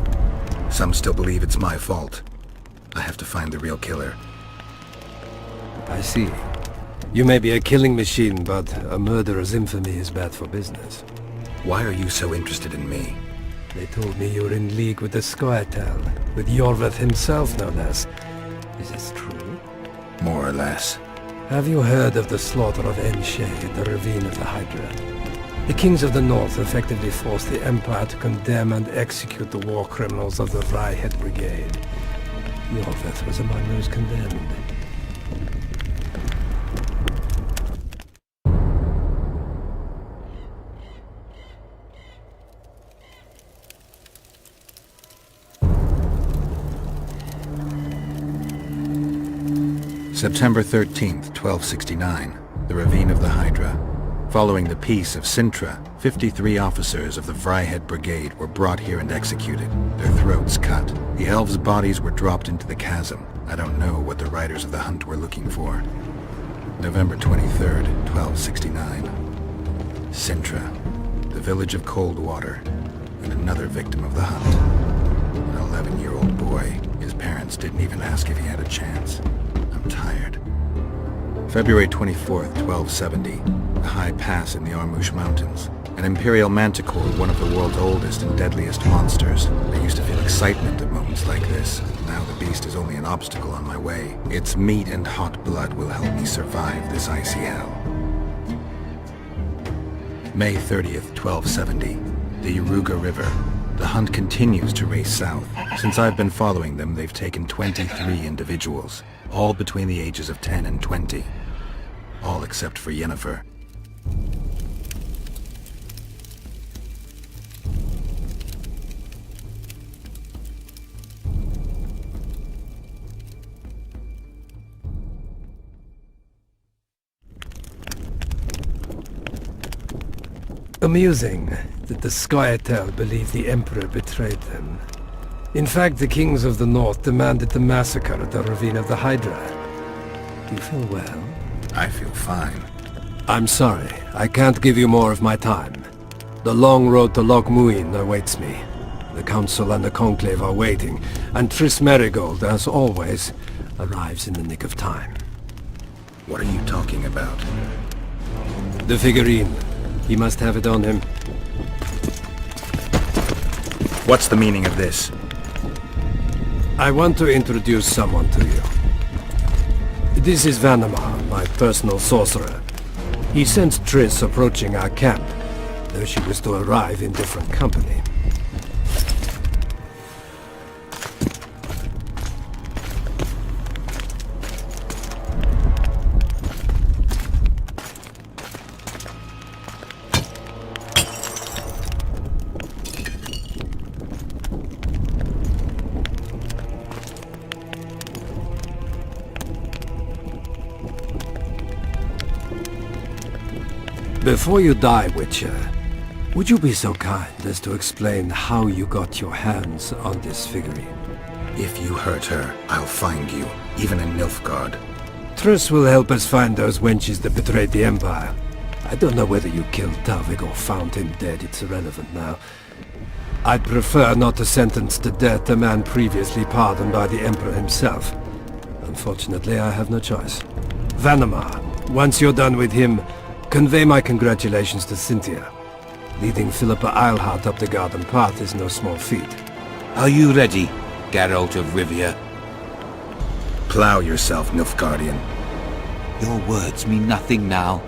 Some still believe it's my fault. I have to find the real killer. I see. You may be a killing machine, but a murderer's infamy is bad for business. Why are you so interested in me? They told me you were in league with the Scoia'tael, with Yorveth himself, no less. Is this true? More or less. Have you heard of the slaughter of Enshay at the ravine of the Hydra? The kings of the north effectively forced the Empire to condemn and execute the war criminals of the Vryheid Brigade. Yorveth was among those condemned. September 13th, 1269, the ravine of the Hydra. Following the peace of Sintra, 53 officers of the Vryheid Brigade were brought here and executed, their throats cut. The elves' bodies were dropped into the chasm. I don't know what the riders of the hunt were looking for. November 23rd, 1269. Sintra, the village of Coldwater, and another victim of the hunt. An 11-year-old boy. His parents didn't even ask if he had a chance. I'm tired. February 24th, 1270. A high pass in the Armouche Mountains. An imperial manticore, one of the world's oldest and deadliest monsters. I used to feel excitement at moments like this. Now the beast is only an obstacle on my way. Its meat and hot blood will help me survive this icy hell. May 30th, 1270. The Yaruga River. The hunt continues to race south. Since I've been following them, they've taken 23 individuals, all between the ages of 10 and 20. All except for Yennefer. Amusing that the Scoia'tael believe the Emperor betrayed them. In fact, the kings of the north demanded the massacre at the ravine of the Hydra. Do you feel well? I feel fine. I'm sorry, I can't give you more of my time. The long road to Loch Muin awaits me. The Council and the Conclave are waiting, and Triss Merigold, as always, arrives in the nick of time. What are you talking about? The figurine. He must have it on him. What's the meaning of this? I want to introduce someone to you. This is Vanamar, my personal sorcerer. He sensed Triss approaching our camp, though she was to arrive in different company. Before you die, Witcher, would you be so kind as to explain how you got your hands on this figurine? If you hurt her, I'll find you, even in Nilfgaard. Triss will help us find those wenches that betrayed the Empire. I don't know whether you killed Talvik or found him dead, it's irrelevant now. I'd prefer not to sentence to death a man previously pardoned by the Emperor himself. Unfortunately, I have no choice. Vanamar, once you're done with him, convey my congratulations to Cynthia. Leading Philippa Eilhart up the garden path is no small feat. Are you ready, Geralt of Rivia? Plow yourself, Nilfgaardian. Your words mean nothing now.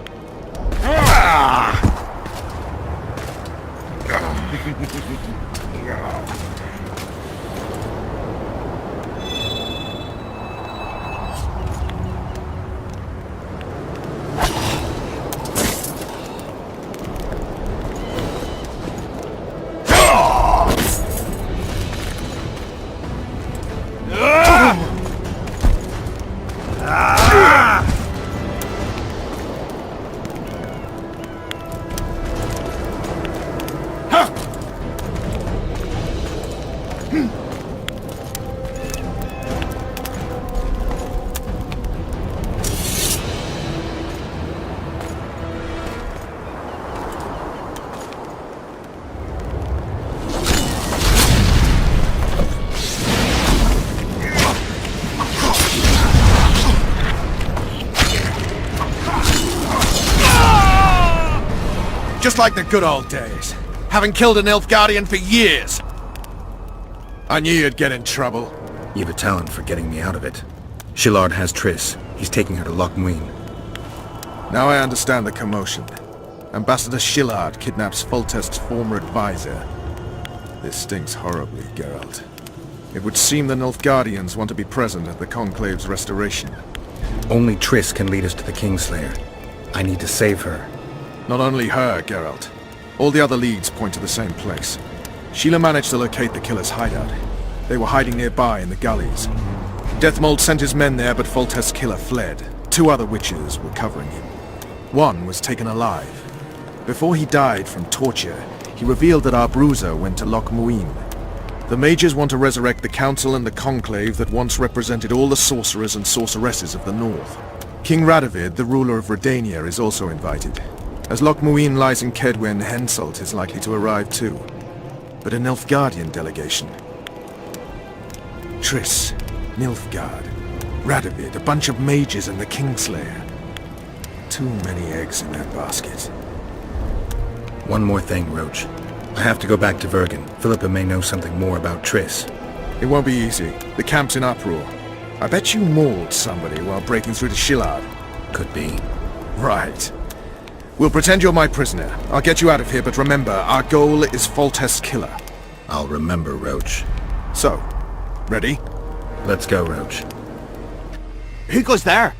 Just like the good old days. Having killed an Nilfgaardian for years. I knew you'd get in trouble. You've a talent for getting me out of it. Shillard has Triss. He's taking her to Loch Muin. Now I understand the commotion. Ambassador Shillard kidnaps Foltest's former advisor. This stinks horribly, Geralt. It would seem the Nilfgaardians want to be present at the Conclave's restoration. Only Triss can lead us to the Kingslayer. I need to save her. Not only her, Geralt. All the other leads point to the same place. Sheila managed to locate the killer's hideout. They were hiding nearby in the gullies. Deathmold sent his men there, but Foltest's killer fled. 2 other witches were covering him. One was taken alive. Before he died from torture, he revealed that our bruiser went to Loch Muin. The mages want to resurrect the council and the conclave that once represented all the sorcerers and sorceresses of the north. King Radovid, the ruler of Redania, is also invited. As Loch Muin lies in Kedwen, Henselt is likely to arrive too. But a Nilfgaardian delegation. Triss, Nilfgaard, Radovid, a bunch of mages and the Kingslayer. Too many eggs in that basket. One more thing, Roach. I have to go back to Vergen. Philippa may know something more about Triss. It won't be easy. The camp's in uproar. I bet you mauled somebody while breaking through to Shillard. Could be. Right. We'll pretend you're my prisoner. I'll get you out of here, but remember, our goal is Foltest's killer. I'll remember, Roach. So, ready? Let's go, Roach. Who goes there?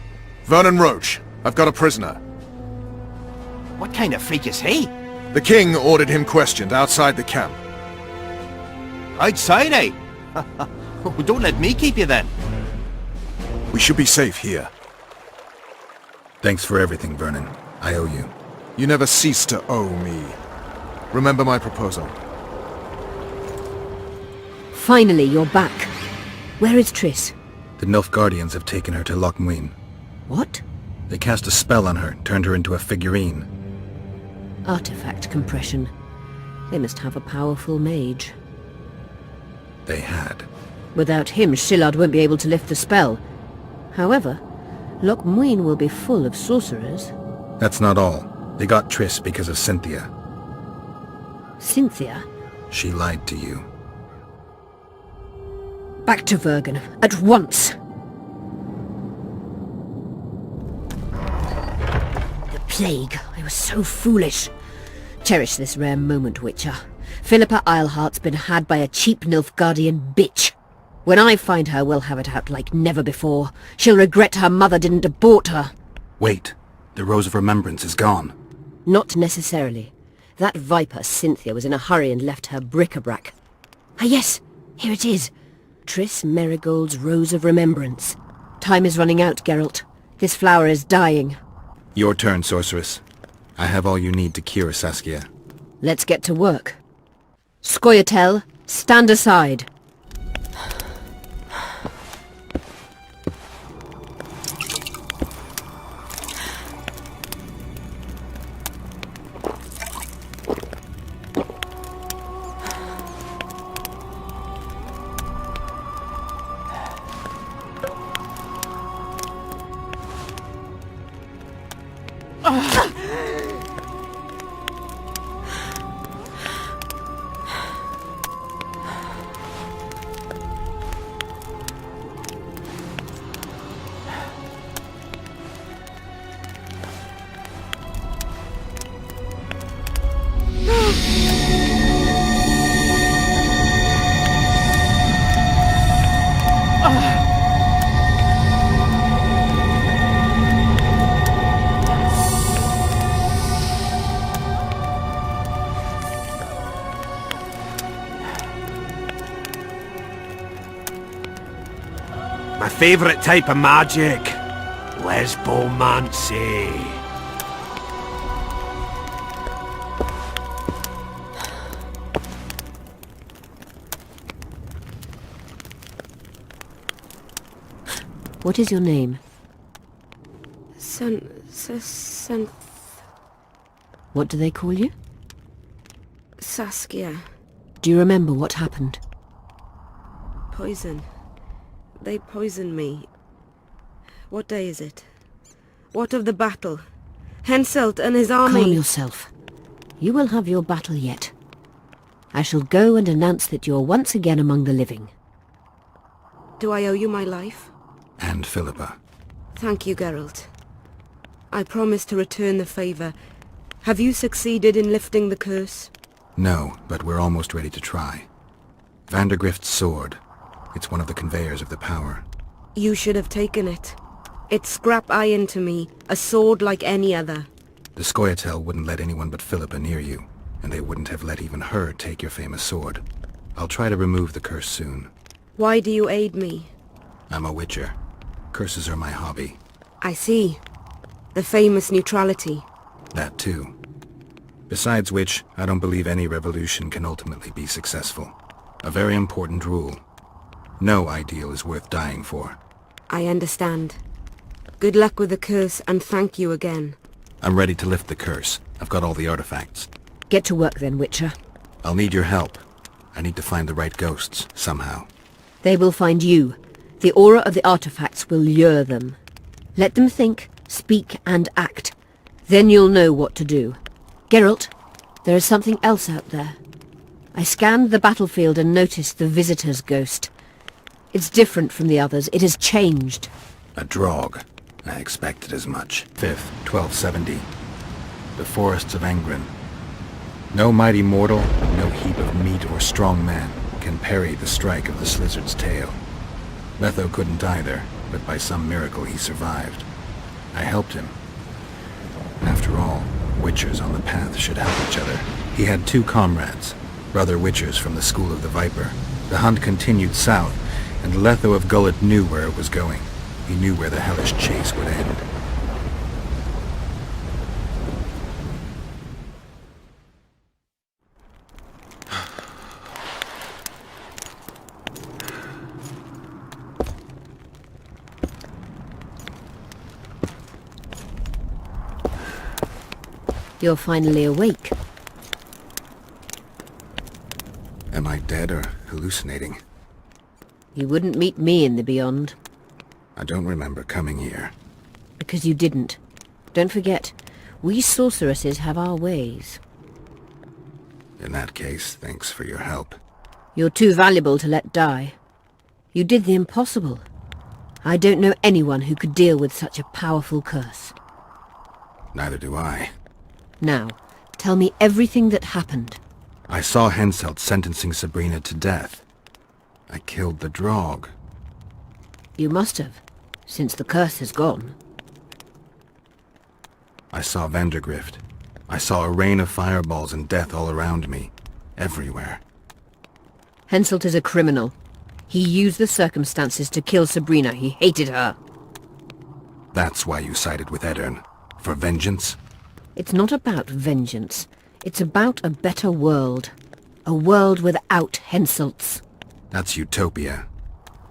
Vernon Roach. I've got a prisoner. What kind of freak is he? The king ordered him questioned outside the camp. Outside, eh? Don't let me keep you then. We should be safe here. Thanks for everything, Vernon. I owe you. You never cease to owe me. Remember my proposal. Finally, you're back. Where is Triss? The Nilfgaardians have taken her to Loch Muin. What? They cast a spell on her, turned her into a figurine. Artifact compression. They must have a powerful mage. They had. Without him, Shillard won't be able to lift the spell. However, Loch Muin will be full of sorcerers. That's not all. They got Triss because of Cynthia. Cynthia? She lied to you. Back to Vergen, at once! The plague. I was so foolish. Cherish this rare moment, Witcher. Philippa Eilhart's been had by a cheap Nilfgaardian bitch. When I find her, we'll have it out like never before. She'll regret her mother didn't abort her. Wait. The Rose of Remembrance is gone. Not necessarily. That viper, Cynthia, was in a hurry and left her bric-a-brac. Ah yes, here it is. Triss Merigold's Rose of Remembrance. Time is running out, Geralt. This flower is dying. Your turn, sorceress. I have all you need to cure Saskia. Let's get to work. Scoia'tael, stand aside. My favourite type of magic. Lesbomancy. What is your name? What do they call you? Saskia. Do you remember what happened? Poison. They poisoned me. What day is it? What of the battle? Henselt and his army... Calm yourself. You will have your battle yet. I shall go and announce that you're once again among the living. Do I owe you my life? And Philippa. Thank you, Geralt. I promise to return the favour. Have you succeeded in lifting the curse? No, but we're almost ready to try. Vandergrift's sword. It's one of the conveyors of the power. You should have taken it. It's scrap iron to me, a sword like any other. The Scoia'tael wouldn't let anyone but Philippa near you, and they wouldn't have let even her take your famous sword. I'll try to remove the curse soon. Why do you aid me? I'm a witcher. Curses are my hobby. I see. The famous neutrality. That too. Besides which, I don't believe any revolution can ultimately be successful. A very important rule. No ideal is worth dying for. I understand. Good luck with the curse, and thank you again. I'm ready to lift the curse. I've got all the artifacts. Get to work then, Witcher. I'll need your help. I need to find the right ghosts, somehow. They will find you. The aura of the artifacts will lure them. Let them think, speak, and act. Then you'll know what to do. Geralt, there is something else out there. I scanned the battlefield and noticed the Visitor's ghost. It's different from the others. It has changed. A Draug. I expected as much. 5th, 1270. The forests of Angren. No mighty mortal, no heap of meat or strong man can parry the strike of the Slizzard's tail. Letho couldn't either, but by some miracle he survived. I helped him. After all, Witchers on the path should help each other. He had 2 comrades, brother Witchers from the School of the Viper. The hunt continued south, and Letho of Gullet knew where it was going. He knew where the hellish chase would end. You're finally awake. Am I dead or hallucinating? You wouldn't meet me in the Beyond. I don't remember coming here. Because you didn't. Don't forget, we sorceresses have our ways. In that case, thanks for your help. You're too valuable to let die. You did the impossible. I don't know anyone who could deal with such a powerful curse. Neither do I. Now, tell me everything that happened. I saw Henselt sentencing Sabrina to death. I killed the Draug. You must have, since the curse is gone. I saw Vandergrift. I saw a rain of fireballs and death all around me. Everywhere. Henselt is a criminal. He used the circumstances to kill Sabrina. He hated her. That's why you sided with Eddern. For vengeance? It's not about vengeance. It's about a better world. A world without Henselts. That's utopia.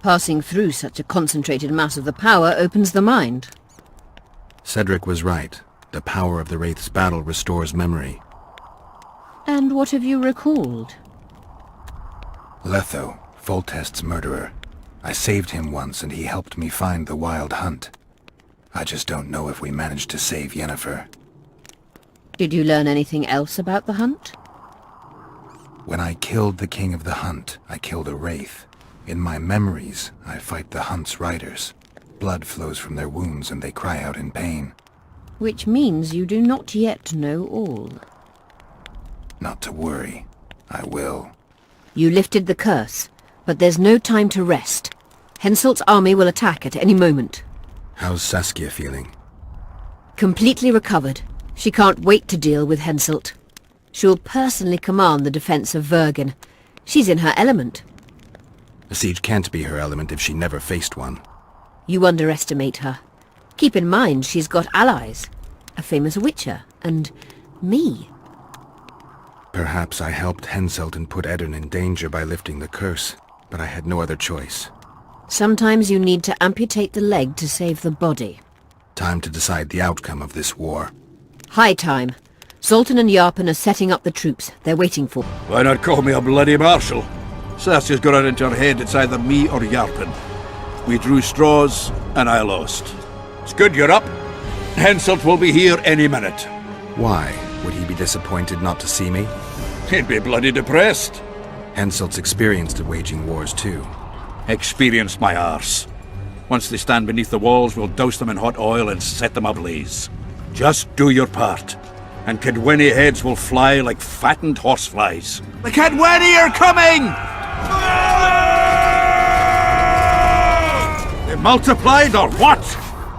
Passing through such a concentrated mass of the power opens the mind. Cedric was right. The power of the Wraith's battle restores memory. And what have you recalled? Letho, Foltest's murderer. I saved him once and he helped me find the Wild Hunt. I just don't know if we managed to save Yennefer. Did you learn anything else about the hunt? When I killed the King of the Hunt, I killed a Wraith. In my memories, I fight the Hunt's riders. Blood flows from their wounds and they cry out in pain. Which means you do not yet know all. Not to worry. I will. You lifted the curse, but there's no time to rest. Henselt's army will attack at any moment. How's Saskia feeling? Completely recovered. She can't wait to deal with Henselt. She'll personally command the defense of Vergen. She's in her element. A siege can't be her element if she never faced one. You underestimate her. Keep in mind she's got allies. A famous witcher, and me. Perhaps I helped Henselt and put Eddern in danger by lifting the curse, but I had no other choice. Sometimes you need to amputate the leg to save the body. Time to decide the outcome of this war. High time. Zoltan and Yarpen are setting up the troops. They're waiting for... Why not call me a bloody marshal? Saskia's got it into her head it's either me or Yarpen. We drew straws, and I lost. It's good you're up. Henselt will be here any minute. Why? Would he be disappointed not to see me? He'd be bloody depressed. Henselt's experienced at waging wars too. Experienced my arse. Once they stand beneath the walls, we'll douse them in hot oil and set them ablaze. Just do your part, and Cadwenny heads will fly like fattened horseflies. The Cadwenny are coming! They multiplied or what?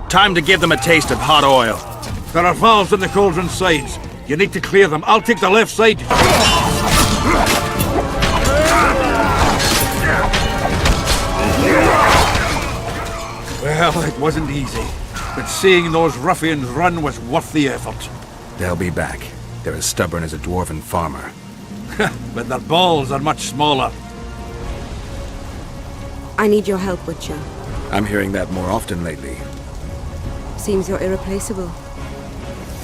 Time to give them a taste of hot oil. There are valves in the cauldron sides. You need to clear them. I'll take the left side. Well, it wasn't easy, but seeing those ruffians run was worth the effort. They'll be back. They're as stubborn as a dwarven farmer. But their balls are much smaller. I need your help, Witcher. I'm hearing that more often lately. Seems you're irreplaceable.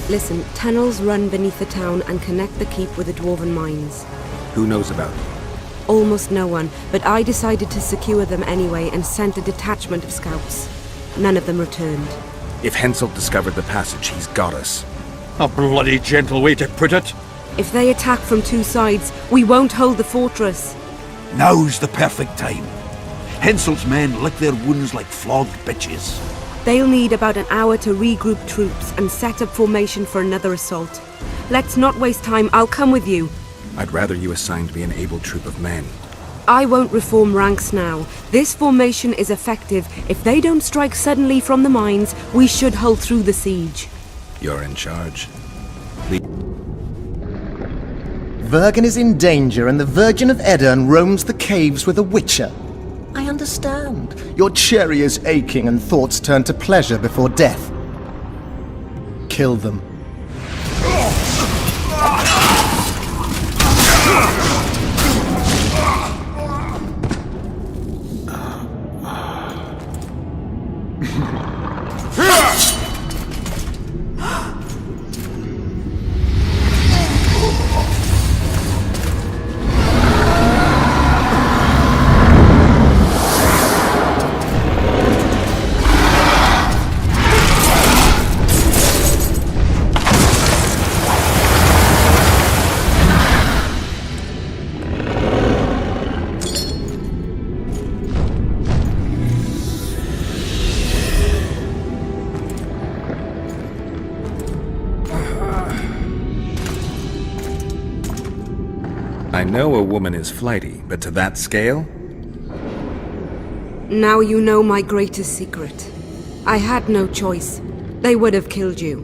Listen, tunnels run beneath the town and connect the keep with the dwarven mines. Who knows about it? Almost no one, but I decided to secure them anyway and sent a detachment of scouts. None of them returned. If Henselt discovered the passage, he's got us. A bloody gentle way to put it. If they attack from two sides, we won't hold the fortress. Now's the perfect time. Henselt's men lick their wounds like flogged bitches. They'll need about an hour to regroup troops and set up formation for another assault. Let's not waste time. I'll come with you. I'd rather you assigned me an able troop of men. I won't reform ranks now. This formation is effective. If they don't strike suddenly from the mines, we should hold through the siege. You're in charge. Vergen is in danger and the Virgin of Eddern roams the caves with a witcher. I understand. Your cherry is aching and thoughts turn to pleasure before death. Kill them. I know a woman is flighty, but to that scale? Now you know my greatest secret. I had no choice. They would have killed you.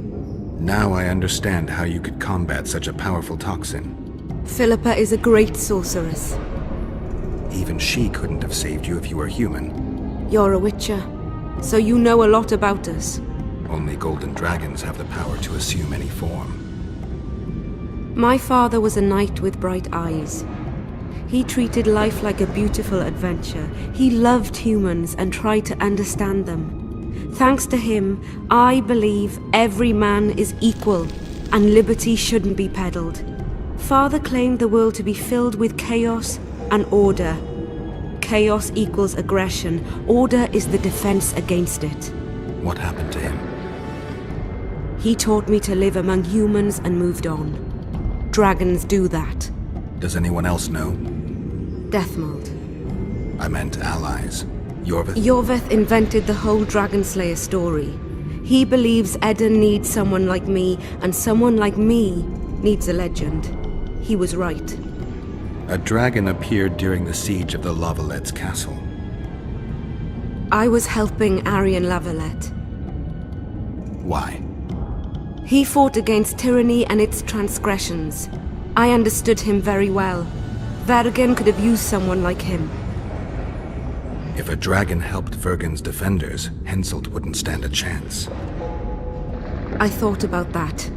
Now I understand how you could combat such a powerful toxin. Philippa is a great sorceress. Even she couldn't have saved you if you were human. You're a witcher, so you know a lot about us. Only golden dragons have the power to assume any form. My father was a knight with bright eyes. He treated life like a beautiful adventure. He loved humans and tried to understand them. Thanks to him, I believe every man is equal and liberty shouldn't be peddled. Father claimed the world to be filled with chaos and order. Chaos equals aggression. Order is the defense against it. What happened to him? He taught me to live among humans and moved on. Dragons do that. Does anyone else know? Deathmold. I meant allies. Yorvith? Yorvith invented the whole Dragon Slayer story. He believes Eden needs someone like me, and someone like me needs a legend. He was right. A dragon appeared during the siege of the Lavalette's castle. I was helping Aryan Lavalette. Why? He fought against tyranny and its transgressions. I understood him very well. Vergen could have used someone like him. If a dragon helped Vergen's defenders, Henselt wouldn't stand a chance. I thought about that.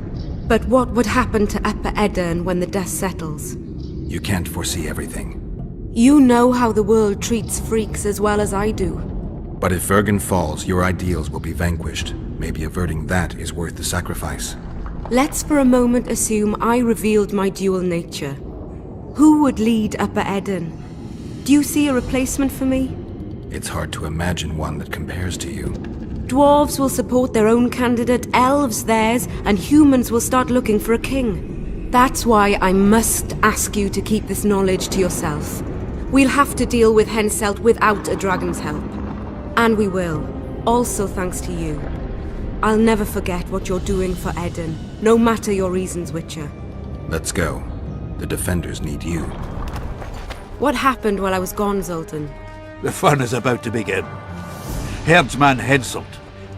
But what would happen to Upper Edirn when the dust settles? You can't foresee everything. You know how the world treats freaks as well as I do. But if Vergen falls, your ideals will be vanquished. Maybe averting that is worth the sacrifice. Let's for a moment assume I revealed my dual nature. Who would lead Upper Edirn? Do you see a replacement for me? It's hard to imagine one that compares to you. Dwarves will support their own candidate, elves theirs, and humans will start looking for a king. That's why I must ask you to keep this knowledge to yourself. We'll have to deal with Henselt without a dragon's help. And we will, also thanks to you. I'll never forget what you're doing for Edirn, no matter your reasons, Witcher. Let's go. The defenders need you. What happened while I was gone, Zoltan? The fun is about to begin. Herdsman Henselt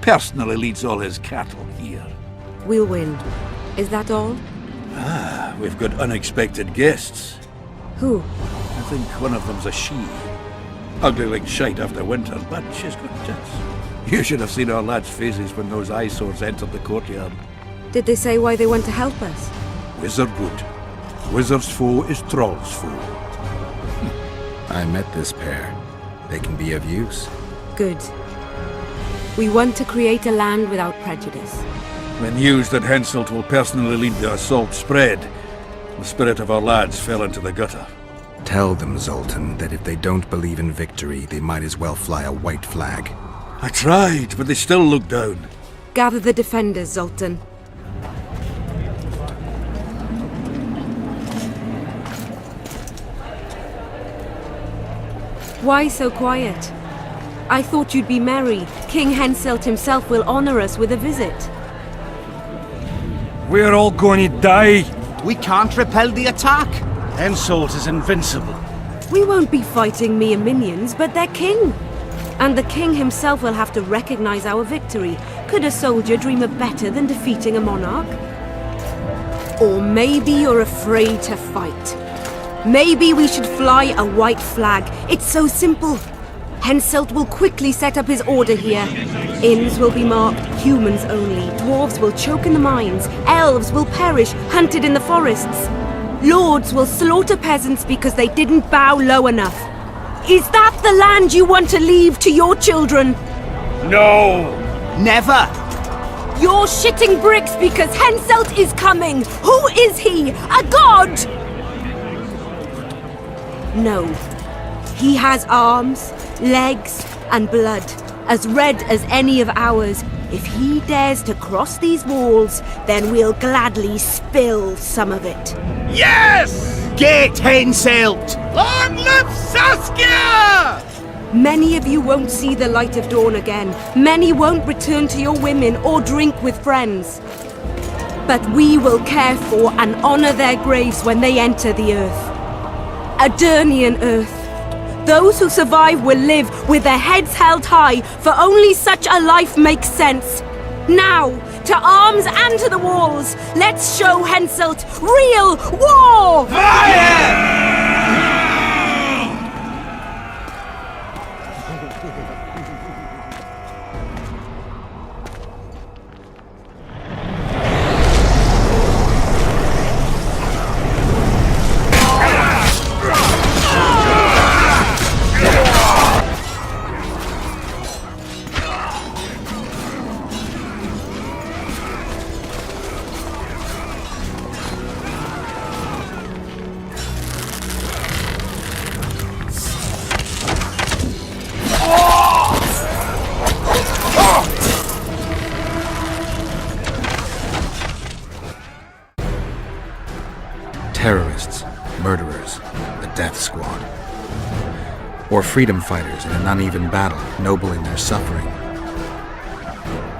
personally leads all his cattle here. We'll win. Is that all? Ah, we've got unexpected guests. Who? I think one of them's a she. Ugly like shite after winter, but she's got tits. You should have seen our lads' faces when those eyesores entered the courtyard. Did they say why they want to help us? Wizard good. Wizard's foe is Troll's foe. I met this pair. They can be of use. Good. We want to create a land without prejudice. When news that Henselt will personally lead the assault spread, the spirit of our lads fell into the gutter. Tell them, Zoltan, that if they don't believe in victory, they might as well fly a white flag. I tried, but they still look down. Gather the defenders, Zoltan. Why so quiet? I thought you'd be merry. King Henselt himself will honor us with a visit. We're all going to die. We can't repel the attack. Henselt is invincible. We won't be fighting mere minions, but their king. And the king himself will have to recognize our victory. Could a soldier dream of better than defeating a monarch? Or maybe you're afraid to fight. Maybe we should fly a white flag. It's so simple. Henselt will quickly set up his order here. Inns will be marked humans only. Dwarves will choke in the mines. Elves will perish, hunted in the forests. Lords will slaughter peasants because they didn't bow low enough. Is that the land you want to leave to your children? No! Never! You're shitting bricks because Henselt is coming! Who is he? A god? No. He has arms, legs, and blood, as red as any of ours. If he dares to cross these walls, then we'll gladly spill some of it. Yes! Get Henselt! Long live Saskia! Many of you won't see the light of dawn again. Many won't return to your women or drink with friends. But we will care for and honor their graves when they enter the earth. Adernian earth. Those who survive will live with their heads held high, for only such a life makes sense. Now, to arms and to the walls, let's show Henselt real war! Fire! murderers, the Death Squad. Or freedom fighters in an uneven battle, noble in their suffering.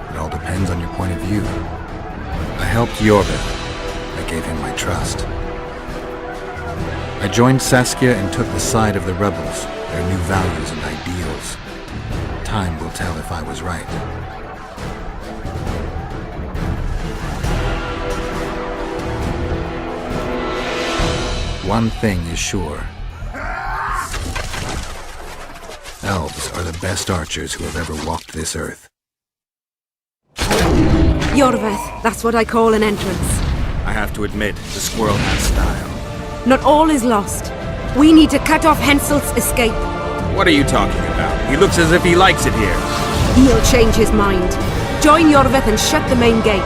It all depends on your point of view. I helped Yorvith. I gave him my trust. I joined Saskia and took the side of the rebels, their new values and ideals. Time will tell if I was right. One thing is sure. Elves are the best archers who have ever walked this earth. Yorvith, that's what I call an entrance. I have to admit, the squirrel has style. Not all is lost. We need to cut off Henselt's escape. What are you talking about? He looks as if he likes it here. He'll change his mind. Join Yorvith and shut the main gate.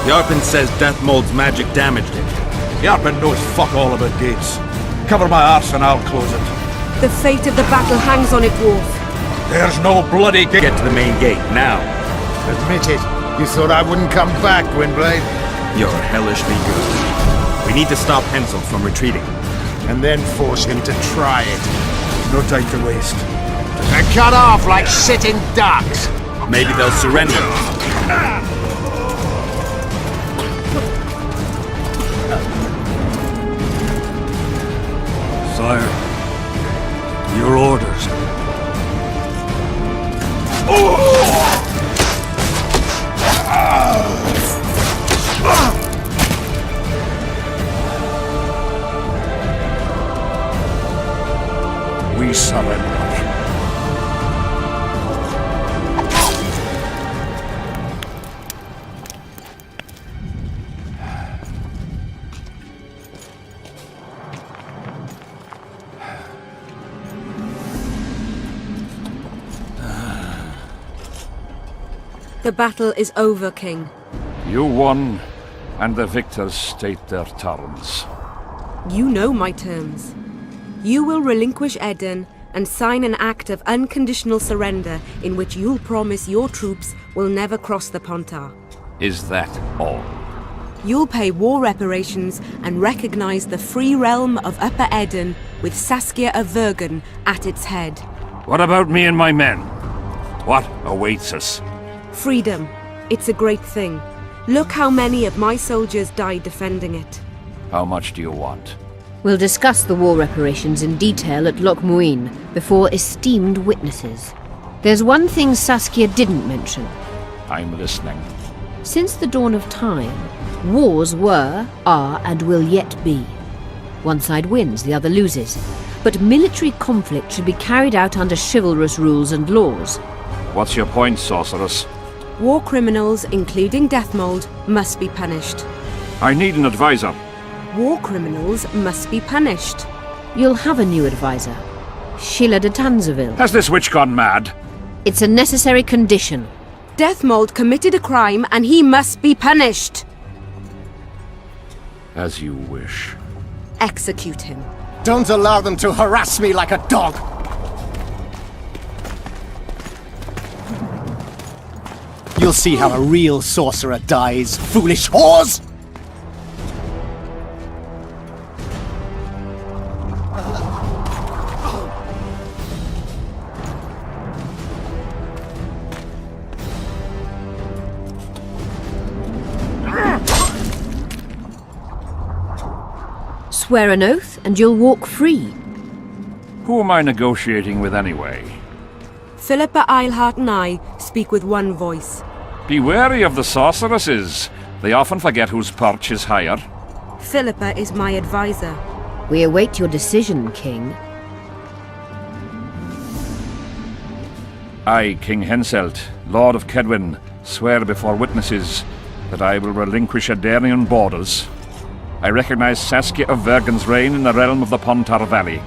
Yarpen says Deathmold's magic damaged it. Yarpen knows fuck all about gates. Cover my arse and I'll close it. The fate of the battle hangs on it, Dwarf. There's no bloody gate. Get to the main gate, now. Admit it. You thought I wouldn't come back, Windblade? You're hellishly good. We need to stop Hensel from retreating. And then force him to try it. No time to waste. They're cut off like sitting ducks. Maybe they'll surrender. Sire, your orders. We surrender. The battle is over, King. You won, and the victors state their terms. You know my terms. You will relinquish Eden and sign an act of unconditional surrender in which you'll promise your troops will never cross the Pontar. Is that all? You'll pay war reparations and recognize the free realm of Upper Eden with Saskia of Vergen at its head. What about me and my men? What awaits us? Freedom. It's a great thing. Look how many of my soldiers died defending it. How much do you want? We'll discuss the war reparations in detail at Loch Muin before esteemed witnesses. There's one thing Saskia didn't mention. I'm listening. Since the dawn of time, wars were, are, and will yet be. One side wins, the other loses. But military conflict should be carried out under chivalrous rules and laws. What's your point, sorceress? War criminals, including Deathmold, must be punished. I need an advisor. War criminals must be punished. You'll have a new advisor. Sheila de Tanzeville. Has this witch gone mad? It's a necessary condition. Deathmold committed a crime and he must be punished. As you wish. Execute him. Don't allow them to harass me like a dog! You'll see how a real sorcerer dies, foolish whores! Swear an oath and you'll walk free. Who am I negotiating with anyway? Philippa Eilhart and I speak with one voice. Be wary of the sorceresses. They often forget whose perch is higher. Philippa is my advisor. We await your decision, King. I, King Henselt, Lord of Kedwin, swear before witnesses that I will relinquish Adarian borders. I recognize Saskia of Vergen's reign in the realm of the Pontar Valley,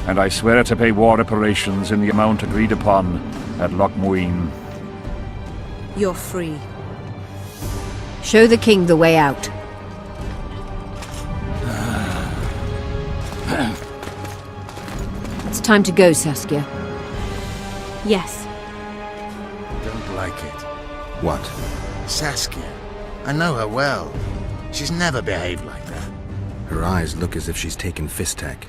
and I swear to pay war reparations in the amount agreed upon at Loch Muin. You're free. Show the king the way out. It's time to go, Saskia. Yes. Don't like it. What? Saskia. I know her well. She's never behaved like that. Her eyes look as if she's taken Fistek.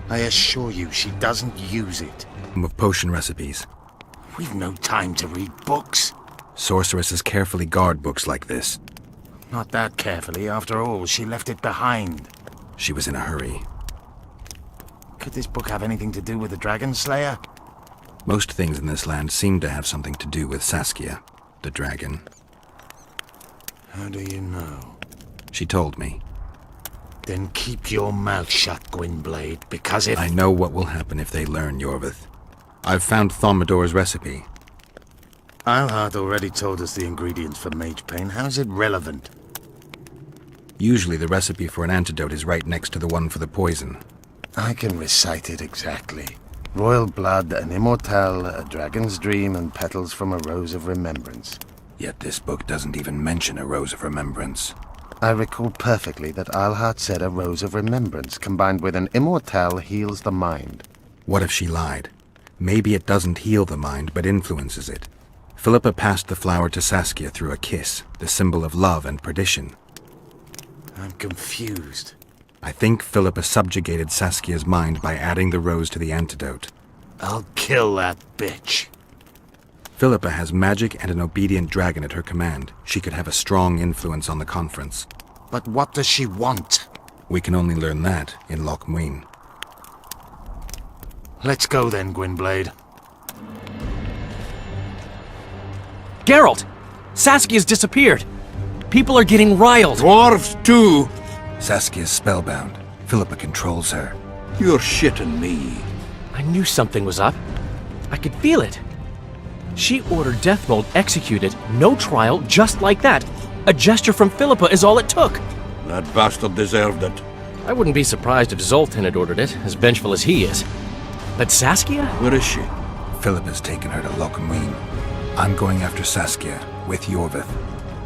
I assure you, she doesn't use it. Of potion recipes. We've no time to read books. Sorceresses carefully guard books like this. Not that carefully, after all. She left it behind. She was in a hurry. Could this book have anything to do with the Dragon Slayer? Most things in this land seem to have something to do with Saskia, the dragon. How do you know? She told me. Then keep your mouth shut, Gwynblade, because if... I know what will happen if they learn, Yorvith. I've found Thaumadour's recipe. Eilhart already told us the ingredients for mage pain. How's it relevant? Usually the recipe for an antidote is right next to the one for the poison. I can recite it exactly. Royal blood, an immortelle, a dragon's dream, and petals from a rose of remembrance. Yet this book doesn't even mention a rose of remembrance. I recall perfectly that Eilhart said a rose of remembrance combined with an immortelle heals the mind. What if she lied? Maybe it doesn't heal the mind, but influences it. Philippa passed the flower to Saskia through a kiss, the symbol of love and perdition. I'm confused. I think Philippa subjugated Saskia's mind by adding the rose to the antidote. I'll kill that bitch. Philippa has magic and an obedient dragon at her command. She could have a strong influence on the conference. But what does she want? We can only learn that in Loch Muin. Let's go then, Gwynblade. Geralt! Saskia's disappeared! People are getting riled! Dwarves too! Saskia's spellbound. Philippa controls her. You're shitting me. I knew something was up. I could feel it. She ordered Deathmold executed, no trial, just like that. A gesture from Philippa is all it took. That bastard deserved it. I wouldn't be surprised if Zoltan had ordered it, as vengeful as he is. But Saskia? Where is she? Philippa's taken her to Loch Muin. I'm going after Saskia, with Yorvith.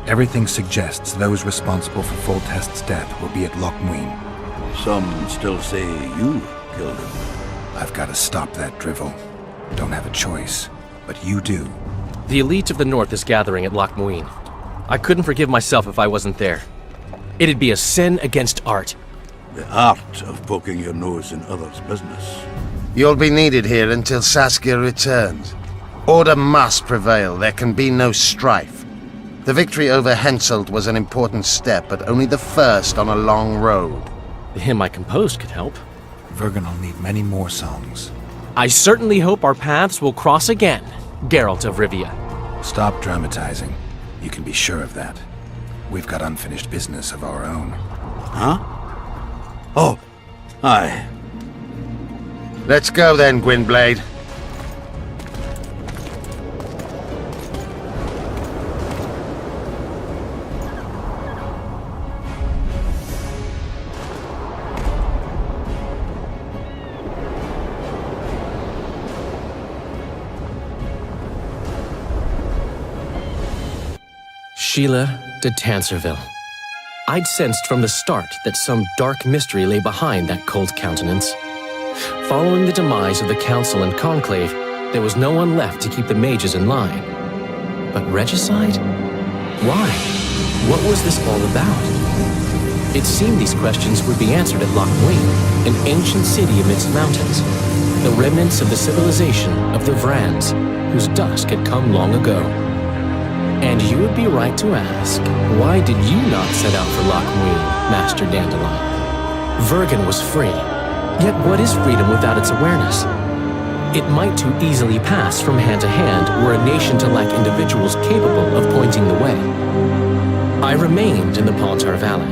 Everything suggests those responsible for Foltest's death will be at Loch Muin. Some still say you killed him. I've got to stop that drivel. Don't have a choice, but you do. The elite of the North is gathering at Loch Muin. I couldn't forgive myself if I wasn't there. It'd be a sin against art. The art of poking your nose in others' business. You'll be needed here until Saskia returns. Order must prevail. There can be no strife. The victory over Henselt was an important step, but only the first on a long road. The hymn I composed could help. Vergen will need many more songs. I certainly hope our paths will cross again, Geralt of Rivia. Stop dramatizing. You can be sure of that. We've got unfinished business of our own. Huh? Oh, aye. Let's go then, Gwynblade. Sheila de Tanserville. I'd sensed from the start that some dark mystery lay behind that cold countenance. Following the demise of the Council and Conclave, there was no one left to keep the mages in line. But regicide? Why? What was this all about? It seemed these questions would be answered at Loch Muin, an ancient city amidst mountains, the remnants of the civilization of the Vrans, whose dusk had come long ago. And you would be right to ask, why did you not set out for Loch Muin, Master Dandelion? Vergen was free. Yet what is freedom without its awareness? It might too easily pass from hand to hand were a nation to lack individuals capable of pointing the way. I remained in the Paltar Valley.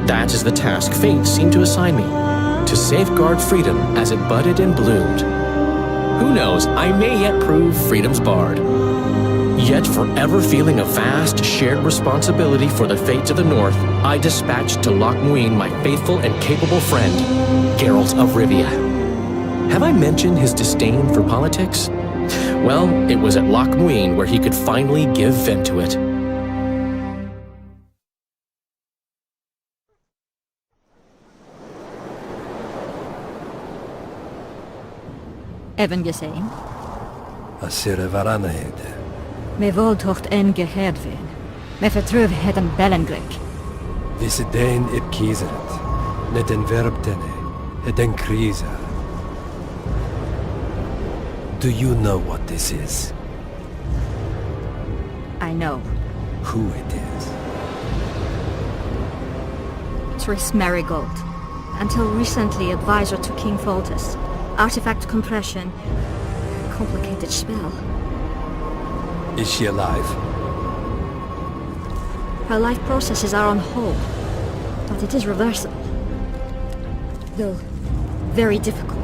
That is the task fate seemed to assign me, to safeguard freedom as it budded and bloomed. Who knows, I may yet prove freedom's bard. Yet forever feeling a vast, shared responsibility for the fate of the North, I dispatched to Loch Muin my faithful and capable friend, Geralt of Rivia. Have I mentioned his disdain for politics? Well, it was at Loch Muin where he could finally give vent to it. Even gesehen? Asire varanahede. Me voltocht en geherdveen. Me vertruv het een bellengrik. Visidein ib kieseret. Net en verbtene, et en krisa. Do you know what this is? I know. Who it is? Tris Marigold. Until recently advisor to King Foltest. Artifact compression. Complicated spell. Is she alive? Her life processes are on hold. But it is reversible. Though very difficult.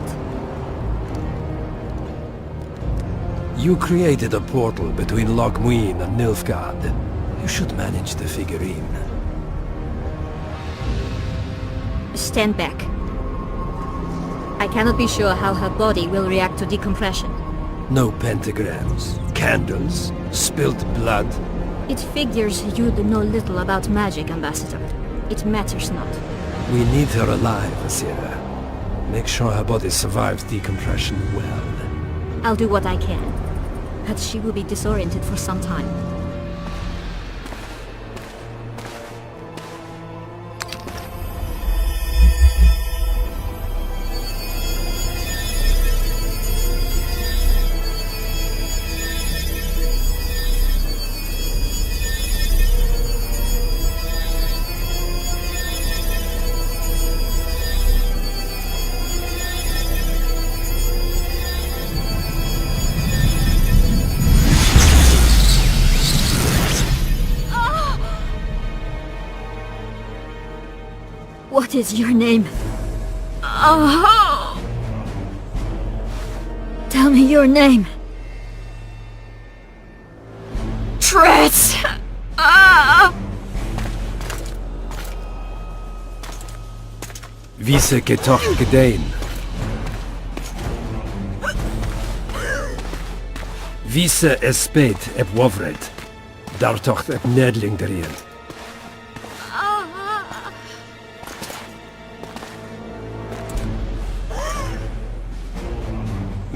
You created a portal between Loch Muin and Nilfgaard. You should manage the figurine. Stand back. I cannot be sure how her body will react to decompression. No pentagrams, candles, spilt blood. It figures you know little about magic, Ambassador. It matters not. We need her alive, Asira. Make sure her body survives decompression well. I'll do what I can. But she will be disoriented for some time. What is your name? Oh! Tell me your name. Tris! Vise getoch gedein. Vise espet eb wovred. Dartocht eb nedling derien.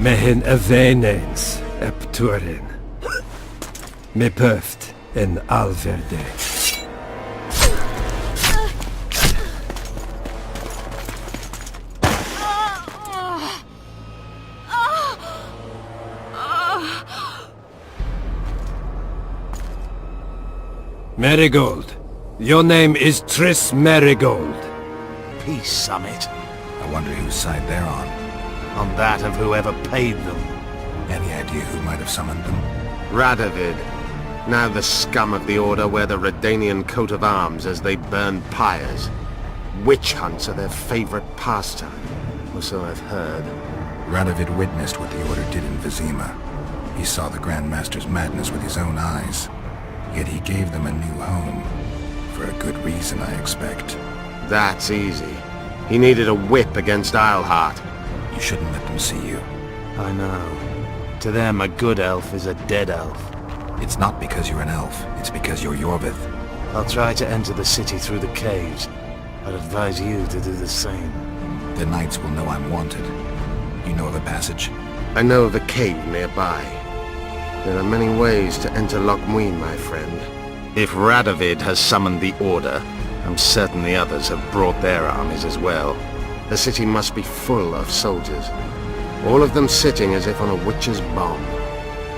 Mehin eveneens eb turin. Me pöft en alverde. Marigold. Your name is Tris Marigold. Peace, Summit. I wonder whose side they're on. On that of whoever paid them. Any idea who might have summoned them? Radovid. Now the scum of the Order wear the Redanian coat of arms as they burn pyres. Witch hunts are their favorite pastime, or so I've heard. Radovid witnessed what the Order did in Vizima. He saw the Grand Master's madness with his own eyes. Yet he gave them a new home. For a good reason, I expect. That's easy. He needed a whip against Isleheart. You shouldn't let them see you. I know. To them, a good elf is a dead elf. It's not because you're an elf. It's because you're Yorvith. I'll try to enter the city through the caves. I'd advise you to do the same. The knights will know I'm wanted. You know of a passage? I know of a cave nearby. There are many ways to enter Loch Muin, my friend. If Radovid has summoned the Order, I'm certain the others have brought their armies as well. The city must be full of soldiers. All of them sitting as if on a witch's bomb,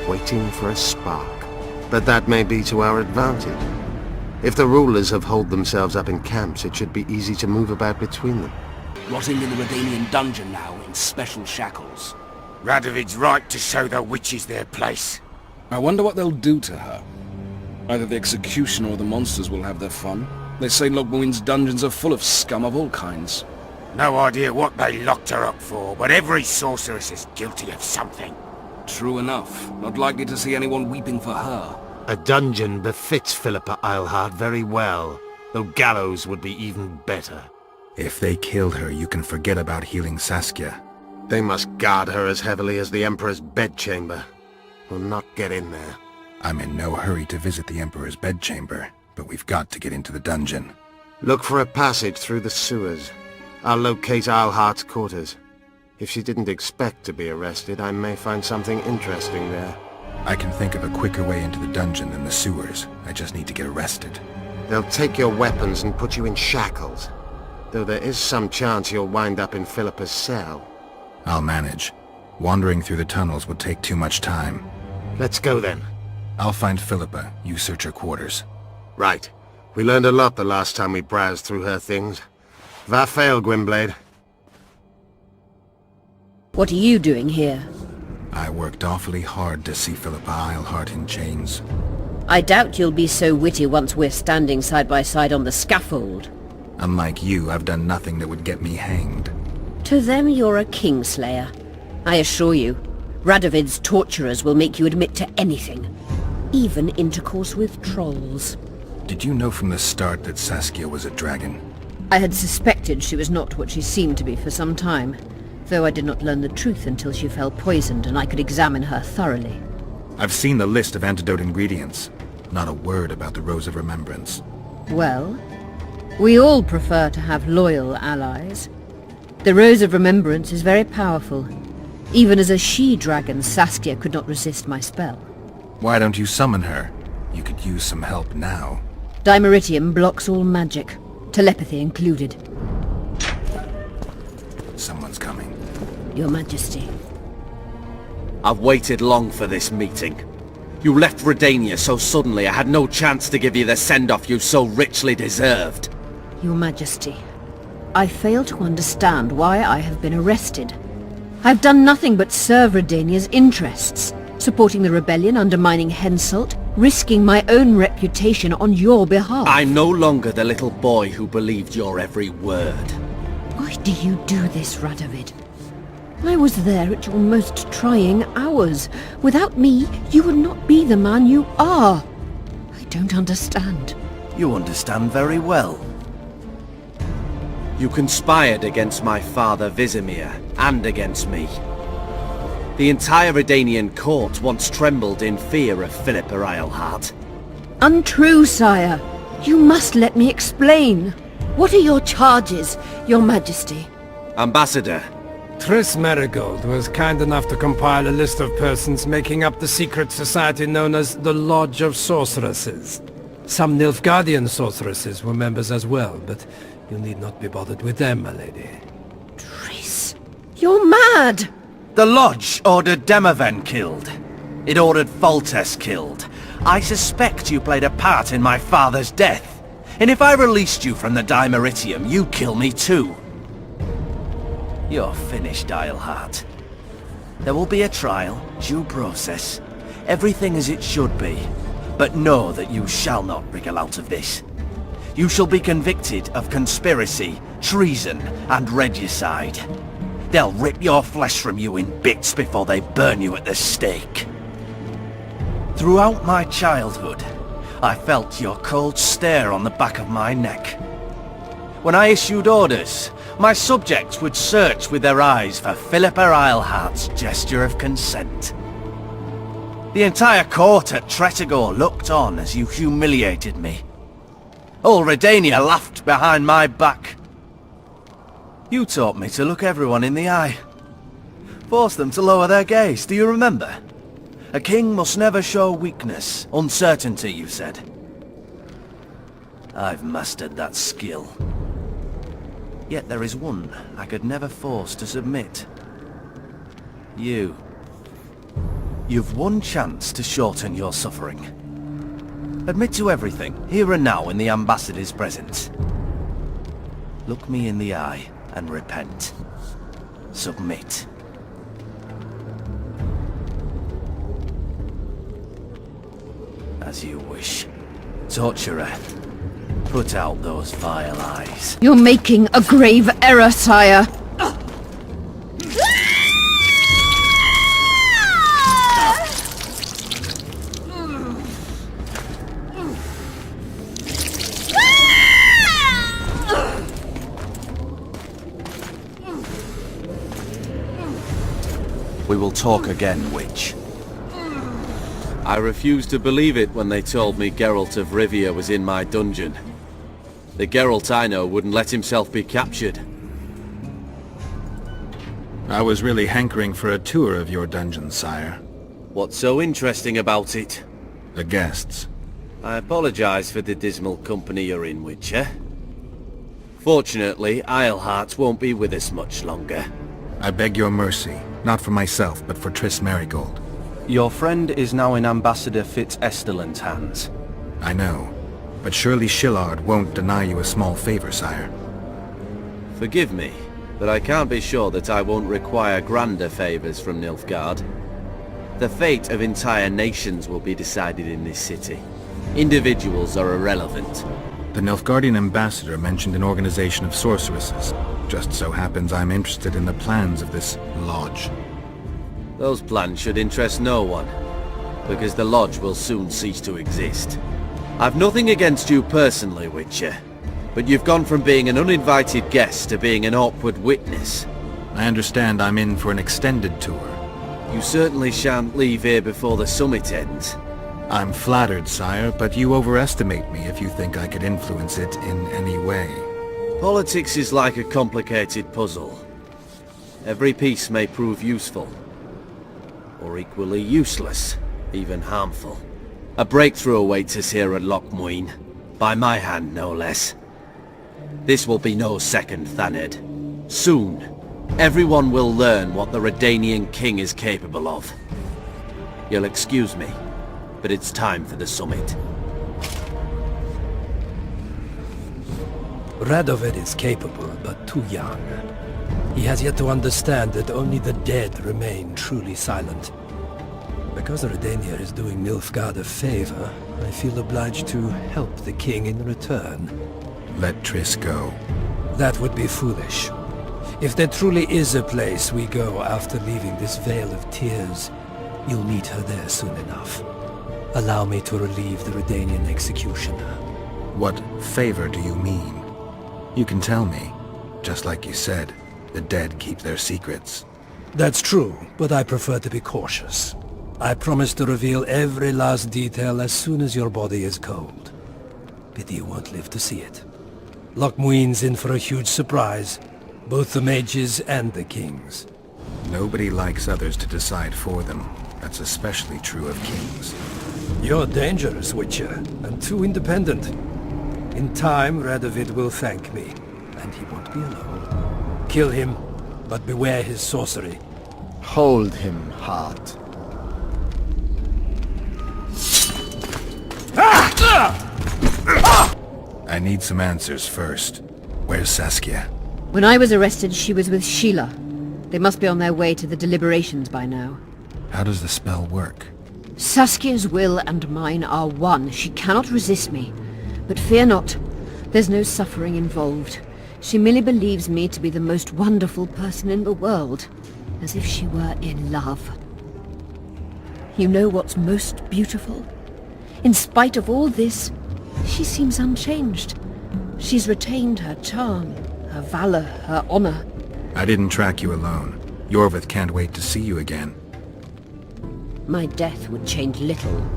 waiting for a spark. But that may be to our advantage. If the rulers have holed themselves up in camps, it should be easy to move about between them. Rotting in the Redanian dungeon now, in special shackles. Radovid's right to show the witches their place. I wonder what they'll do to her. Either the executioner or the monsters will have their fun. They say Loch Muin's dungeons are full of scum of all kinds. No idea what they locked her up for, but every sorceress is guilty of something. True enough. Not likely to see anyone weeping for her. A dungeon befits Philippa Isleheart very well, though gallows would be even better. If they killed her, you can forget about healing Saskia. They must guard her as heavily as the Emperor's bedchamber. We'll not get in there. I'm in no hurry to visit the Emperor's bedchamber, but we've got to get into the dungeon. Look for a passage through the sewers. I'll locate Isleheart's quarters. If she didn't expect to be arrested, I may find something interesting there. I can think of a quicker way into the dungeon than the sewers. I just need to get arrested. They'll take your weapons and put you in shackles. Though there is some chance you'll wind up in Philippa's cell. I'll manage. Wandering through the tunnels would take too much time. Let's go then. I'll find Philippa. You search her quarters. Right. We learned a lot the last time we browsed through her things. Va fail, Gwynblade. What are you doing here? I worked awfully hard to see Philippa Eilhart in chains. I doubt you'll be so witty once we're standing side by side on the scaffold. Unlike you, I've done nothing that would get me hanged. To them you're a kingslayer. I assure you, Radovid's torturers will make you admit to anything. Even intercourse with trolls. Did you know from the start that Saskia was a dragon? I had suspected she was not what she seemed to be for some time, though I did not learn the truth until she fell poisoned and I could examine her thoroughly. I've seen the list of antidote ingredients. Not a word about the Rose of Remembrance. Well, we all prefer to have loyal allies. The Rose of Remembrance is very powerful. Even as a she-dragon, Saskia could not resist my spell. Why don't you summon her? You could use some help now. Dimeritium blocks all magic, telepathy included. Someone's coming. Your Majesty. I've waited long for this meeting. You left Redania so suddenly I had no chance to give you the send-off you so richly deserved. Your Majesty, I fail to understand why I have been arrested. I've done nothing but serve Redania's interests, supporting the rebellion, undermining Henselt, risking my own reputation on your behalf. I'm no longer the little boy who believed your every word. Why do you do this, Radovid? I was there at your most trying hours. Without me, you would not be the man you are. I don't understand. You understand very well. You conspired against my father Vizimir, and against me. The entire Redanian court once trembled in fear of Philippa Eilhart. Untrue, sire. You must let me explain. What are your charges, your Majesty? Ambassador. Triss Merigold was kind enough to compile a list of persons making up the secret society known as the Lodge of Sorceresses. Some Nilfgaardian sorceresses were members as well, but you need not be bothered with them, my lady. Triss, you're mad! The Lodge ordered Demaven killed. It ordered Foltest killed. I suspect you played a part in my father's death. And if I released you from the Dimeritium, you'd kill me too. You're finished, Eilhart. There will be a trial, due process, everything as it should be. But know that you shall not wriggle out of this. You shall be convicted of conspiracy, treason, and regicide. They'll rip your flesh from you in bits before they burn you at the stake. Throughout my childhood, I felt your cold stare on the back of my neck. When I issued orders, my subjects would search with their eyes for Philippa Eilhart's gesture of consent. The entire court at Tretogor looked on as you humiliated me. All Redania laughed behind my back. You taught me to look everyone in the eye. Forced them to lower their gaze, do you remember? A king must never show weakness, uncertainty, you said. I've mastered that skill. Yet there is one I could never force to submit. You. You've one chance to shorten your suffering. Admit to everything, here and now in the Ambassador's presence. Look me in the eye and repent. Submit. As you wish. Torturer, put out those vile eyes. You're making a grave error, sire. We will talk again, witch. I refused to believe it when they told me Geralt of Rivia was in my dungeon. The Geralt I know wouldn't let himself be captured. I was really hankering for a tour of your dungeon, sire. What's so interesting about it? The guests. I apologize for the dismal company you're in, Witcher. Unfortunately, Eilhart won't be with us much longer. I beg your mercy, not for myself, but for Triss Merigold. Your friend is now in Ambassador Fitz-Estelin's hands. I know, but surely Shillard won't deny you a small favor, sire. Forgive me, but I can't be sure that I won't require grander favors from Nilfgaard. The fate of entire nations will be decided in this city. Individuals are irrelevant. The Nilfgaardian ambassador mentioned an organization of sorceresses. Just so happens I'm interested in the plans of this lodge. Those plans should interest no one, because the lodge will soon cease to exist. I've nothing against you personally, Witcher, but you've gone from being an uninvited guest to being an awkward witness. I understand I'm in for an extended tour. You certainly shan't leave here before the summit ends. I'm flattered, sire, but you overestimate me if you think I could influence it in any way. Politics is like a complicated puzzle. Every piece may prove useful, or equally useless, even harmful. A breakthrough awaits us here at Lochmuin, by my hand no less. This will be no second Thaned. Soon, everyone will learn what the Redanian king is capable of. You'll excuse me, but it's time for the summit. Radovid is capable, but too young. He has yet to understand that only the dead remain truly silent. Because Redania is doing Nilfgaard a favor, I feel obliged to help the king in return. Let Triss go. That would be foolish. If there truly is a place we go after leaving this Vale of Tears, you'll meet her there soon enough. Allow me to relieve the Redanian executioner. What favor do you mean? You can tell me. Just like you said, the dead keep their secrets. That's true, but I prefer to be cautious. I promise to reveal every last detail as soon as your body is cold. Pity you won't live to see it. Lochmuin's in for a huge surprise. Both the mages and the kings. Nobody likes others to decide for them. That's especially true of kings. You're dangerous, Witcher, and too independent. In time, Radovid will thank me, and he won't be alone. Kill him, but beware his sorcery. Hold him, Hart. I need some answers first. Where's Saskia? When I was arrested, she was with Sheila. They must be on their way to the deliberations by now. How does the spell work? Saskia's will and mine are one. She cannot resist me. But fear not. There's no suffering involved. She merely believes me to be the most wonderful person in the world. As if she were in love. You know what's most beautiful? In spite of all this, she seems unchanged. She's retained her charm, her valor, her honor. I didn't track you alone. Yorvith can't wait to see you again. My death would change little.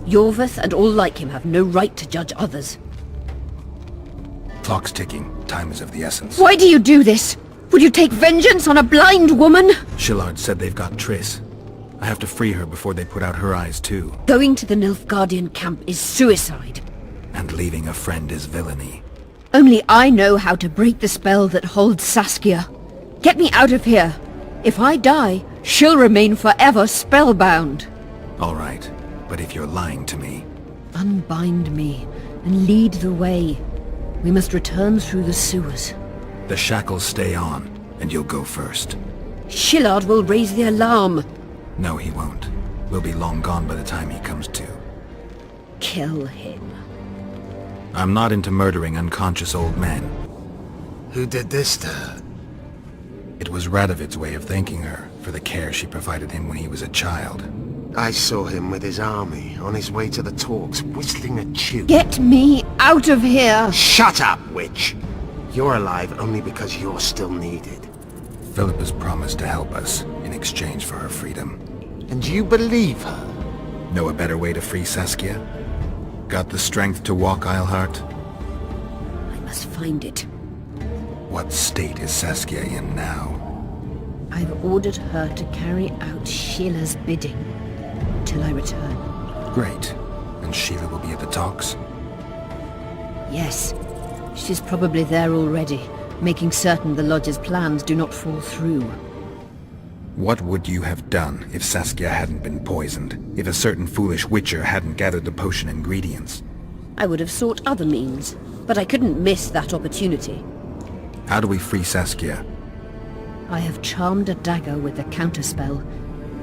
Yorvith and all like him have no right to judge others. Clock's ticking. Time is of the essence. Why do you do this? Would you take vengeance on a blind woman? Shillard said they've got Triss. I have to free her before they put out her eyes too. Going to the Nilfgaardian camp is suicide. And leaving a friend is villainy. Only I know how to break the spell that holds Saskia. Get me out of here. If I die, she'll remain forever spellbound. All right, but if you're lying to me... Unbind me and lead the way. We must return through the sewers. The shackles stay on, and you'll go first. Shillard will raise the alarm. No, he won't. We'll be long gone by the time he comes to. Kill him. I'm not into murdering unconscious old men. Who did this to her? It was Radovid's way of thanking her for the care she provided him when he was a child. I saw him with his army, on his way to the talks, whistling a tune. Get me out of here! Shut up, witch! You're alive only because you're still needed. Philippa's promised to help us in exchange for her freedom. And you believe her? Know a better way to free Saskia? Got the strength to walk Eilhart? I must find it. What state is Saskia in now? I've ordered her to carry out Sheila's bidding till I return. Great. And Sheila will be at the talks? Yes. She's probably there already, making certain the Lodge's plans do not fall through. What would you have done if Saskia hadn't been poisoned? If a certain foolish witcher hadn't gathered the potion ingredients? I would have sought other means, but I couldn't miss that opportunity. How do we free Saskia? I have charmed a dagger with a counterspell.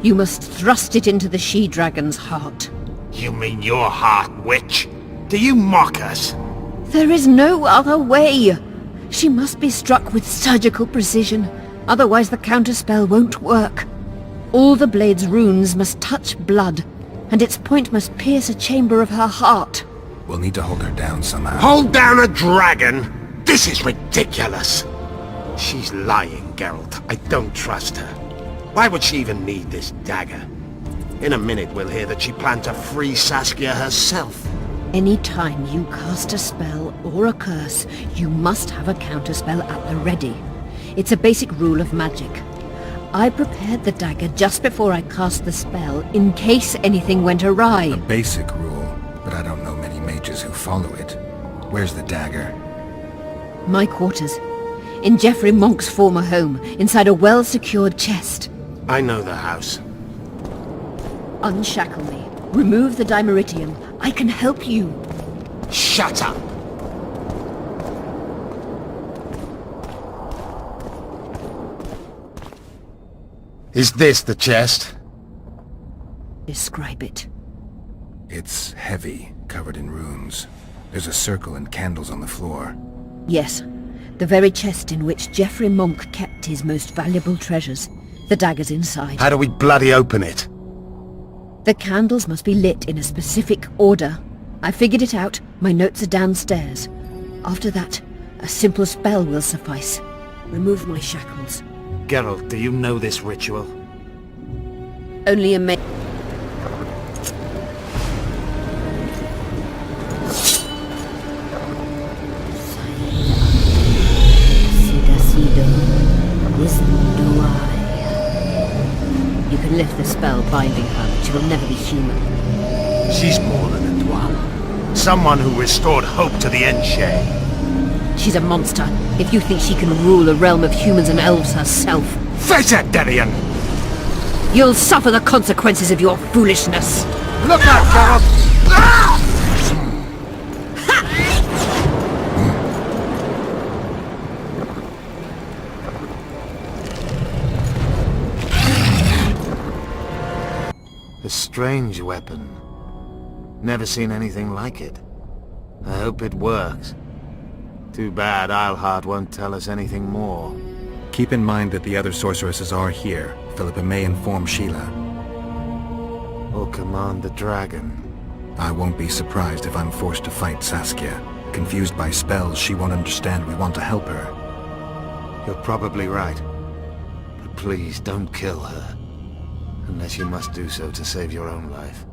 You must thrust it into the she-dragon's heart. You mean your heart, witch? Do you mock us? There is no other way! She must be struck with surgical precision, otherwise the counterspell won't work. All the blade's runes must touch blood, and its point must pierce a chamber of her heart. We'll need to hold her down somehow. Hold down a dragon? This is ridiculous! She's lying, Geralt. I don't trust her. Why would she even need this dagger? In a minute we'll hear that she planned to free Saskia herself. Any time you cast a spell or a curse, you must have a counterspell at the ready. It's a basic rule of magic. I prepared the dagger just before I cast the spell, in case anything went awry. A basic rule, but I don't know many mages who follow it. Where's the dagger? My quarters. In Geoffrey Monk's former home, inside a well-secured chest. I know the house. Unshackle me. Remove the dimeritium. I can help you. Shut up! Is this the chest? Describe it. It's heavy, covered in runes. There's a circle and candles on the floor. Yes, the very chest in which Geoffrey Monk kept his most valuable treasures. The dagger's inside. How do we bloody open it? The candles must be lit in a specific order. I figured it out. My notes are downstairs. After that, a simple spell will suffice. Remove my shackles. Geralt, do you know this ritual? Only a You can lift the spell binding her, but she will never be human. She's more than a dwarf. Someone who restored hope to the Enshe. She's a monster, if you think she can rule a realm of humans and elves herself. Face it, Darian! You'll suffer the consequences of your foolishness. Look out, Geralt! A strange weapon. Never seen anything like it. I hope it works. Too bad Eilhart won't tell us anything more. Keep in mind that the other sorceresses are here. Philippa may inform Sheila. Or command the dragon. I won't be surprised if I'm forced to fight Saskia. Confused by spells, she won't understand we want to help her. You're probably right. But please don't kill her. Unless you must do so to save your own life.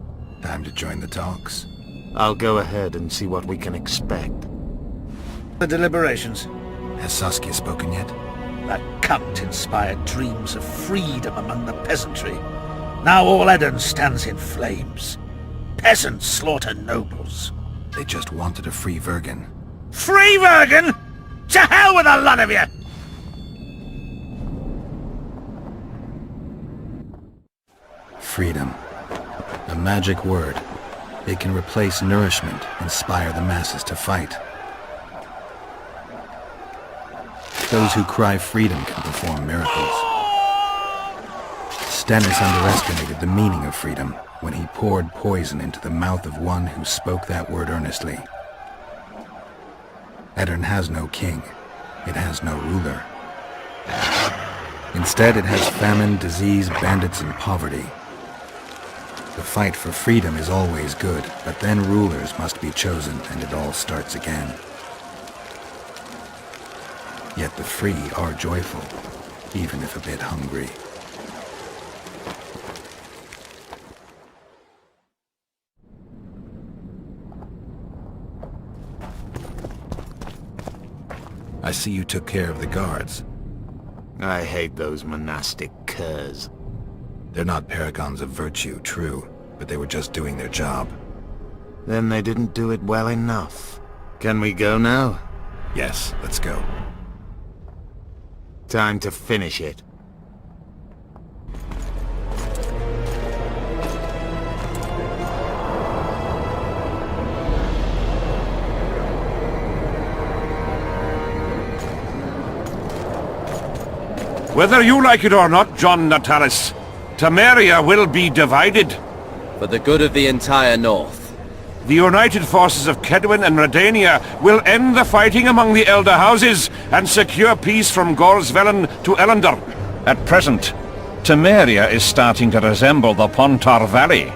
Time to join the talks. I'll go ahead and see what we can expect. The deliberations. Has Saskia spoken yet? That cunt inspired dreams of freedom among the peasantry. Now all Edirne stands in flames. Peasants slaughter nobles. They just wanted to free Vergen. Free Vergen? To hell with the lot of you! Freedom. A magic word. It can replace nourishment, inspire the masses to fight. Those who cry freedom can perform miracles. Stennis underestimated the meaning of freedom when he poured poison into the mouth of one who spoke that word earnestly. Edirne has no king. It has no ruler. Instead, it has famine, disease, bandits, and poverty. The fight for freedom is always good, but then rulers must be chosen and it all starts again. Yet the free are joyful, even if a bit hungry. I see you took care of the guards. I hate those monastic curs. They're not paragons of virtue, true, but they were just doing their job. Then they didn't do it well enough. Can we go now? Yes, let's go. Time to finish it. Whether you like it or not, John Natalis, Temeria will be divided. For the good of the entire North. The united forces of Kedwin and Redania will end the fighting among the Elder Houses and secure peace from Gorsvelen to Ellender. At present, Temeria is starting to resemble the Pontar Valley.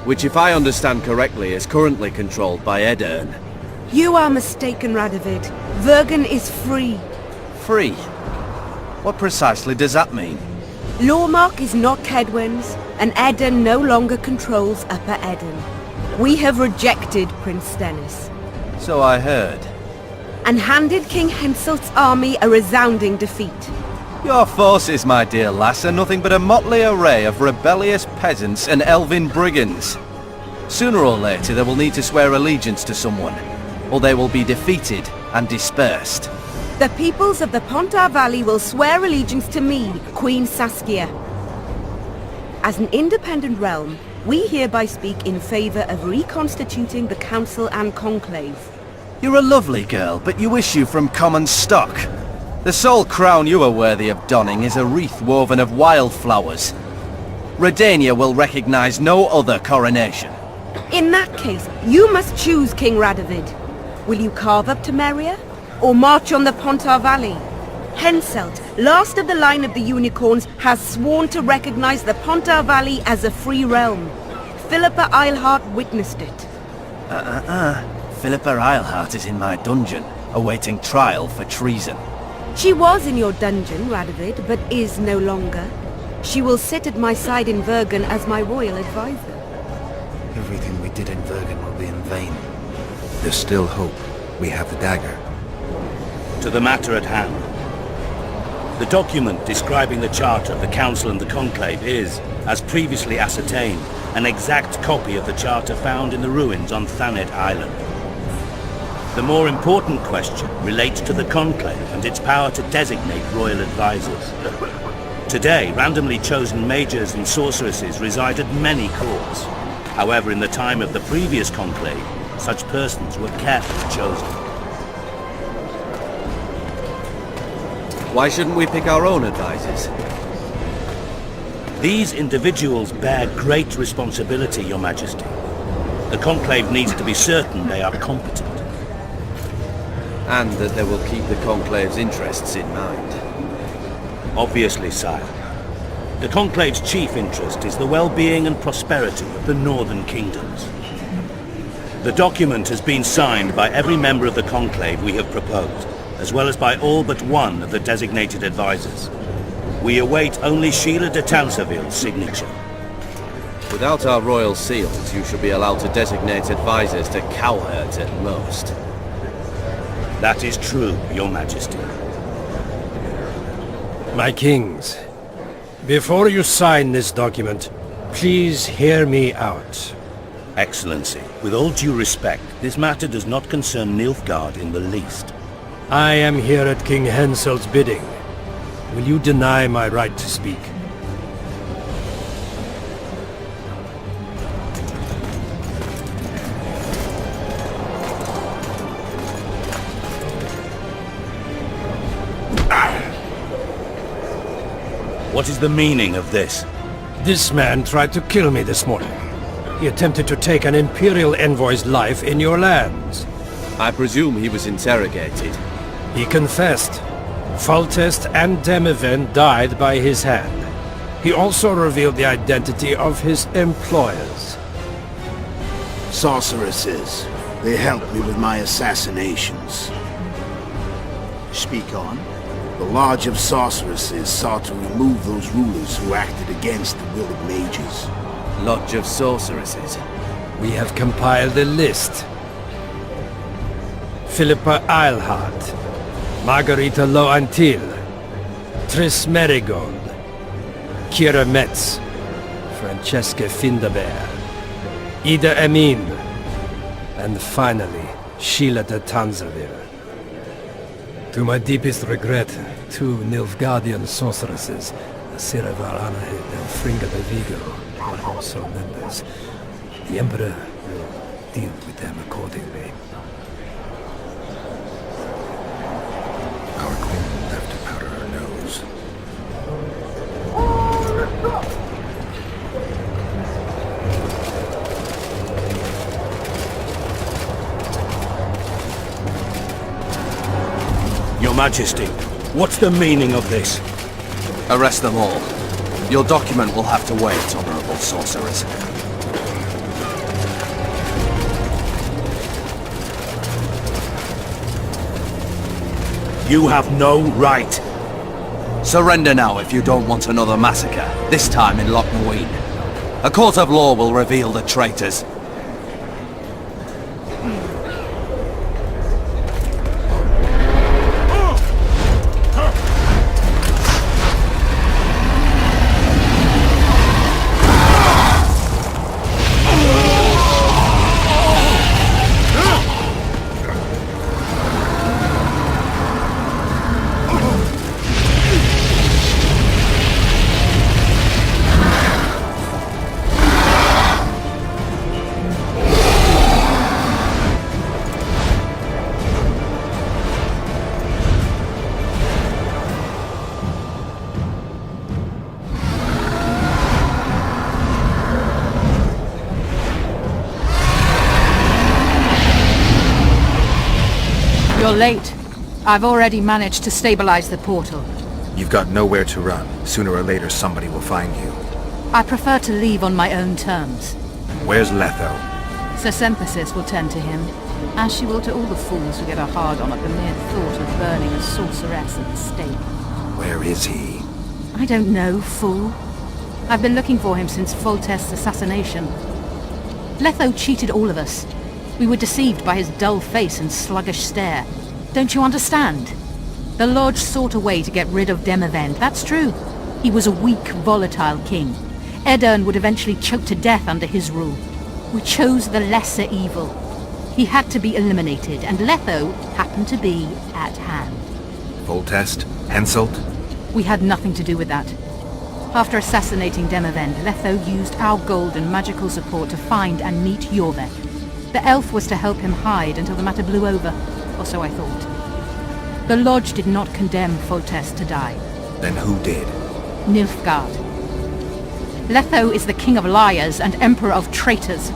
Which, if I understand correctly, is currently controlled by Edirn. You are mistaken, Radovid. Vergen is free. Free? What precisely does that mean? Lormark is not Kedwin's, and Edirn no longer controls Upper Edirn. We have rejected Prince Stennis. So I heard. And handed King Henselt's army a resounding defeat. Your forces, my dear lass, are nothing but a motley array of rebellious peasants and elven brigands. Sooner or later they will need to swear allegiance to someone, or they will be defeated and dispersed. The peoples of the Pontar Valley will swear allegiance to me, Queen Saskia. As an independent realm, we hereby speak in favor of reconstituting the Council and Conclave. You're a lovely girl, but you issue from common stock. The sole crown you are worthy of donning is a wreath woven of wildflowers. Redania will recognize no other coronation. In that case, you must choose, King Radovid. Will you carve up Temeria, or march on the Pontar Valley? Henselt, last of the line of the unicorns, has sworn to recognize the Pontar Valley as a free realm. Philippa Eilhart witnessed it. Philippa Eilhart is in my dungeon, awaiting trial for treason. She was in your dungeon, Radovid, but is no longer. She will sit at my side in Vergen as my royal advisor. Everything we did in Vergen will be in vain. There's still hope. We have the dagger. To the matter at hand. The document describing the Charter of the Council and the Conclave is, as previously ascertained, an exact copy of the Charter found in the ruins on Thanet Island. The more important question relates to the Conclave and its power to designate royal advisors. Today, randomly chosen mages and sorceresses reside at many courts. However, in the time of the previous Conclave, such persons were carefully chosen. Why shouldn't we pick our own advisors? These individuals bear great responsibility, Your Majesty. The Conclave needs to be certain they are competent. And that they will keep the Conclave's interests in mind. Obviously, sire. The Conclave's chief interest is the well-being and prosperity of the Northern Kingdoms. The document has been signed by every member of the Conclave we have proposed, as well as by all but one of the designated advisors. We await only Sheila de Tansarville's signature. Without our royal seals, you should be allowed to designate advisors to cowherds at most. That is true, Your Majesty. My kings, before you sign this document, please hear me out. Excellency, with all due respect, this matter does not concern Nilfgaard in the least. I am here at King Henselt's bidding. Will you deny my right to speak? What is the meaning of this? This man tried to kill me this morning. He attempted to take an Imperial envoy's life in your lands. I presume he was interrogated. He confessed. Foltest and Demiven died by his hand. He also revealed the identity of his employers. Sorceresses. They helped me with my assassinations. Speak on. The Lodge of Sorceresses sought to remove those rulers who acted against the will of mages. Lodge of Sorceresses? We have compiled a list. Philippa Eilhart, Margarita Loantil, Triss Merigold, Kira Metz, Francesca Findaber, Ida Emin, and finally, Sheila de Tansarville. To my deepest regret, 2 Nilfgaardian sorceresses, Sira Varanahid and Fringa de Vigo, are also members. The Emperor will deal with them accordingly. Our queen will have to powder her nose. Your Majesty, what's the meaning of this? Arrest them all. Your document will have to wait, honorable sorcerers. You have no right. Surrender now if you don't want another massacre, this time in Loch Noween. A court of law will reveal the traitors. You're late. I've already managed to stabilize the portal. You've got nowhere to run. Sooner or later somebody will find you. I prefer to leave on my own terms. Where's Letho? Sir Sympathis will tend to him, as she will to all the fools who get a hard-on at the mere thought of burning a sorceress at the stake. Where is he? I don't know, fool. I've been looking for him since Foltest's assassination. Letho cheated all of us. We were deceived by his dull face and sluggish stare. Don't you understand? The Lodge sought a way to get rid of Demavend, that's true. He was a weak, volatile king. Edirn would eventually choke to death under his rule. We chose the lesser evil. He had to be eliminated, and Letho happened to be at hand. Foltest? Henselt? We had nothing to do with that. After assassinating Demavend, Letho used our gold and magical support to find and meet Yorvek. The elf was to help him hide until the matter blew over, or so I thought. The Lodge did not condemn Foltest to die. Then who did? Nilfgaard. Letho is the king of liars and emperor of traitors.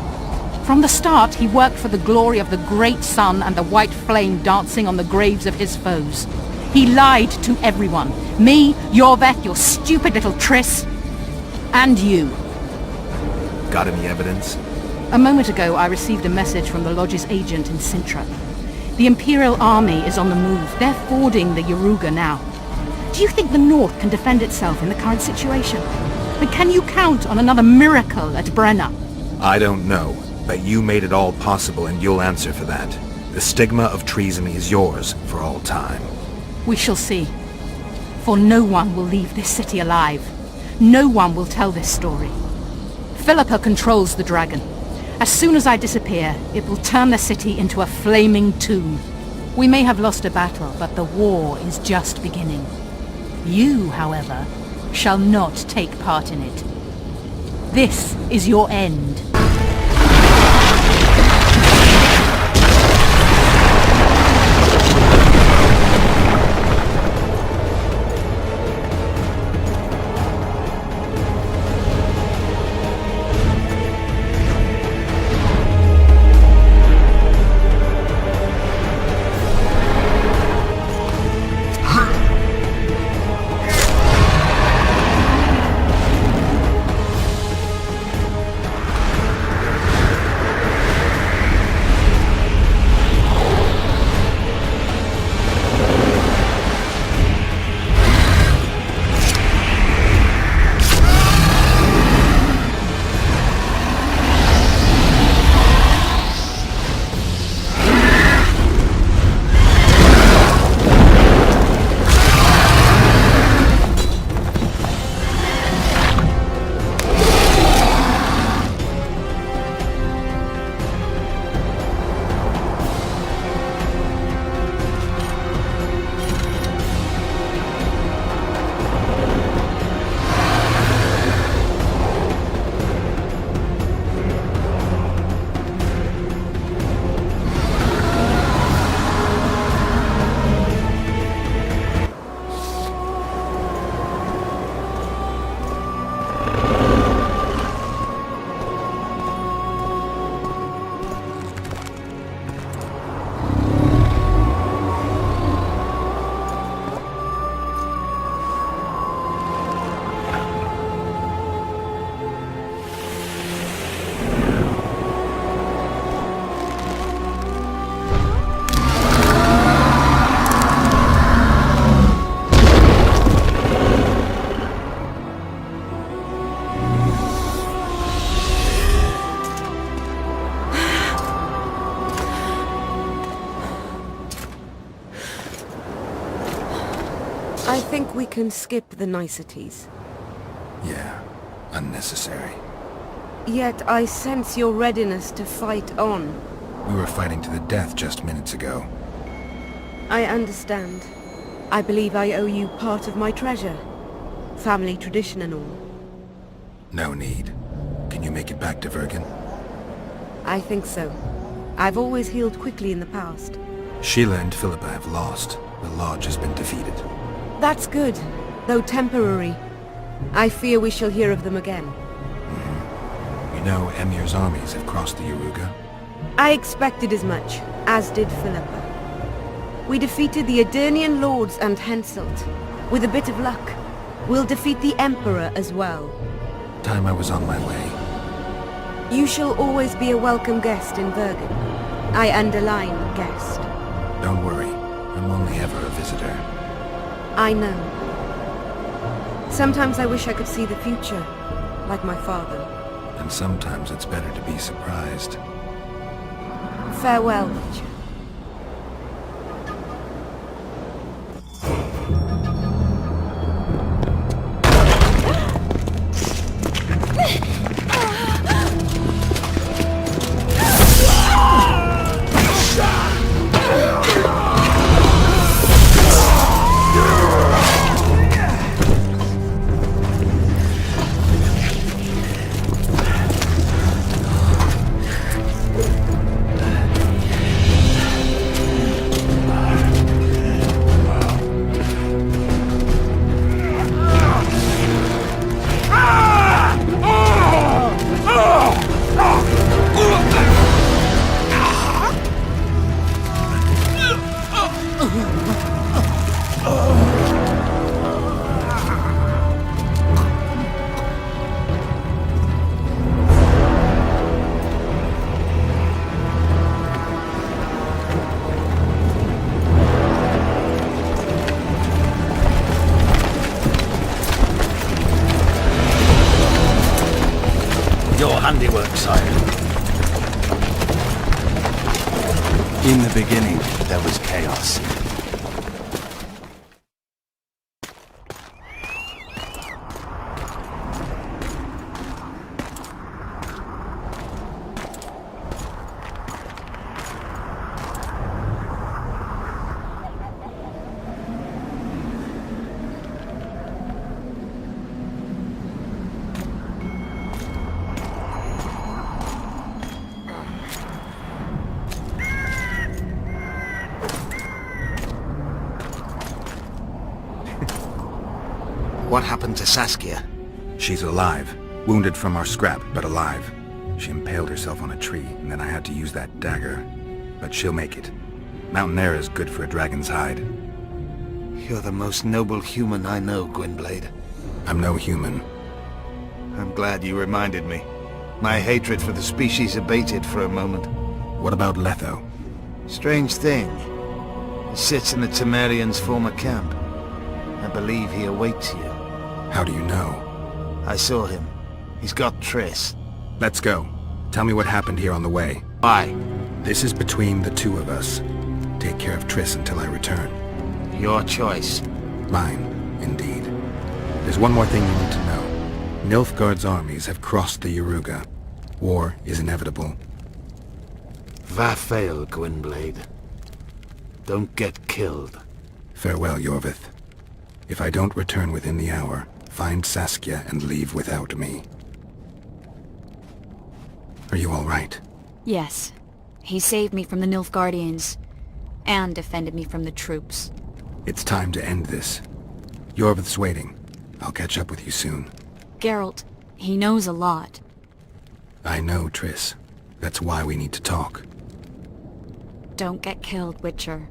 From the start, he worked for the glory of the great sun and the white flame dancing on the graves of his foes. He lied to everyone. Me, Yorvek, your stupid little Triss, and you. Got any evidence? A moment ago, I received a message from the Lodge's agent in Sintra. The Imperial Army is on the move. They're fording the Yaruga now. Do you think the North can defend itself in the current situation? And can you count on another miracle at Brenna? I don't know, but you made it all possible and you'll answer for that. The stigma of treason is yours for all time. We shall see. For no one will leave this city alive. No one will tell this story. Philippa controls the dragon. As soon as I disappear, it will turn the city into a flaming tomb. We may have lost a battle, but the war is just beginning. You, however, shall not take part in it. This is your end. think we can skip the niceties. Yeah, unnecessary. Yet I sense your readiness to fight on. We were fighting to the death just minutes ago. I understand. I believe I owe you part of my treasure. Family tradition and all. No need. Can you make it back to Vergen? I think so. I've always healed quickly in the past. Sheila and Philippa have lost. The Lodge has been defeated. That's good, though temporary. I fear we shall hear of them again. You know Emir's armies have crossed the Yaruga? I expected as much, as did Philippa. We defeated the Edirnian lords and Henselt. With a bit of luck, we'll defeat the Emperor as well. Time I was on my way. You shall always be a welcome guest in Vergen. I underline guest. Don't worry, I'm only ever a visitor. I know. Sometimes I wish I could see the future, like my father. And sometimes it's better to be surprised. Farewell, Witcher. Your handiwork, sire. In the beginning, there was chaos. What happened to Saskia? She's alive. Wounded from our scrap, but alive. She impaled herself on a tree, and then I had to use that dagger. But she'll make it. Mountain air is good for a dragon's hide. You're the most noble human I know, Gwynblade. I'm no human. I'm glad you reminded me. My hatred for the species abated for a moment. What about Letho? Strange thing. He sits in the Temerians' former camp. I believe he awaits you. How do you know? I saw him. He's got Triss. Let's go. Tell me what happened here on the way. Why? This is between the two of us. Take care of Triss until I return. Your choice. Mine, indeed. There's one more thing you need to know. Nilfgaard's armies have crossed the Yaruga. War is inevitable. Vafail, Gwynblade. Don't get killed. Farewell, Yorvith. If I don't return within the hour, find Saskia and leave without me. Are you all right? Yes. He saved me from the Nilfgaardians, and defended me from the troops. It's time to end this. Yorvith's waiting. I'll catch up with you soon. Geralt, he knows a lot. I know, Triss. That's why we need to talk. Don't get killed, Witcher.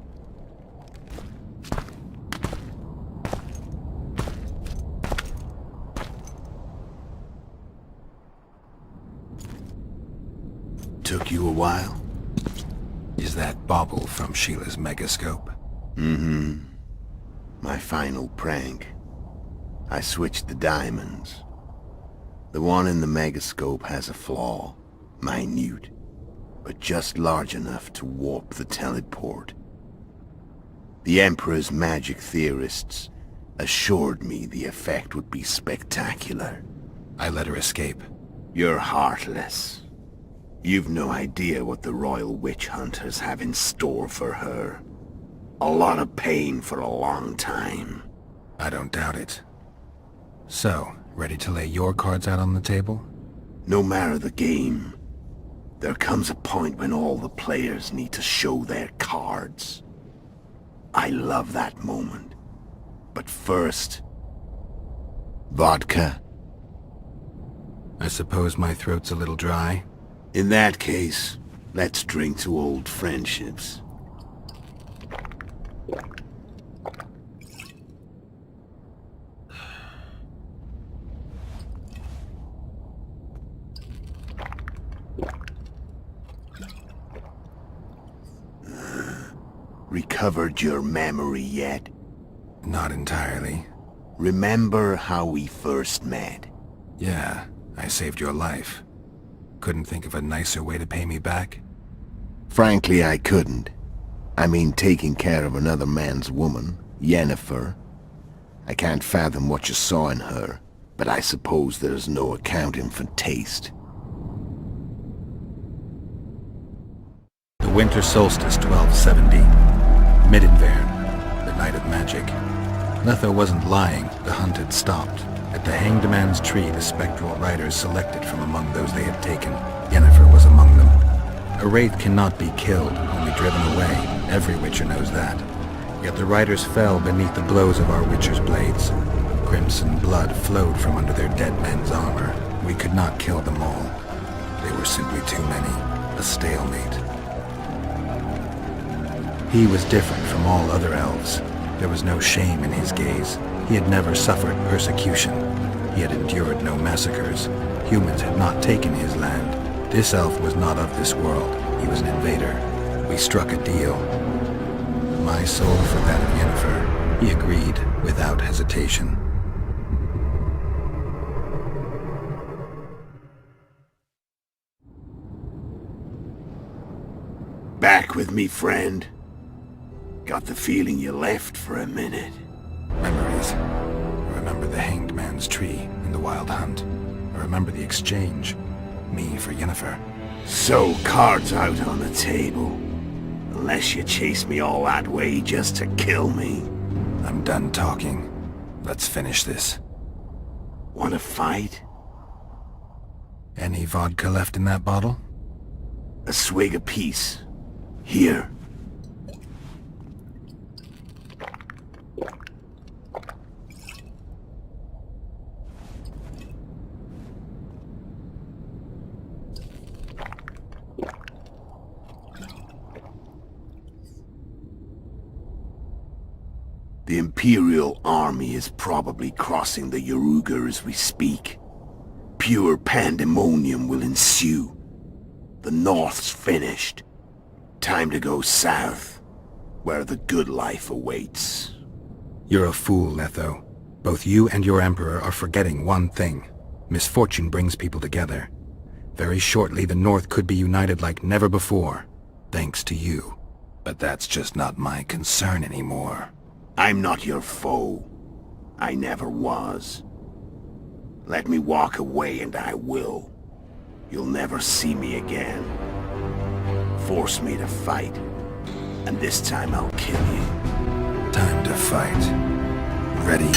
Took you a while? Is that bauble from Sheila's megascope? Mm-hmm. My final prank. I switched the diamonds. The one in the megascope has a flaw. Minute. But just large enough to warp the teleport. The Emperor's magic theorists assured me the effect would be spectacular. I let her escape. You're heartless. You've no idea what the royal witch hunters have in store for her. A lot of pain for a long time. I don't doubt it. So, ready to lay your cards out on the table? No matter the game, there comes a point when all the players need to show their cards. I love that moment. But first... vodka? I suppose my throat's a little dry. In that case, let's drink to old friendships. Recovered your memory yet? Not entirely. Remember how we first met? Yeah, I saved your life. Couldn't think of a nicer way to pay me back? Frankly, I couldn't. I mean, taking care of another man's woman, Yennefer. I can't fathom what you saw in her, but I suppose there's no accounting for taste. The winter solstice 1270. Midinverne, the night of magic. Letho wasn't lying, the hunt had stopped. At the Hanged Man's Tree, the spectral riders selected from among those they had taken. Yennefer was among them. A wraith cannot be killed, only driven away. Every witcher knows that. Yet the riders fell beneath the blows of our witcher's blades. Crimson blood flowed from under their dead men's armor. We could not kill them all. They were simply too many. A stalemate. He was different from all other elves. There was no shame in his gaze. He had never suffered persecution. He had endured no massacres. Humans had not taken his land. This elf was not of this world. He was an invader. We struck a deal. My soul for that of Yennefer. He agreed without hesitation. Back with me, friend. Got the feeling you left for a minute. Memories. I remember the Hanged Man's Tree and the Wild Hunt. I remember the exchange. Me for Yennefer. So, cards out on the table. Unless you chase me all that way just to kill me. I'm done talking. Let's finish this. Want to fight? Any vodka left in that bottle? A swig apiece. Here. The Imperial army is probably crossing the Yaruga as we speak. Pure pandemonium will ensue. The North's finished. Time to go south, where the good life awaits. You're a fool, Letho. Both you and your Emperor are forgetting one thing. Misfortune brings people together. Very shortly, the North could be united like never before, thanks to you. But that's just not my concern anymore. I'm not your foe. I never was. Let me walk away and I will. You'll never see me again. Force me to fight, and this time I'll kill you. Time to fight. Ready?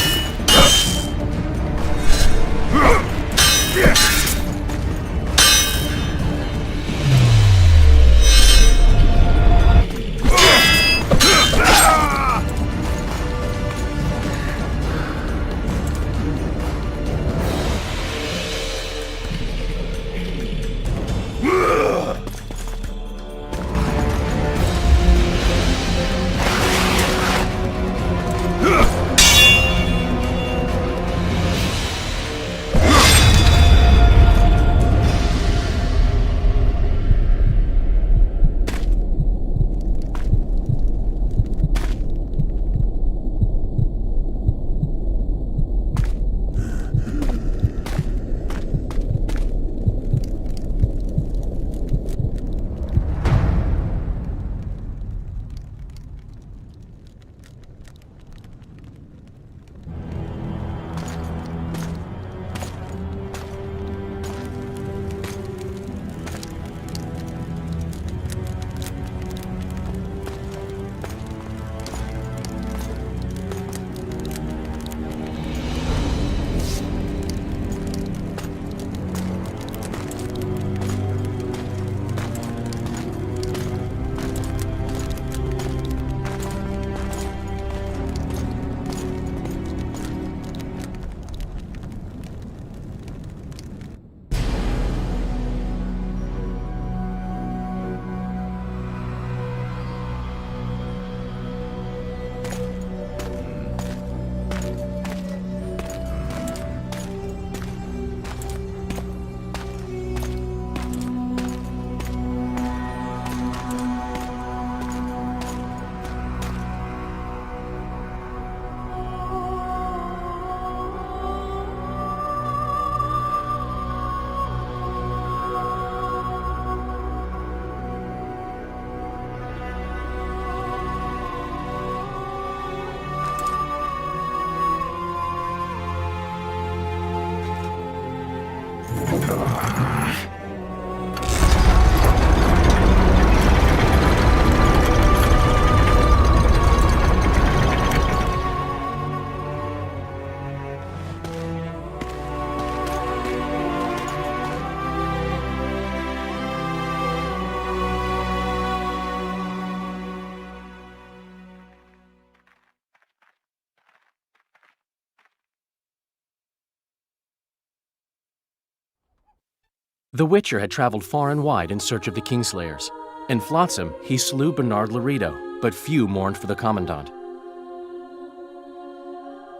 The Witcher had traveled far and wide in search of the Kingslayers. In Flotsam, he slew Bernard Laredo, but few mourned for the Commandant.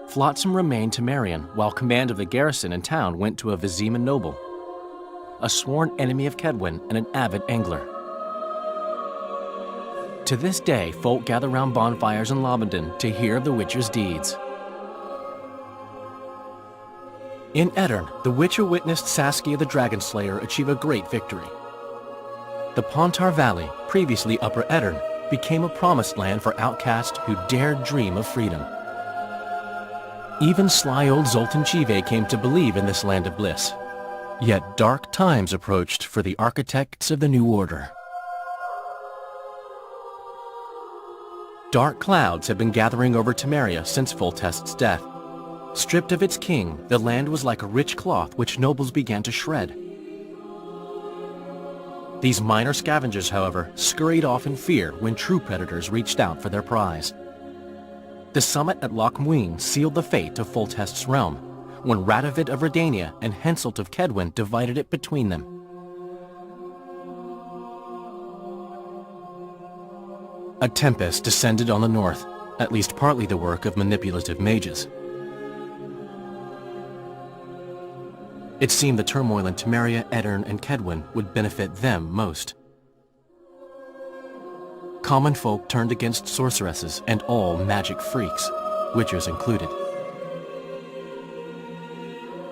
Flotsam remained Temerian, while command of the garrison and town went to a Vizima noble, a sworn enemy of Kedwen and an avid angler. To this day, folk gather round bonfires in Lobendon to hear of the Witcher's deeds. In Edirn, the Witcher witnessed Saskia the Dragon Slayer achieve a great victory. The Pontar Valley, previously Upper Edirn, became a promised land for outcasts who dared dream of freedom. Even sly old Zoltan Chive came to believe in this land of bliss. Yet dark times approached for the architects of the New Order. Dark clouds had been gathering over Temeria since Foltest's death. Stripped of its king, the land was like a rich cloth which nobles began to shred. These minor scavengers, however, scurried off in fear when true predators reached out for their prize. The summit at Loch Muin sealed the fate of Foltest's realm, when Radovid of Redania and Henselt of Kedwen divided it between them. A tempest descended on the north, at least partly the work of manipulative mages. It seemed the turmoil in Temeria, Edirn, and Kedwen would benefit them most. Common folk turned against sorceresses and all magic freaks, witchers included.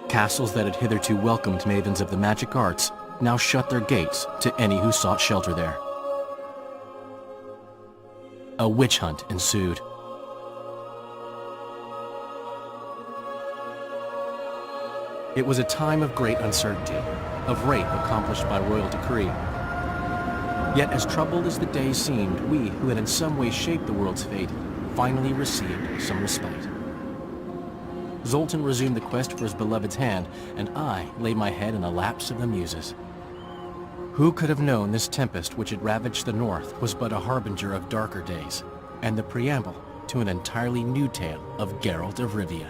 Castles that had hitherto welcomed mavens of the magic arts now shut their gates to any who sought shelter there. A witch hunt ensued. It was a time of great uncertainty, of rape accomplished by royal decree. Yet as troubled as the days seemed, we, who had in some way shaped the world's fate, finally received some respite. Zoltan resumed the quest for his beloved's hand, and I laid my head in the laps of the muses. Who could have known this tempest which had ravaged the north was but a harbinger of darker days, and the preamble to an entirely new tale of Geralt of Rivia.